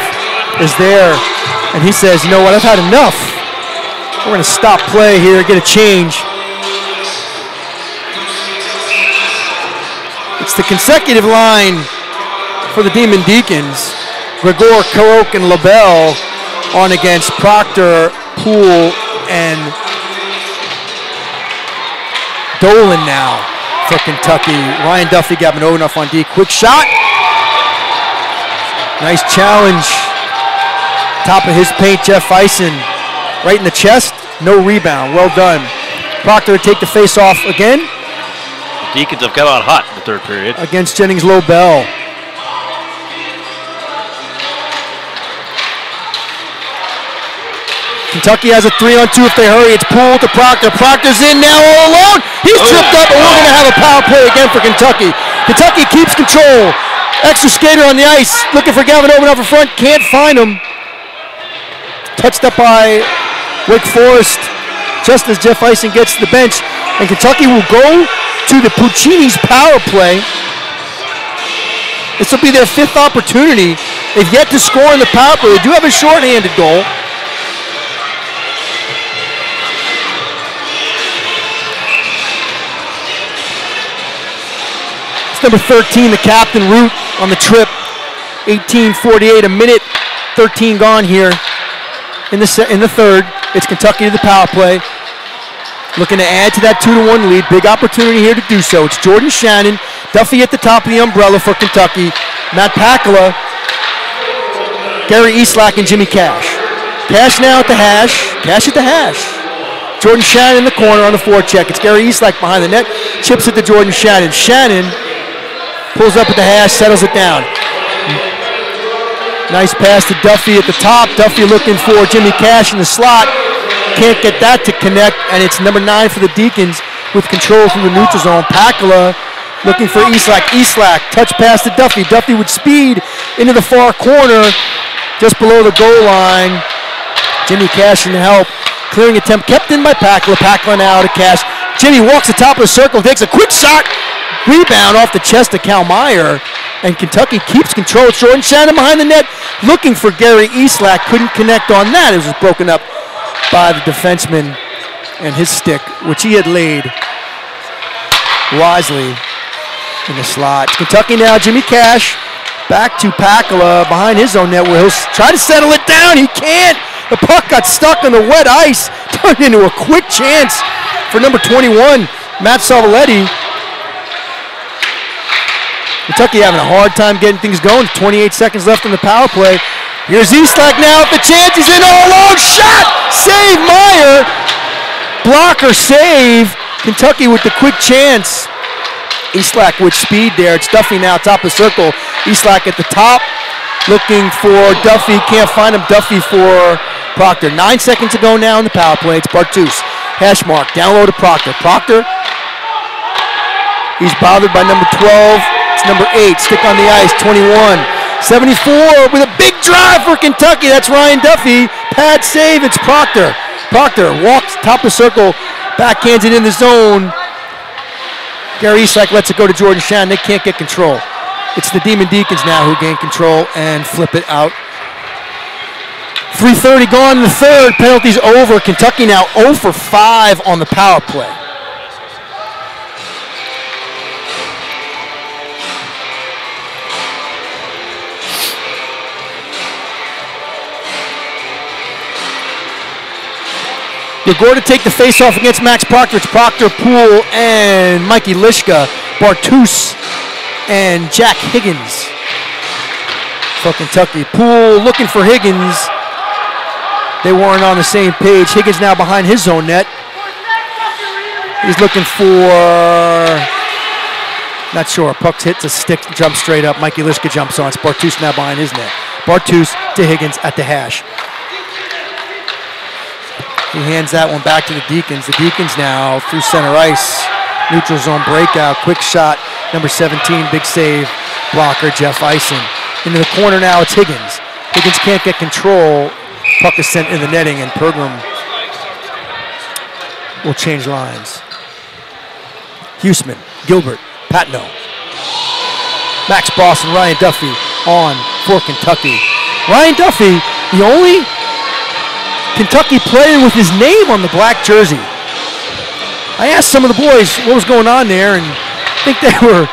is there. And he says, you know what, I've had enough. We're going to stop play here, get a change. It's the consecutive line for the Demon Deacons. Gregor, Karok, and LaBelle on against Proctor, Poole, and Dolan now for Kentucky. Ryan Duffy got enough on D. Quick shot. Nice challenge. Top of his paint, Jeff Eisen. Right in the chest, no rebound. Well done. Proctor to take the face off again. The Deacons have come out hot in the third period. Against Jennings Lobel. Kentucky has a 3-on-2 if they hurry. It's Poole to Proctor. Proctor's in now all alone. He's tripped up, and we're going to have a power play again for Kentucky. Kentucky keeps control. Extra skater on the ice, looking for Gavin Oben up in front. Can't find him. Touched up by Wake Forest just as Jeff Eisen gets to the bench. And Kentucky will go to the Puccini's power play. This will be their 5th opportunity. They've yet to score in the power play. They do have a shorthanded goal. It's number 13, the captain, Root, on the trip. 18:48, a minute, 13 gone here in the third. It's Kentucky to the power play. Looking to add to that 2-1 lead. Big opportunity here to do so. It's Jordan Shannon. Duffy at the top of the umbrella for Kentucky. Matt Pakala, Gary Eastlack, and Jimmy Cash. Cash now at the hash. Cash at the hash. Jordan Shannon in the corner on the forecheck. It's Gary Eastlack behind the net. Chips it to Jordan Shannon. Shannon pulls up at the hash, settles it down. Nice pass to Duffy at the top. Duffy looking for Jimmy Cash in the slot. Can't get that to connect, and it's number 9 for the Deacons with control from the neutral zone. Pakala looking for Eastlack. Eastlack, touch pass to Duffy. Duffy with speed into the far corner, just below the goal line. Jimmy Cash in help. Clearing attempt kept in by Pakala. Pakala now to Cash. Jimmy walks the top of the circle, takes a quick shot. Rebound off the chest of Cal Meyer, and Kentucky keeps control. Jordan Shannon behind the net, looking for Gary Eastlack. Couldn't connect on that. It was broken up by the defenseman and his stick, which he had laid wisely in the slot. Kentucky now, Jimmy Cash back to Pakala behind his own net where he'll try to settle it down. He can't. The puck got stuck on the wet ice, turned into a quick chance for number 21, Matt Savaletti. Kentucky having a hard time getting things going. 28 seconds left in the power play. Here's Eastlack now with the chance. He's in all alone. Shot! Save Meyer. Blocker save. Kentucky with the quick chance. Eastlack with speed there. It's Duffy now, top of the circle. Eastlack at the top. Looking for Duffy. Can't find him. Duffy for Proctor. 9 seconds to go now in the power play. It's Bartus. Hash mark. Down low to Proctor. Proctor. He's bothered by number 12. It's number 8. Stick on the ice. 21. 74 with a big drive for Kentucky. That's Ryan Duffy. Pad save. It's Proctor. Proctor walks top of the circle. Backhands it in the zone. Gary Eastlack lets it go to Jordan Shannon. They can't get control. It's the Demon Deacons now who gain control and flip it out. 3:30 gone in the third. Penalties over. Kentucky now 0 for 5 on the power play. You're going to take the face-off against Max Proctor. It's Proctor, Poole, and Mikey Lishka. Bartus and Jack Higgins for Kentucky. Poole looking for Higgins. They weren't on the same page. Higgins now behind his own net. He's looking for, not sure. Puck hits a stick, jumps straight up. Mikey Lishka jumps on. It's Bartus now behind his net. Bartus to Higgins at the hash. He hands that one back to the Deacons. The Deacons now through center ice. Neutral zone breakout. Quick shot. Number 17, big save. Blocker, Jeff Eisen. Into the corner now, it's Higgins. Higgins can't get control. Puck is sent in the netting, and Pergram will change lines. Huseman, Gilbert, Patno. Max Boss and Ryan Duffy on for Kentucky. Ryan Duffy, the only Kentucky player with his name on the black jersey. I asked some of the boys what was going on there, and I think they were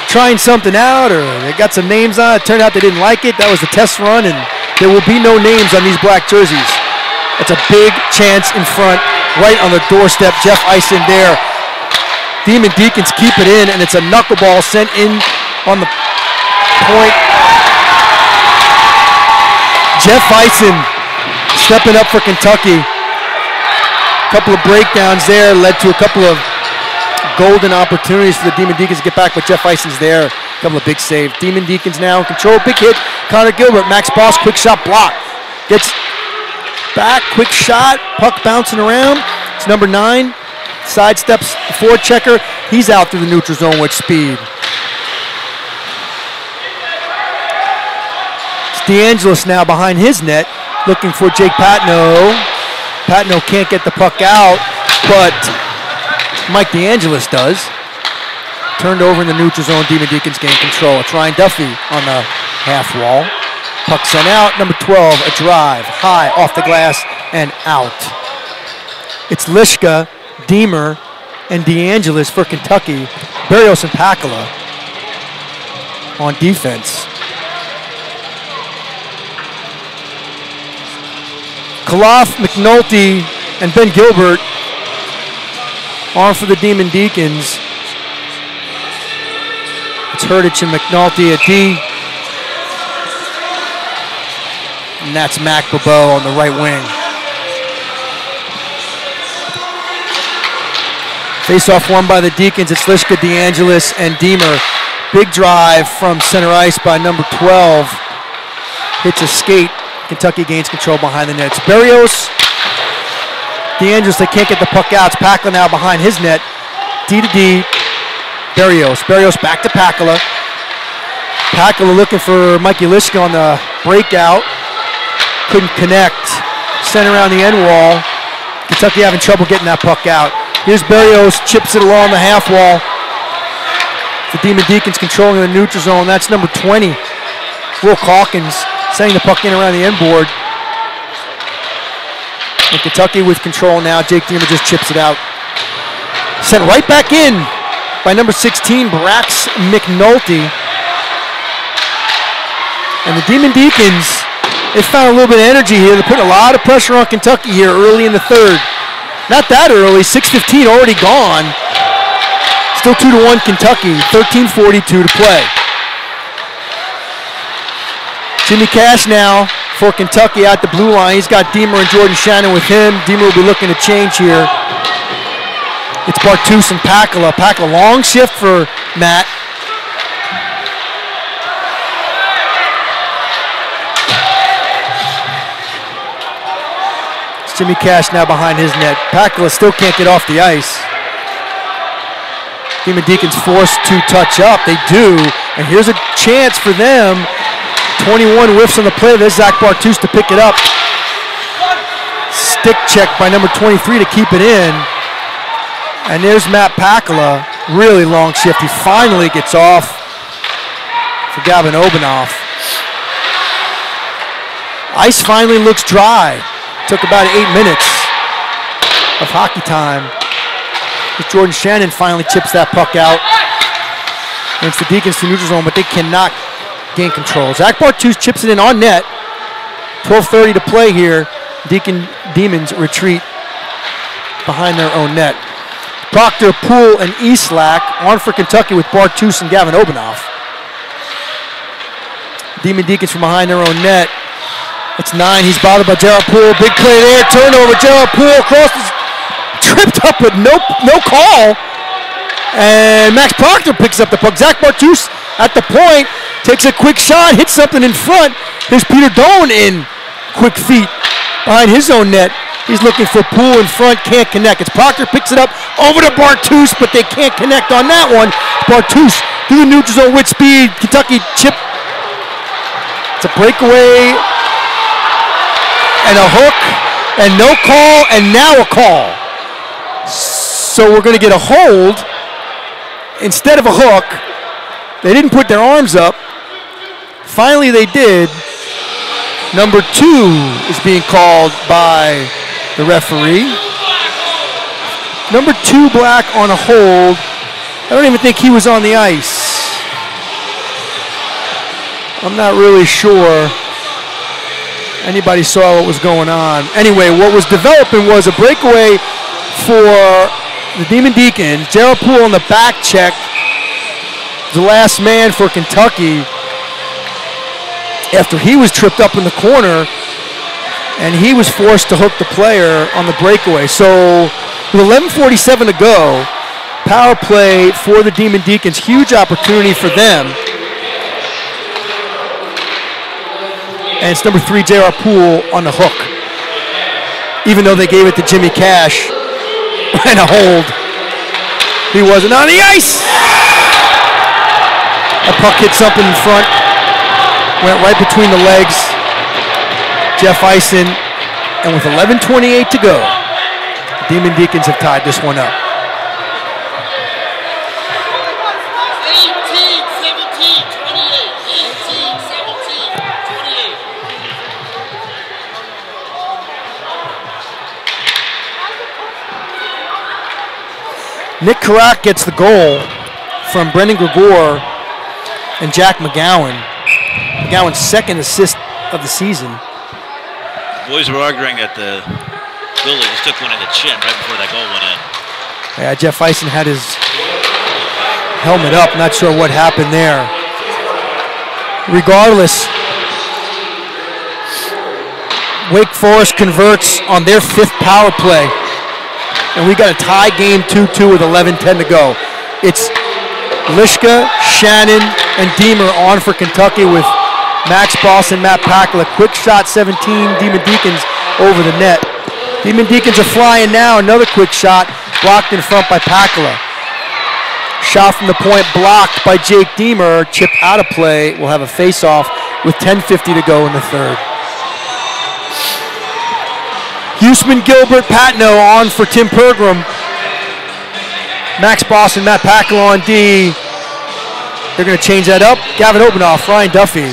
trying something out, or they got some names on it. Turned out they didn't like it. That was the test run, and there will be no names on these black jerseys. That's a big chance in front, right on the doorstep. Jeff Eisen there. Demon Deacons keep it in, and it's a knuckleball sent in on the point. Jeff Eisen stepping up for Kentucky. A couple of breakdowns there led to a couple of golden opportunities for the Demon Deacons to get back, but Jeff Eisen's there. A couple of big saves. Demon Deacons now in control. Big hit. Connor Gilbert. Max Boss, quick shot block. Gets back, quick shot. Puck bouncing around. It's number 9. Sidesteps the forward checker. He's out through the neutral zone with speed. It's DeAngelis now behind his net, looking for Jake Patno. Patno can't get the puck out, but Mike DeAngelis does. Turned over in the neutral zone. Demon Deacons gain control. It's Ryan Duffy on the half wall. Puck sent out. Number 12, a drive. High, off the glass, and out. It's Lishka, Deemer, and DeAngelis for Kentucky. Berrios and Pakala on defense. Kaloff, McNulty, and Ben Gilbert on for the Demon Deacons. It's Herdich and McNulty at D. And that's Mac Bobo on the right wing. Face-off won by the Deacons. It's Lishka, DeAngelis, and Deemer. Big drive from center ice by number 12. Hits a skate. Kentucky gains control behind the nets. Berrios, DeAngelis, they can't get the puck out. It's Pakala now behind his net. D to D. Berrios. Berrios back to Pakala. Pakala looking for Mikey Lishka on the breakout. Couldn't connect. Sent around the end wall. Kentucky having trouble getting that puck out. Here's Berrios, chips it along the half wall. The Demon Deacons controlling the neutral zone. That's number 20. Will Calkins sending the puck in around the end board. And Kentucky with control now. Jake Deemer just chips it out. Sent right back in by number 16, Brax McNulty. And the Demon Deacons, they found a little bit of energy here. They put a lot of pressure on Kentucky here early in the third. Not that early, 6:15 already gone. Still 2-1 Kentucky, 13:42 to play. Jimmy Cash now for Kentucky at the blue line. He's got Deemer and Jordan Shannon with him. Deemer will be looking to change here. It's Bartus and Pakala. Pakala, long shift for Matt. It's Jimmy Cash now behind his net. Pakala still can't get off the ice. Demon Deacons forced to touch up. They do. And here's a chance for them. 21 whiffs on the play. There's Zach Bartus to pick it up. Stick check by number 23 to keep it in. And there's Matt Pakala. Really long shift. He finally gets off for Gavin Obanoff. Ice finally looks dry. Took about 8 minutes of hockey time. Jordan Shannon finally chips that puck out. And it's the Deacons to neutral zone, but they cannot gain control. Zach Bartus chips it in on net. 12:30 to play here. Demons retreat behind their own net. Proctor, Poole, and Eastlack on for Kentucky with Bartus and Gavin Obanoff. Demon Deacons from behind their own net. It's 9. He's bothered by Gerald Poole. Big play there. Turnover. Gerald Poole crosses. Tripped up with no call. And Max Proctor picks up the puck. Zach Bartus at the point. Takes a quick shot. Hits something in front. Here's Peter Doan in quick feet behind his own net. He's looking for Poole in front. Can't connect. It's Proctor picks it up over to Bartus, but they can't connect on that one. Bartus through the neutral zone with speed. Kentucky chip. It's a breakaway. And a hook. And no call. And now a call. So we're going to get a hold instead of a hook. They didn't put their arms up. Finally they did. Number 2 is being called by the referee. Number 2 black on a hold. I don't even think he was on the ice. I'm not really sure anybody saw what was going on. Anyway, what was developing was a breakaway for the Demon Deacons. Gerald Poole on the back check. The last man for Kentucky after he was tripped up in the corner and he was forced to hook the player on the breakaway. So with 11:47 to go, power play for the Demon Deacons. Huge opportunity for them. And it's number 3, J.R. Poole on the hook. Even though they gave it to Jimmy Cash and a hold, he wasn't on the ice. A puck hit something in front, went right between the legs. Jeff Eisen, and with 11:28 to go, the Demon Deacons have tied this one up. Nick Karak gets the goal from Brendan Gregor and Jack McGowan. McGowan's second assist of the season. Boys were arguing that the goalie just took one in the chin right before that goal went in. Yeah, Jeff Eisen had his helmet up. Not sure what happened there. Regardless, Wake Forest converts on their 5th power play. And we got a tie game 2-2 with 11:10 to go. It's Lishka, Shannon, and Deemer on for Kentucky with Max Boss and Matt Pakala. Quick shot 17, Demon Deacons over the net. Demon Deacons are flying now. Another quick shot blocked in front by Pakala. Shot from the point blocked by Jake Deemer. Chip out of play. We'll have a face-off with 10:50 to go in the third. Huseman, Gilbert, Patno on for Tim Pergram. Max Boss and Matt Pakala on D. They're going to change that up. Gavin Obenoff, Ryan Duffy.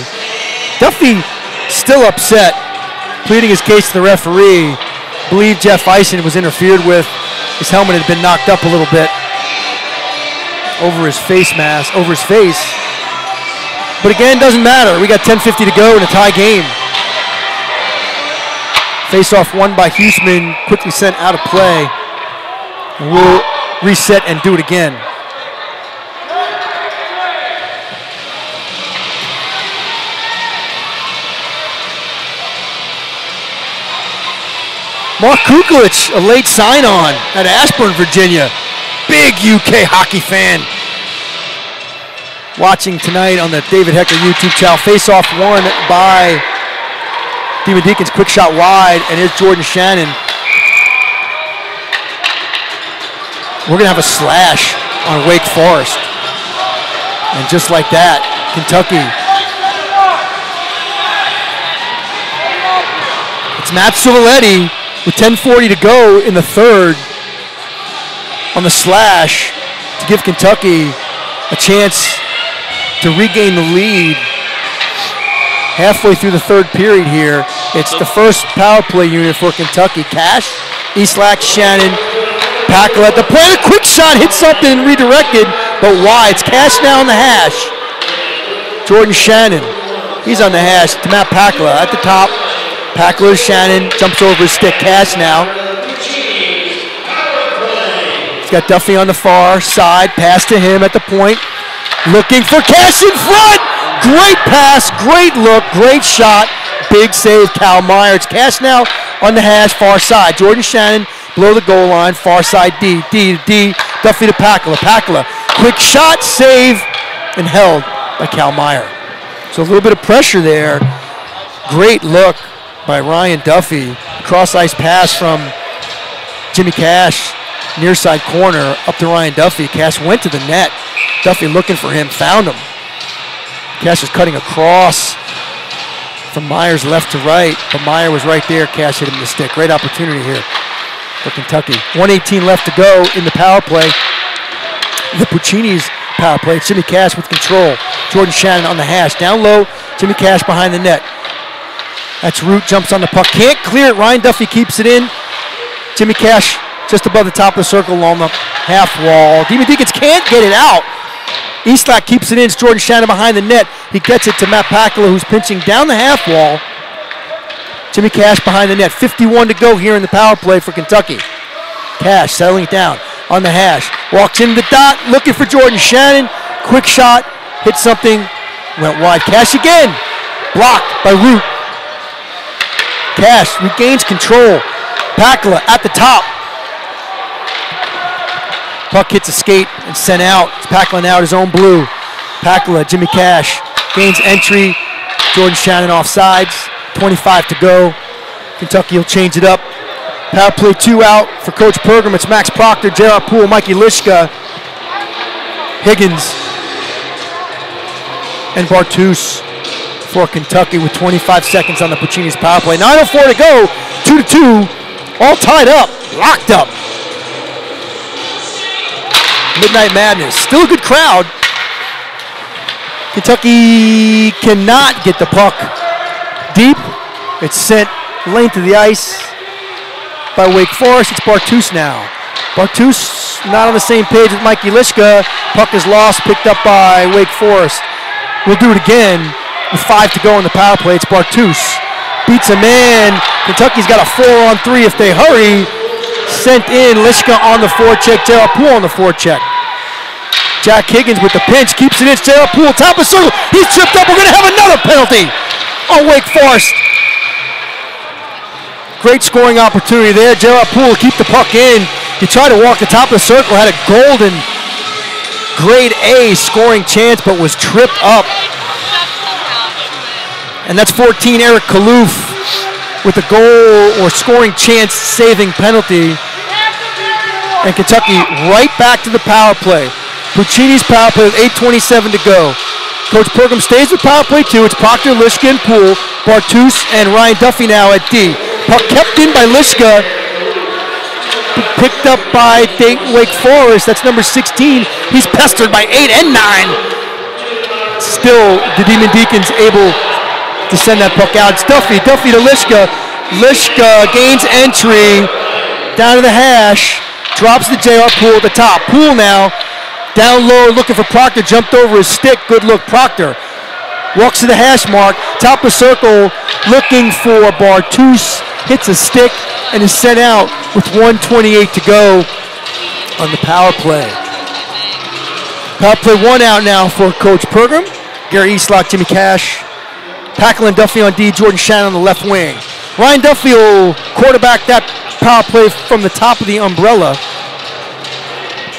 Duffy still upset, pleading his case to the referee. Believe Jeff Eisen was interfered with. His helmet had been knocked up a little bit over his face mask, over his face. But again, doesn't matter. We got 10:50 to go in a tie game. Face-off won by Huseman, quickly sent out of play. We'll reset and do it again. Mark Kukolich, a late sign-on at Ashburn, Virginia. Big UK hockey fan. Watching tonight on the David Hecker YouTube channel. Face-off won by Demon Deacons, quick shot wide, and here's Jordan Shannon. We're going to have a slash on Wake Forest. And just like that, Kentucky. It's Matt Civiletti with 10:40 to go in the third on the slash to give Kentucky a chance to regain the lead. Halfway through the third period here, it's the first power play unit for Kentucky. Cash, Eastlack, Shannon, Pakala at the point. A quick shot hit something and redirected, but wide. It's Cash now on the hash. Jordan Shannon, he's on the hash to Matt Pakala at the top. Pakala, Shannon, jumps over his stick. Cash now. He's got Duffy on the far side. Pass to him at the point. Looking for Cash in front. Great pass, great look, great shot. Big save, Cal Meyer. It's Cash now on the hash, far side. Jordan Shannon below the goal line, far side D. Duffy to Pakala. Pakala, quick shot, save, and held by Cal Meyer. So a little bit of pressure there. Great look by Ryan Duffy. Cross ice pass from Jimmy Cash, near side corner, up to Ryan Duffy. Cash went to the net. Duffy looking for him, found him. Cash is cutting across from Myers left to right, but Meyer was right there. Cash hit him in the stick. Great opportunity here for Kentucky. 1:18 left to go in the power play. The Puccini's power play. It's Jimmy Cash with control. Jordan Shannon on the hash. Down low, Jimmy Cash behind the net. That's Root, jumps on the puck. Can't clear it. Ryan Duffy keeps it in. Jimmy Cash just above the top of the circle along the half wall. Demon Deacons can't get it out. Eastlack keeps it in. It's Jordan Shannon behind the net. He gets it to Matt Pakala, who's pinching down the half wall. Jimmy Cash behind the net. 51 to go here in the power play for Kentucky. Cash settling it down on the hash. Walks in the dot, looking for Jordan Shannon. Quick shot, hit something, went wide. Cash again. Blocked by Root. Cash regains control. Pakala at the top. Puck hits a skate and sent out. It's Pakala now at his own blue. Pakala, Jimmy Cash gains entry. Jordan Shannon off sides. 25 to go. Kentucky will change it up. Power play 2 out for Coach Pergram. It's Max Proctor, J.R. Poole, Mikey Lishka, Higgins, and Bartus for Kentucky with 25 seconds on the Puccini's power play. 9:04 to go. 2-2. All tied up. Locked up. Midnight Madness. Still a good crowd. Kentucky cannot get the puck deep. It's sent length of the ice by Wake Forest. It's Bartus now. Bartus not on the same page with Mikey Lishka. Puck is lost, picked up by Wake Forest. We'll do it again with 5 to go on the power play. It's Bartus. Beats a man. Kentucky's got a 4-on-3 if they hurry. Sent in. Lishka on the forecheck. J.R. Poole on the forecheck. Jack Higgins with the pinch. Keeps it in. J.R. Poole, top of circle. He's tripped up. We're going to have another penalty on Wake Forest. Great scoring opportunity there. J.R. Poole keep the puck in. He tried to walk the top of the circle. Had a golden grade A scoring chance, but was tripped up. And that's 14, Eric Kaloof with a goal or scoring chance saving penalty. And Kentucky right back to the power play. Puccini's power play with 8:27 to go. Coach Pergam stays with power play 2. It's Proctor, Lishka, and Poole. Bartus and Ryan Duffy now at D. Puck kept in by Lishka. Picked up by Wake Forest. That's number 16. He's pestered by 8 and 9. Still, the Demon Deacons able to send that puck out. It's Duffy. Duffy to Lishka. Lishka gains entry. Down to the hash. Drops the J.R. Poole at the top. Poole now down low looking for Proctor. Jumped over his stick. Good look, Proctor. Walks to the hash mark. Top of circle looking for Bartus. Hits a stick and is sent out with 1:28 to go on the power play. Power play 1 out now for Coach Pergam. Gary Eastlock, Jimmy Cash. Packle and Duffy on D, Jordan Shannon on the left wing. Ryan Duffy will quarterback that power play from the top of the umbrella.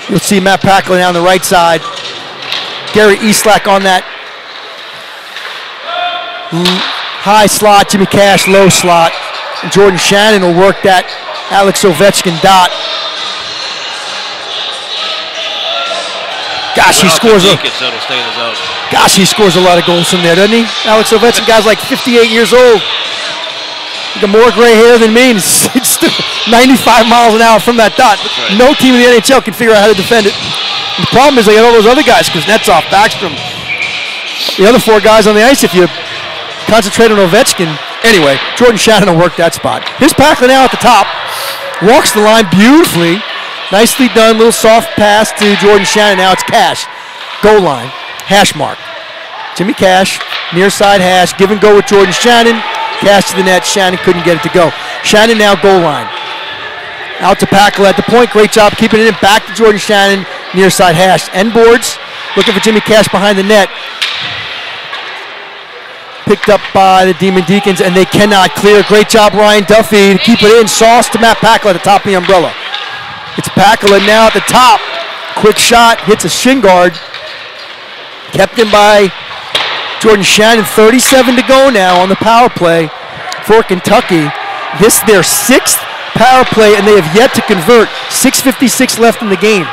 You'll see Matt Packle now on the right side. Gary Eastlock on that high slot, Jimmy Cash low slot. And Jordan Shannon will work that Alex Ovechkin dot. Gosh, he scores a lot of goals from there, doesn't he? Alex Ovechkin, guy's like 58 years old. He got more gray hair than me, and it's 95 miles an hour from that dot. Right. No team in the NHL can figure out how to defend it. And the problem is they got all those other guys, Kuznetsov, Backstrom, the other 4 guys on the ice. If you concentrate on Ovechkin. Anyway, Jordan Shannon will work that spot. Here's Packler now at the top. Walks the line beautifully. Nicely done. Little soft pass to Jordan Shannon. Now it's Cash. Goal line. Hash mark. Jimmy Cash. Near side hash. Give and go with Jordan Shannon. Cash to the net. Shannon couldn't get it to go. Shannon now goal line. Out to Packler at the point. Great job keeping it in. Back to Jordan Shannon. Near side hash. End boards. Looking for Jimmy Cash behind the net. Picked up by the Demon Deacons, and they cannot clear. Great job, Ryan Duffy, to keep it in. Sauce to Matt Packle at the top of the umbrella. It's Packle now at the top. Quick shot, hits a shin guard. Kept in by Jordan Shannon. 37 to go now on the power play for Kentucky. This is their 6th power play, and they have yet to convert. 6:56 left in the game.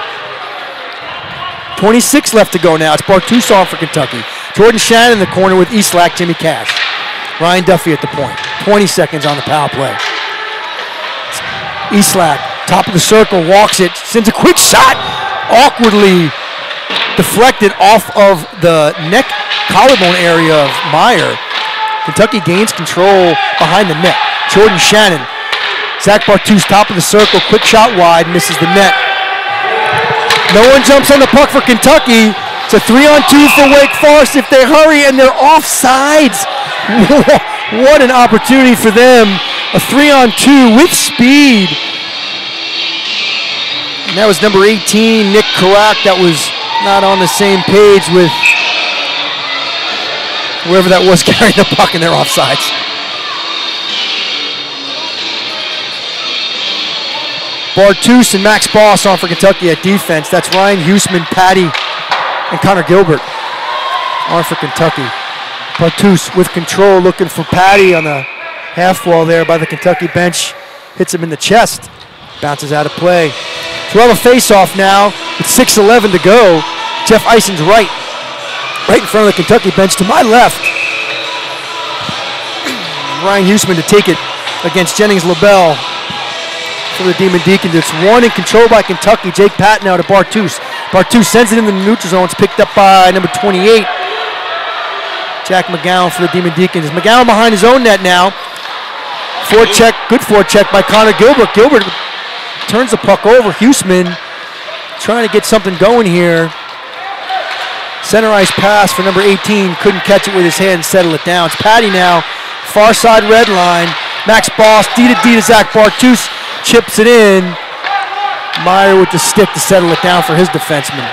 26 left to go now. It's Bartus on for Kentucky. Jordan Shannon in the corner with Eastlack, Jimmy Cash. Ryan Duffy at the point. 20 seconds on the power play. Eastlack, top of the circle, walks it, sends a quick shot, awkwardly deflected off of the neck collarbone area of Meyer. Kentucky gains control behind the net. Jordan Shannon. Zach Bartus, top of the circle, quick shot wide, misses the net. No one jumps on the puck for Kentucky. It's a 3-on-2 for Wake Forest if they hurry, and they're offsides. What an opportunity for them. A 3-on-2 with speed. And that was number 18, Nick Karak, that was not on the same page with whoever that was carrying the puck, and they're offsides. Bartus and Max Boss on for Kentucky at defense. That's Ryan Huseman, Patty, and Connor Gilbert on for Kentucky. Bartus with control, looking for Patty on the half wall there by the Kentucky bench. Hits him in the chest. Bounces out of play. So we'll have a face-off now with 6:11 to go. Jeff Eison's right in front of the Kentucky bench to my left. Ryan Huseman to take it against Jennings LaBelle for the Demon Deacons. It's 1 in control by Kentucky. Jake Patton now to Bartus. Bartus sends it into the neutral zone. It's picked up by number 28, Jack McGowan for the Demon Deacons. McGowan behind his own net now. Forecheck, good forecheck by Connor Gilbert. Gilbert turns the puck over. Huseman trying to get something going here. Center ice pass for number 18. Couldn't catch it with his hand and settle it down. It's Patty now. Far side red line. Max Boss, D to Zach Bartus. Chips it in. Meyer with the stick to settle it down for his defenseman.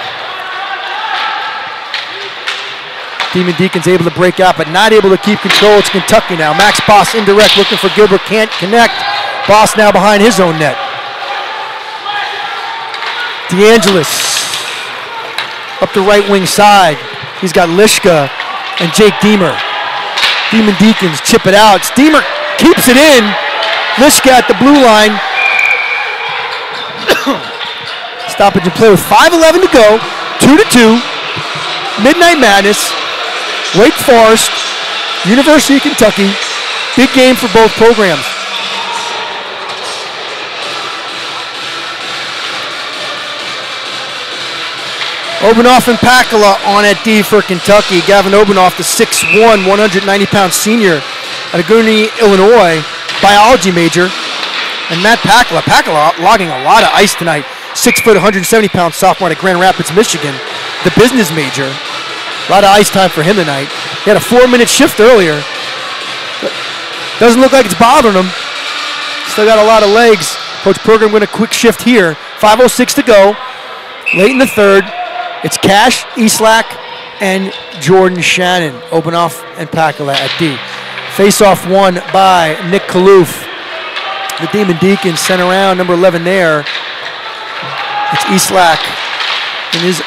Demon Deacons able to break out, but not able to keep control. It's Kentucky now. Max Boss indirect, looking for Gilbert, can't connect. Boss now behind his own net. DeAngelis up the right wing side. He's got Lishka and Jake Deemer. Demon Deacons chip it out. Deemer keeps it in. Lishka at the blue line. Stoppage and play with 5:11 to go. 2-2. Midnight Madness. Wake Forest, University of Kentucky. Big game for both programs. Obanoff and Pakala on at D for Kentucky. Gavin Obanoff, the 6'1", 190-pound senior at Aguni, Illinois, biology major. And Matt Pakala. Pakala logging a lot of ice tonight. 6 foot, 170-pound sophomore at Grand Rapids, Michigan. The business major. A lot of ice time for him tonight. He had a 4-minute shift earlier. Doesn't look like it's bothering him. Still got a lot of legs. Coach Program with a quick shift here. 5:06 to go. Late in the third. It's Cash, Eastlack, and Jordan Shannon. Obanoff and Pakala at D. Face-off won by Nick Kaloof. The Demon Deacons sent around, number 11 there. It's Eastlack in his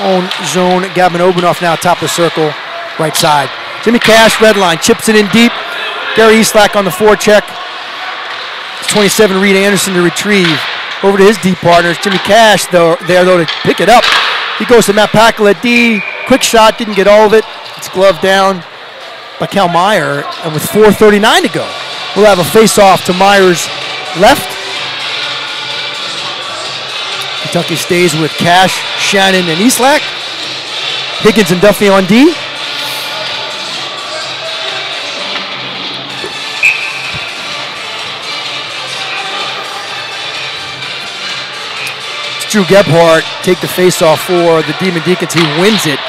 own zone. Gavin Obanoff now top of the circle, right side. Jimmy Cash, red line, chips it in deep. Gary Eastlack on the forecheck. It's 27, Reed Anderson to retrieve. Over to his D partners. Jimmy Cash though to pick it up. He goes to Matt Pakala at D. Quick shot, didn't get all of it. It's gloved down by Cal Meyer. And with 4:39 to go, we'll have a face-off to Meyer's left. Kentucky stays with Cash, Shannon, and Eastlack. Higgins and Duffy on D. Drew Gebhardt take the face-off for the Demon Deacons. He wins it.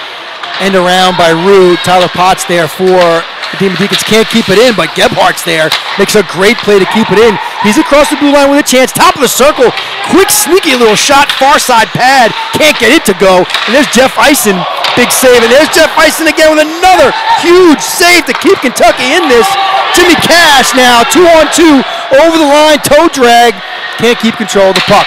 End around by Rue. Tyler Potts there for the Demon Deacons. Can't keep it in, but Gebhardt's there. Makes a great play to keep it in. He's across the blue line with a chance. Top of the circle. Quick, sneaky little shot. Far side pad. Can't get it to go. And there's Jeff Eisen. Big save. And there's Jeff Eisen again with another huge save to keep Kentucky in this. Jimmy Cash now 2-on-2 over the line. Toe drag. Can't keep control of the puck.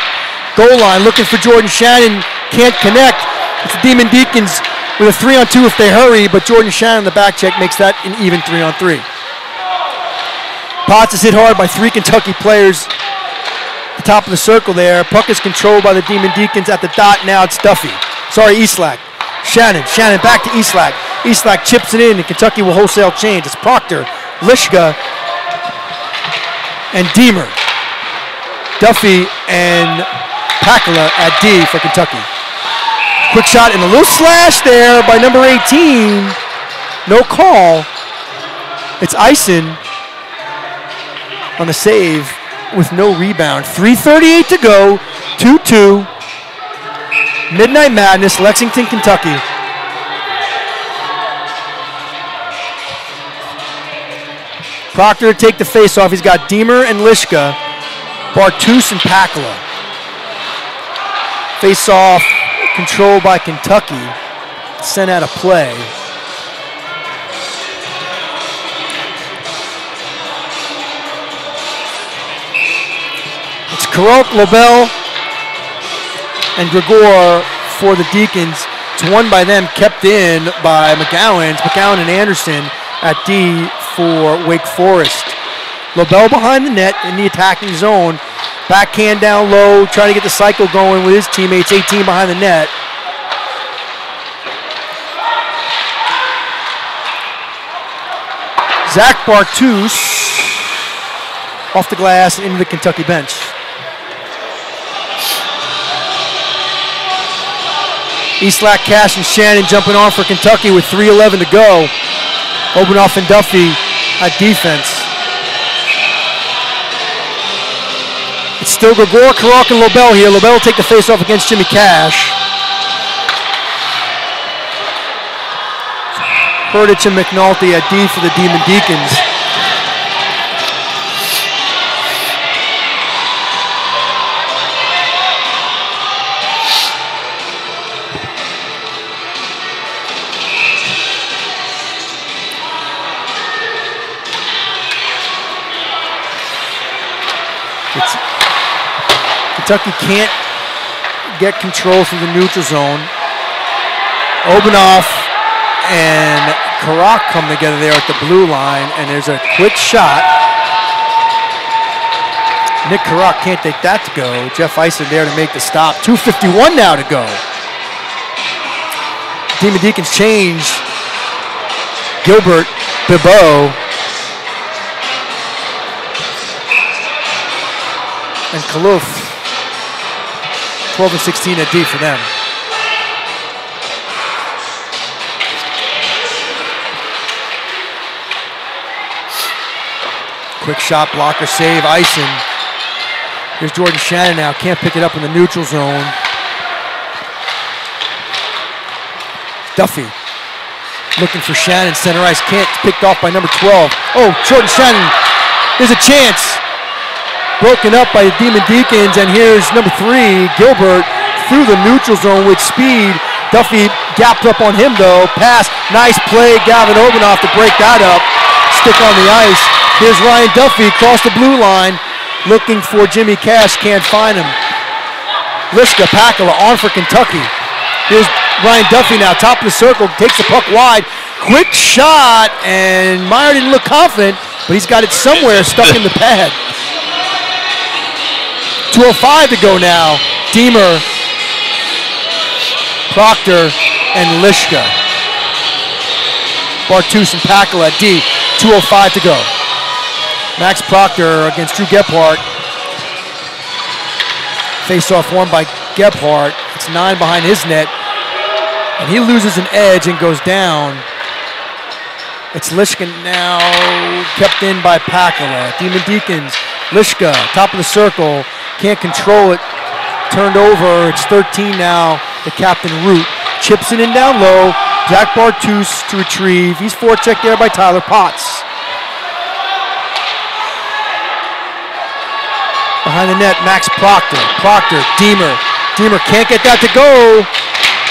Goal line, looking for Jordan Shannon, can't connect. It's the Demon Deacons with a 3-on-2 if they hurry, but Jordan Shannon, the back check, makes that an even 3-on-3. Potts is hit hard by 3 Kentucky players. The top of the circle there. Puck is controlled by the Demon Deacons at the dot. Now it's Duffy. Sorry, Eastlack. Shannon back to Eastlack. Eastlack chips it in, and Kentucky will wholesale change. It's Proctor, Lishka, and Deemer. Duffy and Pakala at D for Kentucky. Quick shot and a little slash there by number 18. No call. It's Eisen on the save with no rebound. 3:38 to go. 2-2. Midnight Madness, Lexington, Kentucky. Proctor to take the face-off. He's got Deemer and Lishka, Bartus and Pakala. Face-off controlled by Kentucky. Sent out of play. It's Karok, Lobel, and Gregor for the Deacons. It's won by them, kept in by McGowan. It's McGowan and Anderson at D for Wake Forest. Lobel behind the net in the attacking zone. Backhand down low, trying to get the cycle going with his teammates. 18 behind the net. Zach Bartus off the glass into the Kentucky bench. Eastlack, Cash, and Shannon jumping on for Kentucky with 3:11 to go. Obanoff and Duffy at defense. It's Still Gregor, Karak, and Lobel here. Lobel will take the face-off against Jimmy Cash. Herdich and McNulty at D for the Demon Deacons. Kentucky can't get control through the neutral zone. Obanoff and Karak come together there at the blue line, and there's a quick shot. Nick Karak can't take that to go. Jeff Eisen there to make the stop. 2:51 now to go. Demon Deacons change. Gilbert, Bibeau, and Kalouf. 12 and 16 at D for them. Quick shot, blocker, save, Eisen. Here's Jordan Shannon now, can't pick it up in the neutral zone. Duffy looking for Shannon, center ice, can't, picked off by number 12. Oh, Jordan Shannon, there's a chance. Broken up by the Demon Deacons, and here's number 3, Gilbert, through the neutral zone with speed. Duffy gapped up on him though. Pass, nice play, Gavin Obanoff to break that up. Stick on the ice. Here's Ryan Duffy across the blue line, looking for Jimmy Cash, can't find him. Lishka, Pakala on for Kentucky. Here's Ryan Duffy now, top of the circle, takes the puck wide. Quick shot, and Meyer didn't look confident, but he's got it somewhere stuck in the pad. 2:05 to go now. Deemer, Proctor, and Lishka. Bartus and Pakala at D. 2:05 to go. Max Proctor against Drew Gebhardt. Face-off won by Gebhardt. It's 9 behind his net. And he loses an edge and goes down. It's Lishka now, kept in by Pakala. Demon Deacons, Lishka, top of the circle. Can't control it. Turned over. It's 13 now. The captain Root chips it in down low. Zach Bartus to retrieve. He's forechecked there by Tyler Potts. Behind the net, Max Proctor. Proctor, Deemer. Deemer can't get that to go.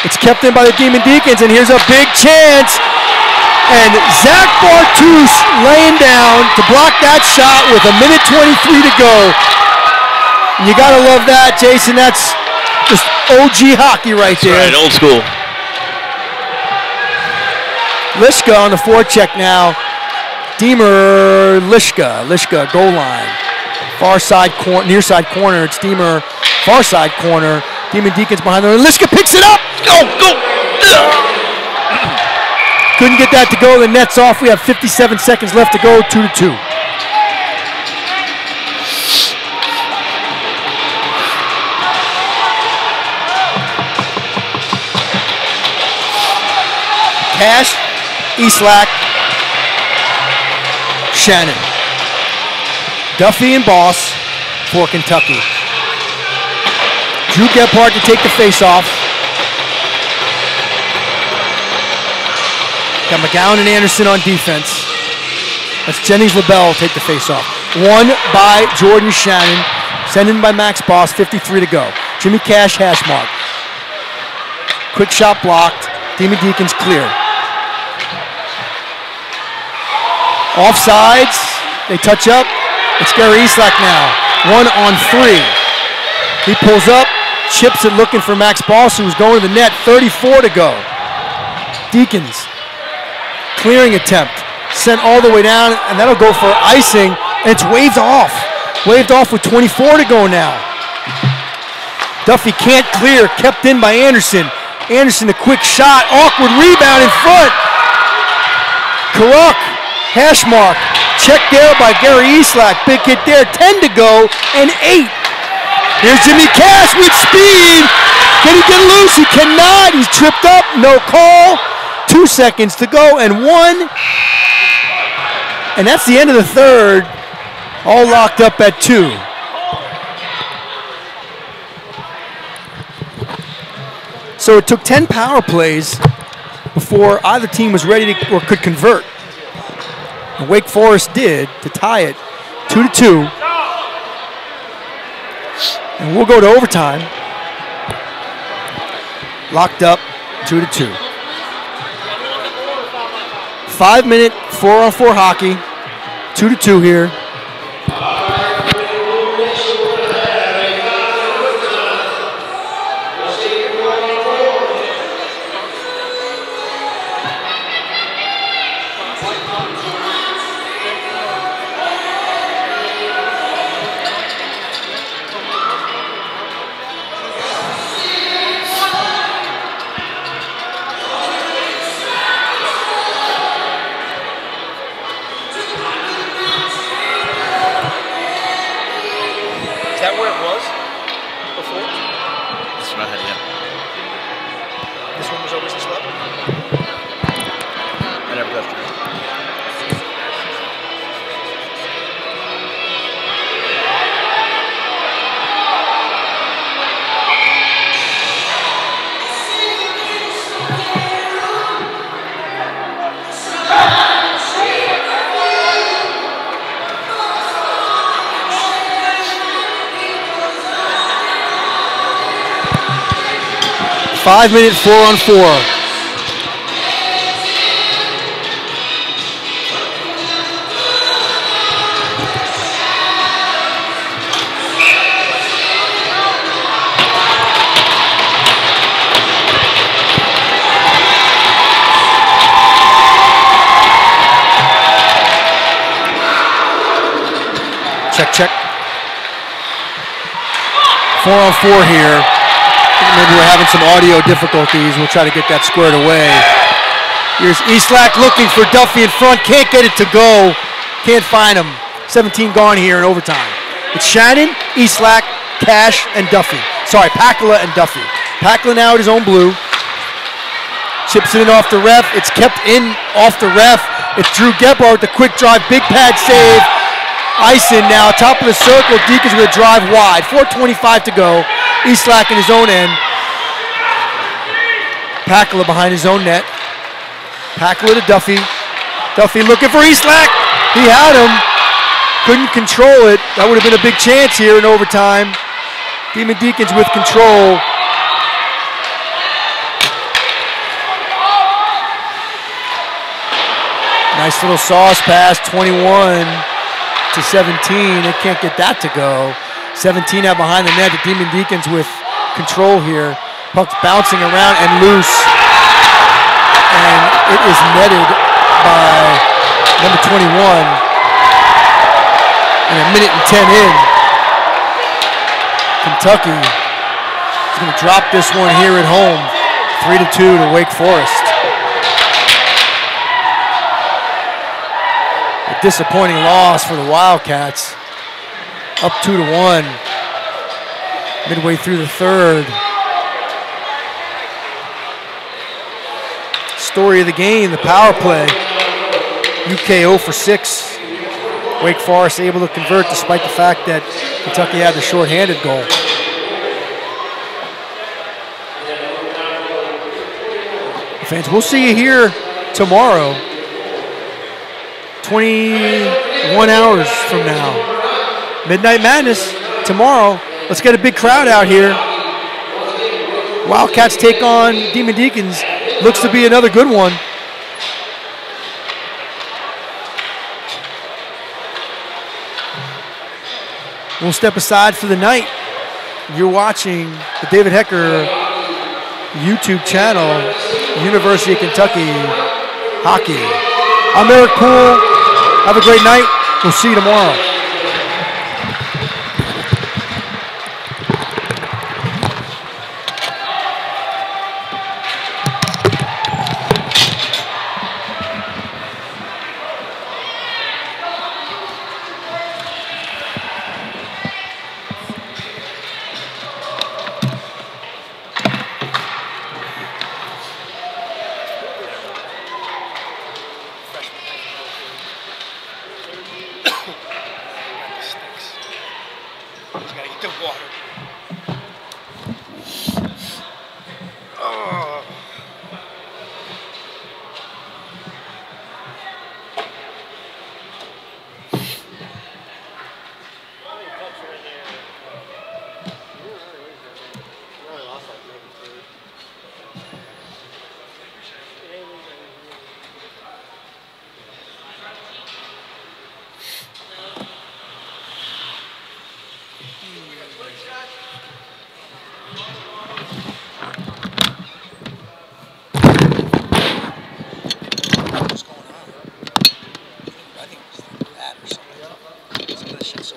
It's kept in by the Demon Deacons, and here's a big chance. And Zach Bartus laying down to block that shot with 1:23 to go. You gotta love that, Jason. That's just OG hockey right there. That's right, old school. Lishka on the forecheck now. Deemer, Lishka. Lishka, goal line. Far side corner, near side corner. It's Deemer, far side corner. Demon Deacons behind them. Lishka picks it up. Go, go. Couldn't get that to go. The net's off. We have 57 seconds left to go. 2-2. Cash, Eastlack, Shannon. Duffy and Boss for Kentucky. Drew Gebhardt to take the face-off. Got McGowan and Anderson on defense. That's Jennings LaBelle take the face-off. Won by Jordan Shannon. Sent in by Max Boss, 53 to go. Jimmy Cash hash mark. Quick shot blocked. Demon Deacons clear. Offsides, they touch up. It's Gary Eastlack now. 1-on-3. He pulls up, chips it looking for Max Boss, who was going to the net. 34 to go. Deacons, clearing attempt. Sent all the way down, and that'll go for icing, and it's waved off. Waved off with 24 to go now. Duffy can't clear, kept in by Anderson. Anderson, a quick shot, awkward rebound in front. Karak, hash mark, checked there by Gary Eastlack. Big hit there, 10 to go, and 8. Here's Jimmy Cash with speed. Can he get loose? He cannot. He's tripped up, no call. 2 seconds to go, and 1. And that's the end of the third. All locked up at 2. So it took 10 power plays before either team was ready to or could convert. And Wake Forest did to tie it 2-2. And we'll go to overtime. Locked up 2-2. 5-minute 4-on-4 hockey. 2-2 here. Five-minute 4-on-4. Check. 4-on-4 here. Maybe we're having some audio difficulties. We'll try to get that squared away. Here's Eastlack looking for Duffy in front. Can't get it to go. Can't find him. 17 gone here in overtime. It's Shannon, Eastlack, Cash, and Duffy. Sorry, Pakula and Duffy. Pakula now at his own blue. Chips it in off the ref. It's kept in off the ref. It's Drew Gebhardt with the quick drive. Big pad save. Ison now, top of the circle. Deacons with a drive wide. 4:25 to go. Eastlack in his own end. Pakula behind his own net. Pakula to Duffy. Duffy looking for Eastlack. He had him. Couldn't control it. That would have been a big chance here in overtime. Demon Deacons with control. Nice little sauce pass, 21 to 17. They can't get that to go. 17 out behind the net. The Demon Deacons with control here. Puck's bouncing around and loose. And it is netted by number 21. And a minute and 10 in. Kentucky is going to drop this one here at home. 3-2 to Wake Forest. A disappointing loss for the Wildcats. Up 2-1. Midway through the third. Story of the game, the power play. UK 0 for 6. Wake Forest able to convert despite the fact that Kentucky had the shorthanded goal. Fans, we'll see you here tomorrow, 21 hours from now. Midnight Madness tomorrow. Let's get a big crowd out here. Wildcats take on Demon Deacons. Looks to be another good one. We'll step aside for the night. You're watching the David Hecker YouTube channel, University of Kentucky Hockey. I'm Eric Poole. Have a great night. We'll see you tomorrow. Just gotta get the water. What's going on? I think it was that or something. Some of that shit's so